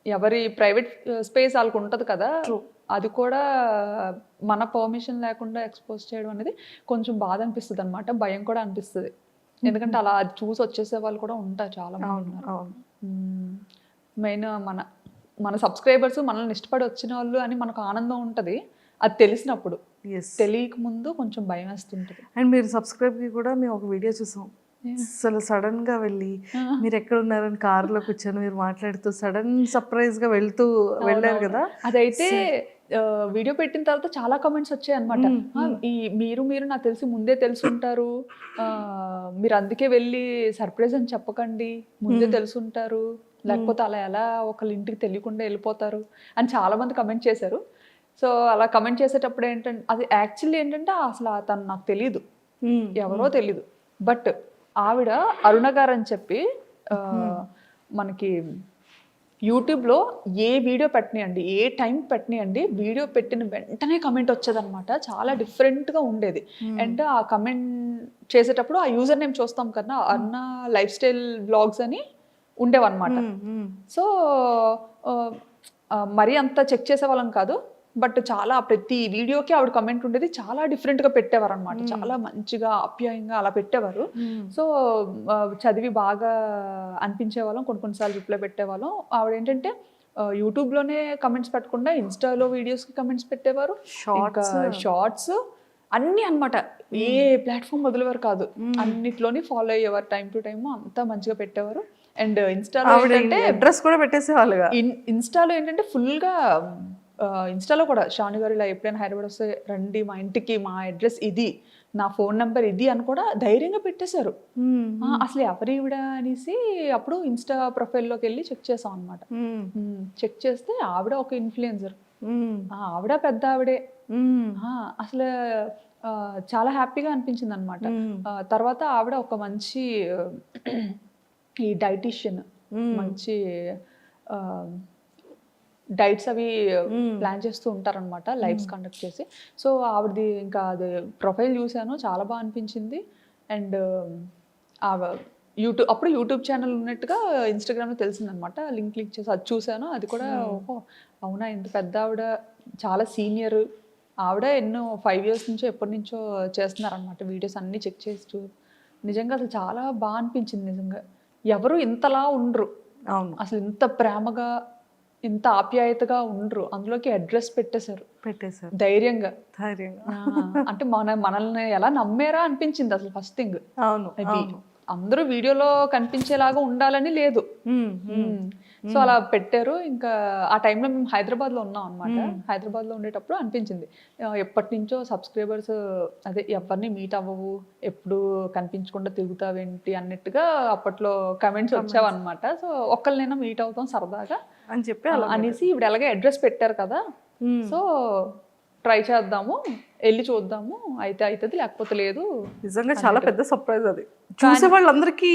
ఎవరి ప్రైవేట్ స్పేస్ వాళ్ళకు ఉంటుంది కదా, అది కూడా మన పర్మిషన్ లేకుండా ఎక్స్పోజ్ చేయడం అనేది కొంచెం బాధ అనిపిస్తుంది అనమాట, భయం కూడా అనిపిస్తుంది. ఎందుకంటే అలా అది చూసి వచ్చేసే వాళ్ళు కూడా ఉంటారు, చాలా మంది ఉన్నారు. మెయిన్ మన సబ్స్క్రైబర్స్ మనల్ని ఇష్టపడి వచ్చిన వాళ్ళు అని మనకు ఆనందం ఉంటుంది అది తెలిసినప్పుడు. తెలియక ముందు కొంచెం భయం వేస్తుంటుంది. అండ్ మీరు సబ్స్క్రైబ్కి కూడా మేము ఒక వీడియో చూసాం, అసలు సడన్గా వెళ్ళి మీరు ఎక్కడ ఉన్నారని కారులో కూర్చొని మీరు మాట్లాడుతూ సడన్ సర్ప్రైజ్గా వెళ్ళారు కదా. అదైతే వీడియో పెట్టిన తర్వాత చాలా కమెంట్స్ వచ్చాయి అనమాట. మీరు నాకు తెలిసి ముందే తెలుసుంటారు, మీరు అందుకే వెళ్ళి సర్ప్రైజ్ అని చెప్పకండి, ముందే తెలుసుంటారు, లేకపోతే అలా ఎలా ఒకళ్ళ ఇంటికి తెలియకుండా వెళ్ళిపోతారు అని చాలా మంది కమెంట్ చేశారు. సో అలా కమెంట్ చేసేటప్పుడు ఏంటంటే అది యాక్చువల్లీ ఏంటంటే అసలు తను నాకు తెలీదు, ఎవరో తెలీదు. బట్ ఆవిడ అరుణ గారు అని చెప్పి మనకి యూట్యూబ్లో ఏ వీడియో పెట్టనియండి, ఏ టైం పెట్టనియండి, వీడియో పెట్టిన వెంటనే కమెంట్ వచ్చేదన్నమాట. చాలా డిఫరెంట్గా ఉండేది. అండ్ ఆ కమెంట్ చేసేటప్పుడు ఆ యూజర్ నేమ్ చూస్తాం కదా, అరుణ లైఫ్ స్టైల్ వ్లాగ్స్ అని ఉండేవన్నమాట. సో మరీ అంత చెక్ చేసేవాళ్ళం కాదు, బట్ చాలా ప్రతి వీడియోకి ఆవిడ కమెంట్ ఉండేది, చాలా డిఫరెంట్గా పెట్టేవారు అనమాట, చాలా మంచిగా ఆప్యాయంగా అలా పెట్టేవారు. సో చదివి బాగా అనిపించే వాళ్ళం, కొన్నిసార్లు రిప్లై పెట్టేవాళ్ళం. ఆవిడ ఏంటంటే యూట్యూబ్లోనే కమెంట్స్ పెట్టకుండా ఇన్స్టాలో వీడియోస్కి కమెంట్స్ పెట్టేవారు, షార్ట్స్ అన్నీ అనమాట. ఏ ప్లాట్ఫామ్ వదిలేవారు కాదు, అన్నిట్లోని ఫాలో అయ్యేవారు, టైం టు టైమ్ అంతా మంచిగా పెట్టేవారు. అండ్ ఇన్స్టాలో ఏంటంటే అడ్రస్ కూడా పెట్టేసేవాళ్ళుగా. ఇన్స్టాలో ఏంటంటే ఫుల్గా ఇన్స్టాలో కూడా షాను గారు ఇలా ఎప్పుడైనా హైదరాబాద్ వస్తే రండి మా ఇంటికి, మా అడ్రస్ ఇది, నా ఫోన్ నెంబర్ ఇది అని కూడా ధైర్యంగా పెట్టేశారు. అసలు ఎవరు ఈవిడ అనేసి అప్పుడు ఇన్స్టా ప్రొఫైల్లోకి వెళ్ళి చెక్ చేసాం అనమాట. చెక్ చేస్తే ఆవిడ ఒక ఇన్ఫ్లుయెన్సర్, ఆవిడ పెద్ద ఆవిడే. అసలు చాలా హ్యాపీగా అనిపించింది అనమాట. తర్వాత ఆవిడ ఒక మంచి ఈ డైటీషియన్, మంచి డైట్స్ అవి ప్లాన్ చేస్తూ ఉంటారనమాట, లైవ్స్ కండక్ట్ చేసి. సో ఆవిడది ఇంకా అది ప్రొఫైల్ చూశాను, చాలా బాగా అనిపించింది. అండ్ అప్పుడు యూట్యూబ్ ఛానల్ ఉన్నట్టుగా ఇన్స్టాగ్రామ్లో తెలిసిందనమాట, లింక్ క్లిక్ చేసి అది చూశాను. అది కూడా ఓహో అవునా, ఇంత పెద్ద ఆవిడ, చాలా సీనియర్ ఆవిడ, ఎన్నో 5 years నుంచో ఎప్పటి నుంచో చేస్తున్నారనమాట వీడియోస్ అన్నీ చెక్ చేస్తూ. నిజంగా అసలు చాలా బాగా అనిపించింది. నిజంగా ఎవరు ఇంతలా ఉండరు, అవును, అసలు ఇంత ప్రేమగా ఇంత ఆప్యాయతగా ఉండరు. అందులోకి అడ్రస్ పెట్టేశారు ధైర్యంగా. అంటే మనల్ని ఎలా నమ్మారా అనిపించింది అసలు ఫస్ట్ థింగ్. అవును, అందరూ వీడియోలో కనిపించేలాగా ఉండాలని లేదు. సో అలా పెట్టారు. ఇంకా ఆ టైంలో మేము హైదరాబాద్లో ఉన్నాం అనమాట. హైదరాబాద్లో ఉండేటప్పుడు అనిపించింది, ఎప్పటి నుంచో సబ్స్క్రైబర్స్ అదే ఎవరిని మీట్ అవ్వవు, ఎప్పుడు కనిపించకుండా తిరుగుతావేంటి అన్నట్టుగా అప్పట్లో కమెంట్స్ వచ్చావన్నమాట. సో ఒక్కరినైనా మీట్ అవుతాం సరదాగా అని చెప్పి అనేసి ఇప్పుడు ఎలాగే అడ్రస్ పెట్టారు కదా, సో ట్రై చేద్దాము, వెళ్ళి చూద్దాము, అయితే అవుతుంది లేకపోతే లేదు. నిజంగా చాలా పెద్ద సర్ప్రైజ్ అది, చూసే వాళ్ళందరికీ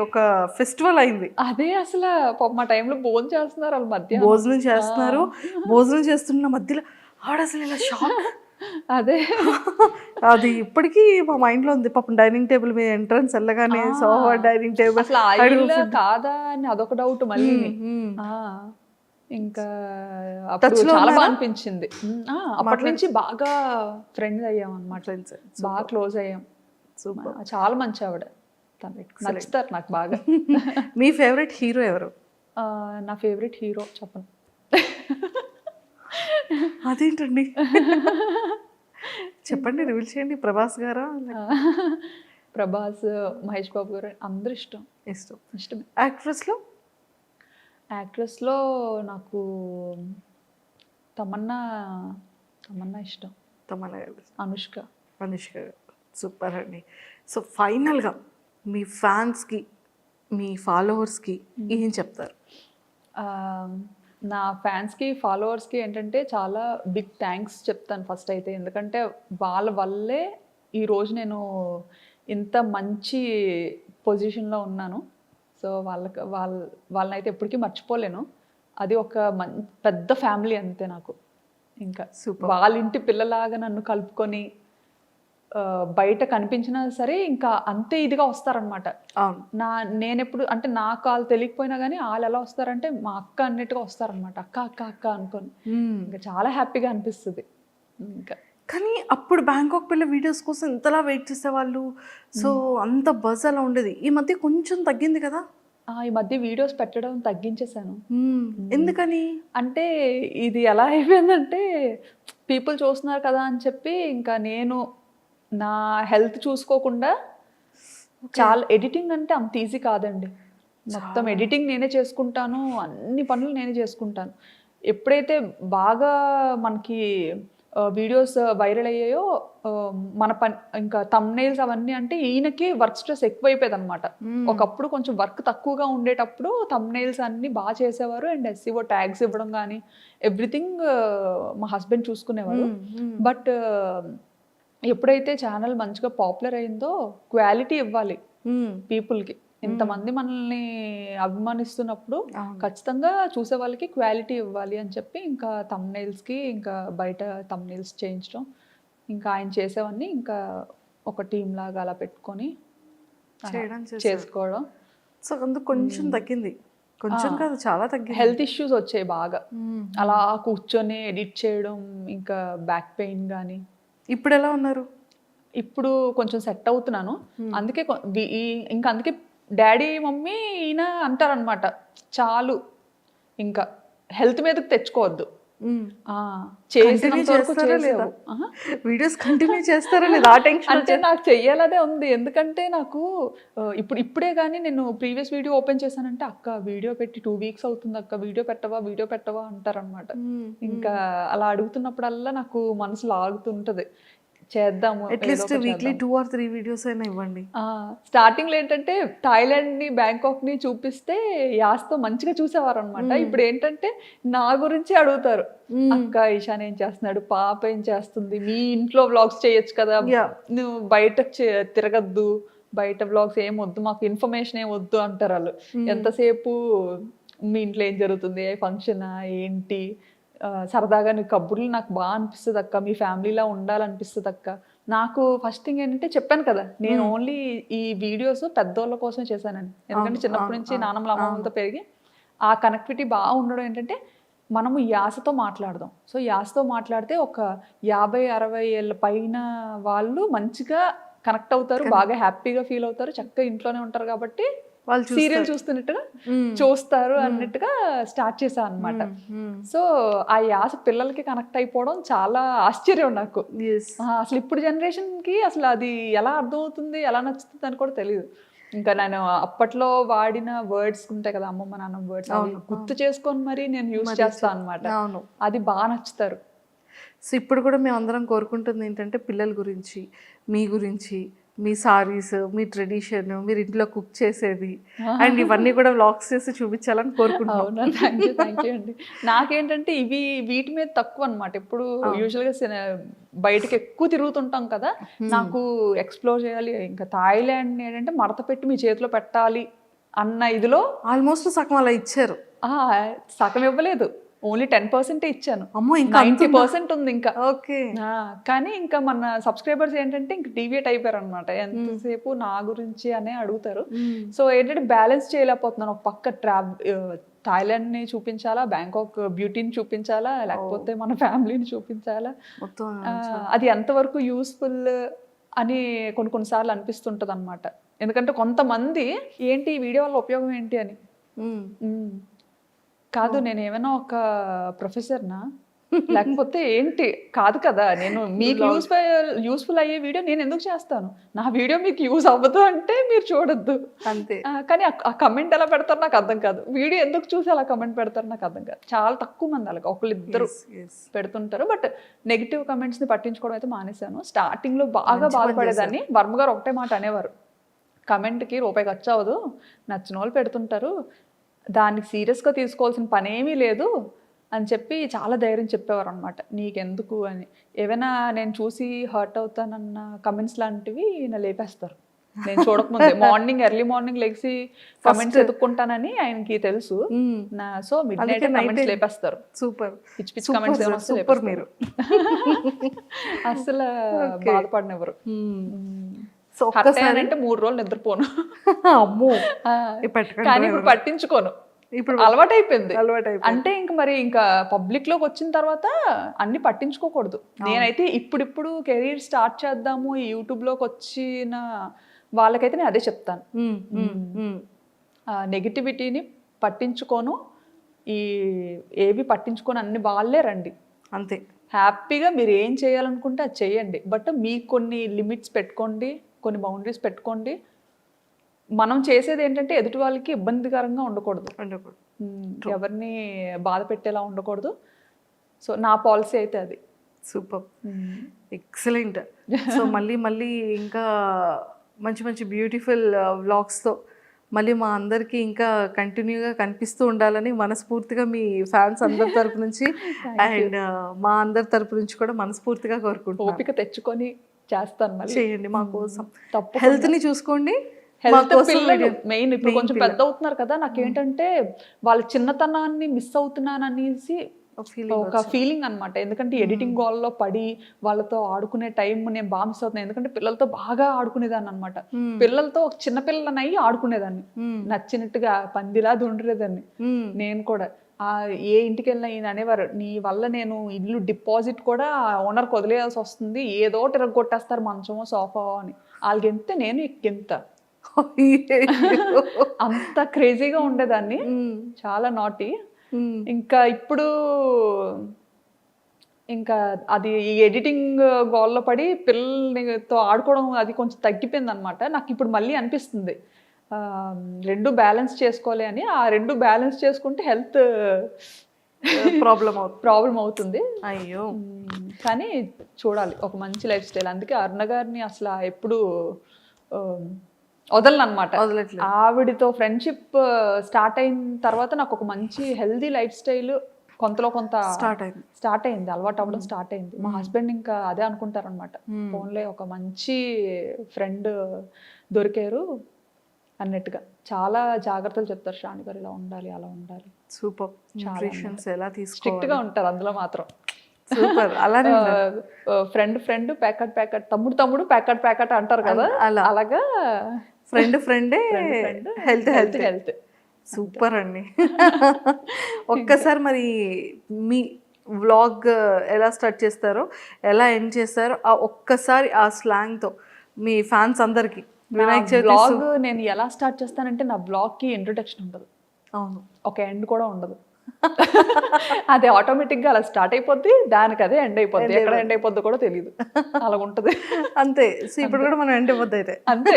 ఒక ఫెస్టివల్ అయింది. అదే అసలు మా టైంలో భోజనం చేస్తున్నారు, వాళ్ళ మధ్య భోజనం చేస్తున్నారు, భోజనం చేస్తున్న మధ్యలో ఆవిడ అసలు ఇలా షాక్. అదే అది ఇప్పటికీ మా మైండ్ లో ఉంది. పాపం డైనింగ్ టేబుల్ మీద ఎంట్రన్స్ వెళ్ళగానే సోఫా డైనింగ్ టేబుల్ అసలు ఆయిల్ కాదా అని అదొక డౌట్ మళ్ళీ. ఇంకా అప్పుడు చాలా బాగా అనిపించింది. అప్పటి నుంచి బాగా ఫ్రెండ్స్ అయ్యాం అన్నమాట, బాగా క్లోజ్ అయ్యాం. చాలా మంచి ఆవిడ, నచ్చుతారు నాకు బాగా. మీ ఫేవరెట్ హీరో ఎవరు? నా ఫేవరెట్ హీరో చెప్పను. అదేంటండి, చెప్పండి, రివీల్ చేయండి. ప్రభాస్ గారా? ప్రభాస్, మహేష్ బాబు గారు అందరూ ఇష్టమే. యాక్ట్రెస్లో నాకు తమన్నా ఇష్టం. అనుష్క సూపర్ అండి. సో ఫైనల్గా మీ ఫ్యాన్స్కి, మీ ఫాలోవర్స్కి ఏం చెప్తారు? నా ఫ్యాన్స్కి ఫాలోవర్స్కి ఏంటంటే చాలా బిగ్ థ్యాంక్స్ చెప్తాను ఫస్ట్ అయితే. ఎందుకంటే వాళ్ళ వల్లే ఈ రోజు నేను ఇంత మంచి పొజిషన్లో ఉన్నాను. సో వాళ్ళనైతే ఎప్పటికీ మర్చిపోలేను. అది ఒక పెద్ద ఫ్యామిలీ అంతే నాకు. ఇంకా వాళ్ళ ఇంటి పిల్లలాగా నన్ను కలుపుకొని బయట కనిపించినా సరే ఇంకా అంతే ఇదిగా వస్తారనమాట. నేనెప్పుడు అంటే నాకు వాళ్ళు తెలియకపోయినా కానీ వాళ్ళు ఎలా వస్తారంటే మా అక్క అన్నట్టుగా వస్తారనమాట. అక్క అక్క అక్క అనుకొని ఇంకా చాలా హ్యాపీగా అనిపిస్తుంది. ఇంకా కానీ అప్పుడు బ్యాంకాక్ పిల్ల వీడియోస్ కోసం ఇంతలా వెయిట్ చేసేవాళ్ళు. సో అంత బజ్ అలా ఉండేది. ఈ మధ్య కొంచెం తగ్గింది కదా. ఈ మధ్య వీడియోస్ పెట్టడం తగ్గించేశాను. ఎందుకని అంటే ఇది ఎలా అయిపోయిందంటే పీపుల్ చూస్తున్నారు కదా అని చెప్పి ఇంకా నేను నా హెల్త్ చూసుకోకుండా చాలా ఎడిటింగ్ అంటే అంత ఈజీ కాదండి. మొత్తం ఎడిటింగ్ నేనే చేసుకుంటాను, అన్ని పనులు నేనే చేసుకుంటాను. ఎప్పుడైతే బాగా మనకి వీడియోస్ వైరల్ అయ్యాయో మన పని ఇంకా థంబ్నెయిల్స్ అవన్నీ అంటే ఈయనకి వర్క్ స్ట్రెస్ ఎక్కువైపోయేది అనమాట. ఒకప్పుడు కొంచెం వర్క్ తక్కువగా ఉండేటప్పుడు థంబ్నెయిల్స్ అన్ని బాగా చేసేవారు అండ్ SEO ట్యాగ్స్ ఇవ్వడం కానీ ఎవ్రీథింగ్ మా హస్బెండ్ చూసుకునేవారు. బట్ ఎప్పుడైతే ఛానల్ మంచిగా పాపులర్ అయిందో క్వాలిటీ ఇవ్వాలి పీపుల్కి. ఇంతమంది మనల్ని అభిమానిస్తున్నప్పుడు ఖచ్చితంగా చూసే వాళ్ళకి క్వాలిటీ ఇవ్వాలి అని చెప్పి ఇంకా థంబ్నెయిల్స్కి ఇంకా బయట థంబ్నెయిల్స్ చేయించడం, ఇంకా ఆయన చేసేవన్నీ ఇంకా ఒక టీం లాగా అలా పెట్టుకొని చేసుకోవడం. సో అందుకు కొంచెం తగ్గింది, కొంచెం కాదు చాలా తగ్గింది. హెల్త్ ఇష్యూస్ వచ్చాయి బాగా, అలా కూర్చొని ఎడిట్ చేయడం, ఇంకా బ్యాక్ పెయిన్ కానీ. ఇప్పుడు ఎలా ఉన్నారు? ఇప్పుడు కొంచెం సెట్ అవుతున్నాను. అందుకే ఇంకా అందుకే డాడీ మమ్మీ ఈయన అంటారనమాట, చాలు ఇంకా హెల్త్ మీదకి తెచ్చుకోవద్దు, వీడియోస్ కంటిన్యూ చేస్తారా లేదా అంటే నాకు చెయ్యాలనే ఉంది. ఎందుకంటే నాకు ఇప్పుడే కానీ నేను ప్రీవియస్ వీడియో ఓపెన్ చేశానంటే అక్క వీడియో పెట్టి 2 వీక్స్ అవుతుంది అక్క, వీడియో పెట్టవా అంటారనమాట. ఇంకా అలా అడుగుతున్నప్పుడల్లా నాకు మనసు లాగుతుంటది, చేద్దాము అట్లీస్ట్ వీక్లీ 2 or 3 వీడియోస్ అయినా ఇవ్వండి. స్టార్టింగ్ లో ఏంటంటే థాయిలాండ్ ని బ్యాంకాక్ ని చూపిస్తే యాస్తో మంచిగా చూసేవారు అనమాట. ఇప్పుడు ఏంటంటే నా గురించి అడుగుతారు, అక్క ఈశాన్ ఏం చేస్తున్నాడు, పాప ఏం చేస్తుంది, మీ ఇంట్లో వ్లాగ్స్ చేయొచ్చు కదా, నువ్వు బయట తిరగద్దు, బయట వ్లాగ్స్ ఏం వద్దు, మాకు ఇన్ఫర్మేషన్ ఏం వద్దు అంటారు వాళ్ళు. ఎంతసేపు మీ ఇంట్లో ఏం జరుగుతుంది, ఫంక్షనా ఏంటి, సరదాగా నీ కబుర్లు నాకు బాగా అనిపిస్తుంది అక్క, మీ ఫ్యామిలీలా ఉండాలనిపిస్తుంది అక్క. నాకు ఫస్ట్ థింగ్ ఏంటంటే చెప్పాను కదా, నేను ఓన్లీ ఈ వీడియోస్ పెద్దోళ్ళ కోసం చేశానని. ఎందుకంటే చిన్నప్పటి నుంచి నాన్నమ్మల అమ్మమ్మలతో పెరిగి ఆ కనెక్టివిటీ బాగా ఉండడం ఏంటంటే మనము యాసతో మాట్లాడదాం. సో యాసతో మాట్లాడితే ఒక 50-60 ఏళ్ళ పైన వాళ్ళు మంచిగా కనెక్ట్ అవుతారు, బాగా హ్యాపీగా ఫీల్ అవుతారు, చక్కగా ఇంట్లోనే ఉంటారు కాబట్టి వాళ్ళు సీరియల్ చూస్తున్నట్టుగా చూస్తారు అన్నట్టుగా స్టార్ట్ చేశాను అనమాట. సో ఆ యాస పిల్లలకి కనెక్ట్ అయిపోవడం చాలా ఆశ్చర్యం నాకు. అసలు ఇప్పుడు జనరేషన్ కి అసలు అది ఎలా అర్థమవుతుంది, ఎలా నచ్చుతుంది అని కూడా తెలియదు. ఇంకా నేను అప్పట్లో వాడిన వర్డ్స్ ఉంటాయి కదా, అమ్మమ్మ నాన్న వర్డ్స్, అవి గుర్తు చేసుకొని మరి నేను యూజ్ చేస్తాను అనమాట. అది బాగా నచ్చుతారు. సో ఇప్పుడు కూడా మేము అందరం కోరుకుంటుంది ఏంటంటే పిల్లల గురించి, మీ గురించి, మీ సారీస్, మీ ట్రెడిషన్, మీరు ఇంట్లో కుక్ చేసేది అండ్ ఇవన్నీ కూడా వ్లాగ్స్ చేసి చూపించాలని కోరుకుంటున్నాను. అవునా, థ్యాంక్ యూ అండి. నాకేంటంటే వీటి మీద తక్కువ అనమాట. ఇప్పుడు యూజువల్గా బయటకు ఎక్కువ తిరుగుతుంటాం కదా, నాకు ఎక్స్ప్లోర్ చేయాలి. ఇంకా థాయిలాండ్ ఏంటంటే మడత పెట్టి మీ చేతిలో పెట్టాలి అన్న ఇదిలో ఆల్మోస్ట్ సగం అలా ఇచ్చారు. సగం ఇవ్వలేదు, ఓన్లీ 10% ఇచ్చాను. 90% ఉంది ఇంకా. ఓకే. కానీ ఇంకా మన సబ్స్క్రైబర్స్ ఏంటంటే ఇంకా డీవియేట్ అయిపోయారు అనమాట. ఎంతసేపు నా గురించి అనే అడుగుతారు. సో ఏంటంటే బ్యాలెన్స్ చేయలేకపోతున్నాను. ఒక పక్క థాయిలాండ్ ని చూపించాలా, బ్యాంకాక్ బ్యూటీని చూపించాలా, లేకపోతే మన ఫ్యామిలీని చూపించాలా, అది ఎంతవరకు యూస్ఫుల్ అని కొన్నిసార్లు అనిపిస్తుంటది అనమాట. ఎందుకంటే కొంతమంది ఏంటి ఈ వీడియో వల్ల ఉపయోగం ఏంటి అని, కాదు నేను ఏమైనా ఒక ప్రొఫెసర్నా లేకపోతే ఏంటి, కాదు కదా, నేను మీకు యూస్ఫుల్ అయ్యే వీడియో నేను ఎందుకు చేస్తాను, నా వీడియో మీకు యూజ్ అవ్వదు అంటే మీరు చూడొద్దు అంతే. కానీ ఆ కమెంట్ ఎలా పెడతారు నాకు అర్థం కాదు, వీడియో ఎందుకు చూసి అలా కమెంట్ పెడతారు నాకు అర్థం కాదు. చాలా తక్కువ మంది అలాగ ఒకళ్ళిద్దరు పెడుతుంటారు. బట్ నెగిటివ్ కమెంట్స్ని పట్టించుకోవడం అయితే మానేశాను. స్టార్టింగ్లో బాగా బాధపడేదాన్ని. వర్మ గారు ఒకటే మాట అనేవారు, కమెంట్కి రూపాయి ఖర్చు అవ్వదు, నచ్చిన వాళ్ళు పెడుతుంటారు, దానికి సీరియస్గా తీసుకోవాల్సిన పనేమీ లేదు అని చెప్పి చాలా ధైర్యం చెప్పేవారు అనమాట, నీకెందుకు అని. ఏమైనా నేను చూసి హర్ట్ అవుతానన్న కమెంట్స్ లాంటివి నా లేపేస్తారు నేను చూడకముందే. ఎర్లీ మార్నింగ్ లెగ్సి కమెంట్స్ ఎదుక్కుంటానని ఆయనకి తెలుసు. సో మిడ్ నైట్ కమెంట్స్ లేపేస్తారు. సూపర్ పిచ్చి పిచ్చి కమెంట్స్ సూపర్ మీరు. అసలు బాధపడినెవరు. సో అంటే 3 రోజులు నిద్రపోను. అమ్మో. కానీ ఇప్పుడు పట్టించుకోను, ఇప్పుడు అలవాటైపోయింది. అంటే ఇంకా పబ్లిక్ లోకి వచ్చిన తర్వాత అన్ని పట్టించుకోకూడదు. నేనైతే ఇప్పుడు కెరీర్ స్టార్ట్ చేద్దాము ఈ యూట్యూబ్ లోకి వచ్చిన వాళ్ళకైతే నేను అదే చెప్తాను, నెగిటివిటీని పట్టించుకోను, ఏవి పట్టించుకోను, అన్ని వాళ్ళే రండి అంతే. హ్యాపీగా మీరు ఏం చేయాలనుకుంటే అది చేయండి. బట్ మీకు కొన్ని లిమిట్స్ పెట్టుకోండి, కొన్ని బౌండరీస్ పెట్టుకోండి. మనం చేసేది ఏంటంటే ఎదుటి వాళ్ళకి ఇబ్బందికరంగా ఉండకూడదు, ఎవరిని బాధ పెట్టేలా ఉండకూడదు. సో నా పాలసీ అయితే అది. Super, excellent. సో మళ్ళీ ఇంకా మంచి మంచి బ్యూటిఫుల్ వ్లాగ్స్తో మళ్ళీ మా అందరికీ ఇంకా కంటిన్యూగా కనిపిస్తూ ఉండాలని మనస్ఫూర్తిగా మీ ఫ్యాన్స్ అందరి తరపు నుంచి అండ్ మా అందరి తరపు నుంచి కూడా మనస్ఫూర్తిగా కోరుకుంటున్నాను. ఓపిక తెచ్చుకొని చేస్తాను, మళ్ళీ చేయండి మా కోసం. హెల్త్ని చూసుకోండి. మెయిన్ ఇప్పుడు కొంచెం పెద్ద అవుతున్నారు కదా, నాకేంటంటే వాళ్ళ చిన్నతనాన్ని మిస్ అవుతున్నాను అనేసి ఒక ఫీలింగ్ అనమాట. ఎందుకంటే ఎడిటింగ్ వాళ్ళలో పడి వాళ్ళతో ఆడుకునే టైం నేను బాగా మిస్ అవుతున్నాను. ఎందుకంటే పిల్లలతో బాగా ఆడుకునేదాన్ని అనమాట. పిల్లలతో ఒక చిన్న పిల్లలని అయ్యి ఆడుకునేదాన్ని, నచ్చినట్టుగా పందిలా దుండలేదాన్ని. నేను కూడా ఏ ఇంటికి వెళ్ళినా ఈయన అనేవారు, నీ వల్ల నేను ఇల్లు డిపాజిట్ కూడా ఓనర్కి వదిలేయాల్సి వస్తుంది, ఏదో తిరగొట్టేస్తారు మంచమో సోఫా అని. వాళ్ళకెంత నేను ఎక్కింత అంత క్రేజీగా ఉండేదాన్ని, చాలా నాటి. ఇంకా ఇప్పుడు ఇంకా అది ఎడిటింగ్ గోల్లో పడి పిల్లలతో ఆడుకోవడం అది కొంచెం తగ్గిపోయింది అనమాట. నాకు ఇప్పుడు మళ్ళీ అనిపిస్తుంది రెండు బ్యాలెన్స్ చేసుకోవాలి అని. ఆ రెండు బ్యాలెన్స్ చేసుకుంటే హెల్త్ ప్రాబ్లం అవుతుంది. అయ్యో. కానీ చూడాలి ఒక మంచి లైఫ్ స్టైల్. అందుకే అరుణ గారిని అసలు ఎప్పుడు వదలనమాట. ఆవిడతో ఫ్రెండ్షిప్ స్టార్ట్ అయిన తర్వాత నాకు ఒక మంచి హెల్దీ లైఫ్ స్టైల్ కొంతలో కొంత స్టార్ట్ అయింది, అలవాటు అవ్వడం స్టార్ట్ అయింది. మా హస్బెండ్ ఇంకా అదే అనుకుంటారు అనమాట, ఫోన్లో ఒక మంచి ఫ్రెండ్ దొరికారు అన్నట్టుగా. చాలా జాగ్రత్తలు చెప్తారు శ్రావణి గారు, ఇలా ఉండాలి అలా ఉండాలి. సూపర్. ఎలా స్ట్రిక్ట్ గా ఉంటారు అందులో మాత్రం. సూపర్. అలానే ఫ్రెండ్ ప్యాకెట్, తమ్ముడు ప్యాకెట్ అంటారు కదా, అలాగా ఫ్రెండే హెల్త్. సూపర్ అండి. ఒక్కసారి మరి మీ వ్లాగ్ ఎలా స్టార్ట్ చేస్తారో, ఎలా ఎండ్ చేస్తారో ఆ ఒక్కసారి ఆ స్లాంగ్తో మీ ఫ్యాన్స్ అందరికి. వినాయక చవితి బ్లాగ్ నేను ఎలా స్టార్ట్ చేస్తానంటే, నా బ్లాగ్కి ఇంట్రొడక్షన్ ఉండదు, అవును, ఒక ఎండ్ కూడా ఉండదు. అది ఆటోమేటిక్గా అలా స్టార్ట్ అయిపోద్ది, దానికి అదే ఎండ్ అయిపోద్ది. ఎక్కడ ఎండ్ అయిపోద్ది కూడా తెలియదు, అలా ఉంటుంది అంతే. సో ఇప్పుడు కూడా మనం ఎండ్ అయిపోద్ది అయితే అంతే.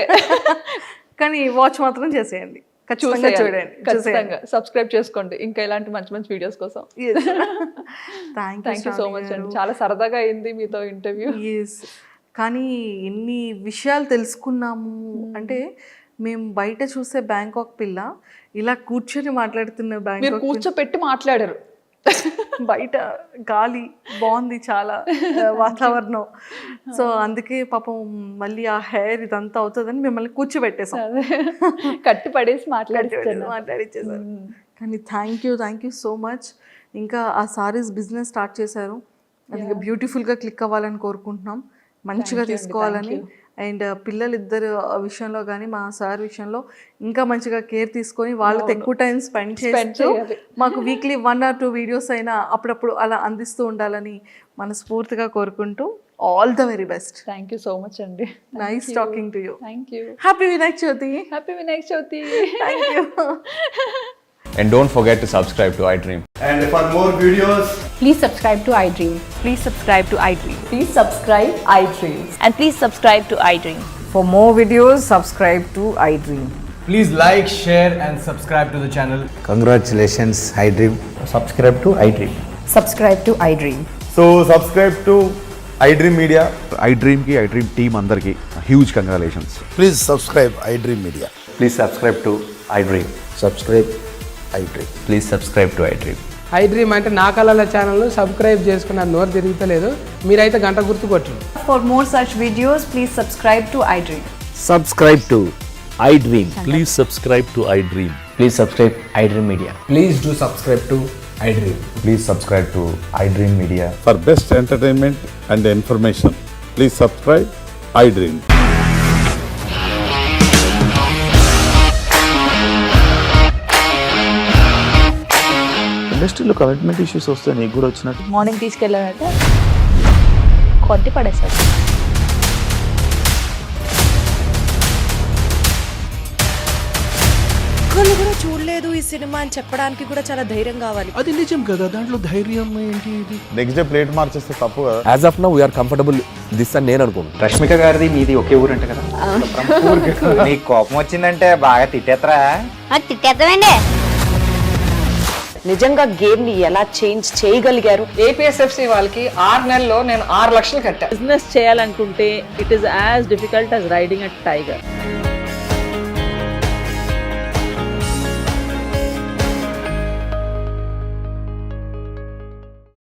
కానీ వాచ్ మాత్రం చేసేయండి, ఖచ్చితంగా చూడండి, ఖచ్చితంగా సబ్స్క్రైబ్ చేసుకోండి ఇంకా ఇలాంటి మంచి మంచి వీడియోస్ కోసం. థ్యాంక్ యూ సో మచ్ అండి, చాలా సరదాగా అయింది మీతో ఇంటర్వ్యూ. కానీ ఎన్ని విషయాలు తెలుసుకున్నాము అంటే, మేము బయట చూసే బ్యాంకాక్ పిల్ల ఇలా కూర్చొని మాట్లాడుతున్న బ్యాంకాక్ కూర్చోపెట్టి మాట్లాడారు. బయట గాలి బాగుంది, చాలా వాతావరణం. సో అందుకే పాపం మళ్ళీ ఆ హెయిర్ ఇదంతా అవుతుందని మిమ్మల్ని కూర్చోబెట్టేసాం, కట్టి పడేసి మాట్లాడిచ్చేసారు. కానీ థ్యాంక్ యూ సో మచ్. ఇంకా ఆ సారీస్ బిజినెస్ స్టార్ట్ చేశారు, అది బ్యూటిఫుల్గా క్లిక్ అవ్వాలని కోరుకుంటున్నాం, మంచిగా తీసుకోవాలని. అండ్ పిల్లలిద్దరు విషయంలో కానీ మా సార్ విషయంలో ఇంకా మంచిగా కేర్ తీసుకొని వాళ్ళతో ఎక్కువ టైం స్పెండ్ చేస్తూ మాకు వీక్లీ 1 or 2 వీడియోస్ అయినా అప్పుడప్పుడు అలా అందిస్తూ ఉండాలని మనస్ఫూర్తిగా కోరుకుంటూ all the very best. Thank you so much అండి. Nice talking to you. Thank you. Happy Vinayaka Chavithi. Happy Vinayaka Chavithi. Thank you. And don't forget to subscribe to iDream. And for more videos, please subscribe to iDream. Please subscribe to iDream. Please subscribe iDream. And please subscribe to iDream. For more videos, subscribe to iDream. please like, share and subscribe to the channel. Congratulations, iDream. Subscribe to iDream. Subscribe to iDream. So subscribe to iDream Media. iDream ki iDream team andarki huge congratulations. Please subscribe iDream Media. Please subscribe to iDream. Subscribe iDream. Please subscribe to iDream. I dream అంటే నా కళల channel subscribe చేసుకున్న నోరు తిరుగుతలేదు. మీరైతే గంట గుర్తు కొట్టండి. For more such videos, please subscribe to iDream. Subscribe to iDream. Please subscribe to iDream. Please subscribe iDream Media. Please do subscribe to iDream. Please subscribe to iDream Media. For best entertainment and information, please subscribe iDream. ఇండస్ట్రీలో commitment issues వస్తే నీకు కూడా వచ్చినట్టు. Morning తీసుకెళ్ళాడంటే కొట్టి పడేశాడు. ఒక్కళ్ళు కూడా చూడలేదు ఈ సినిమా అని చెప్పడానికి కూడా చాలా ధైర్యం కావాలి. అది నిజం కదా, దాంట్లో ధైర్యం ఏంటి? ఇది నెక్స్ట్ డే ప్లేట్ మార్చేస్తే తప్పు కదా. As of now we're comfortable this అని నేను అనుకుంటున్నాను. రష్మిక గారిది మీది ఒకే ఊరంట కదా? నీకు కోపం వచ్చిందంటే బాగా తిట్టేత్తరా? తిట్టేద్దామండి. నిజంగా గేమ్ ని ఎలా చేంజ్ చేయగలిగారు? ఏపీఎస్ఎఫ్సి వాళ్ళకి 6 నెలల్లో నేను 6 లక్షలు కట్టా. Business చేయాలనుకుంటే it is as difficult as riding a tiger.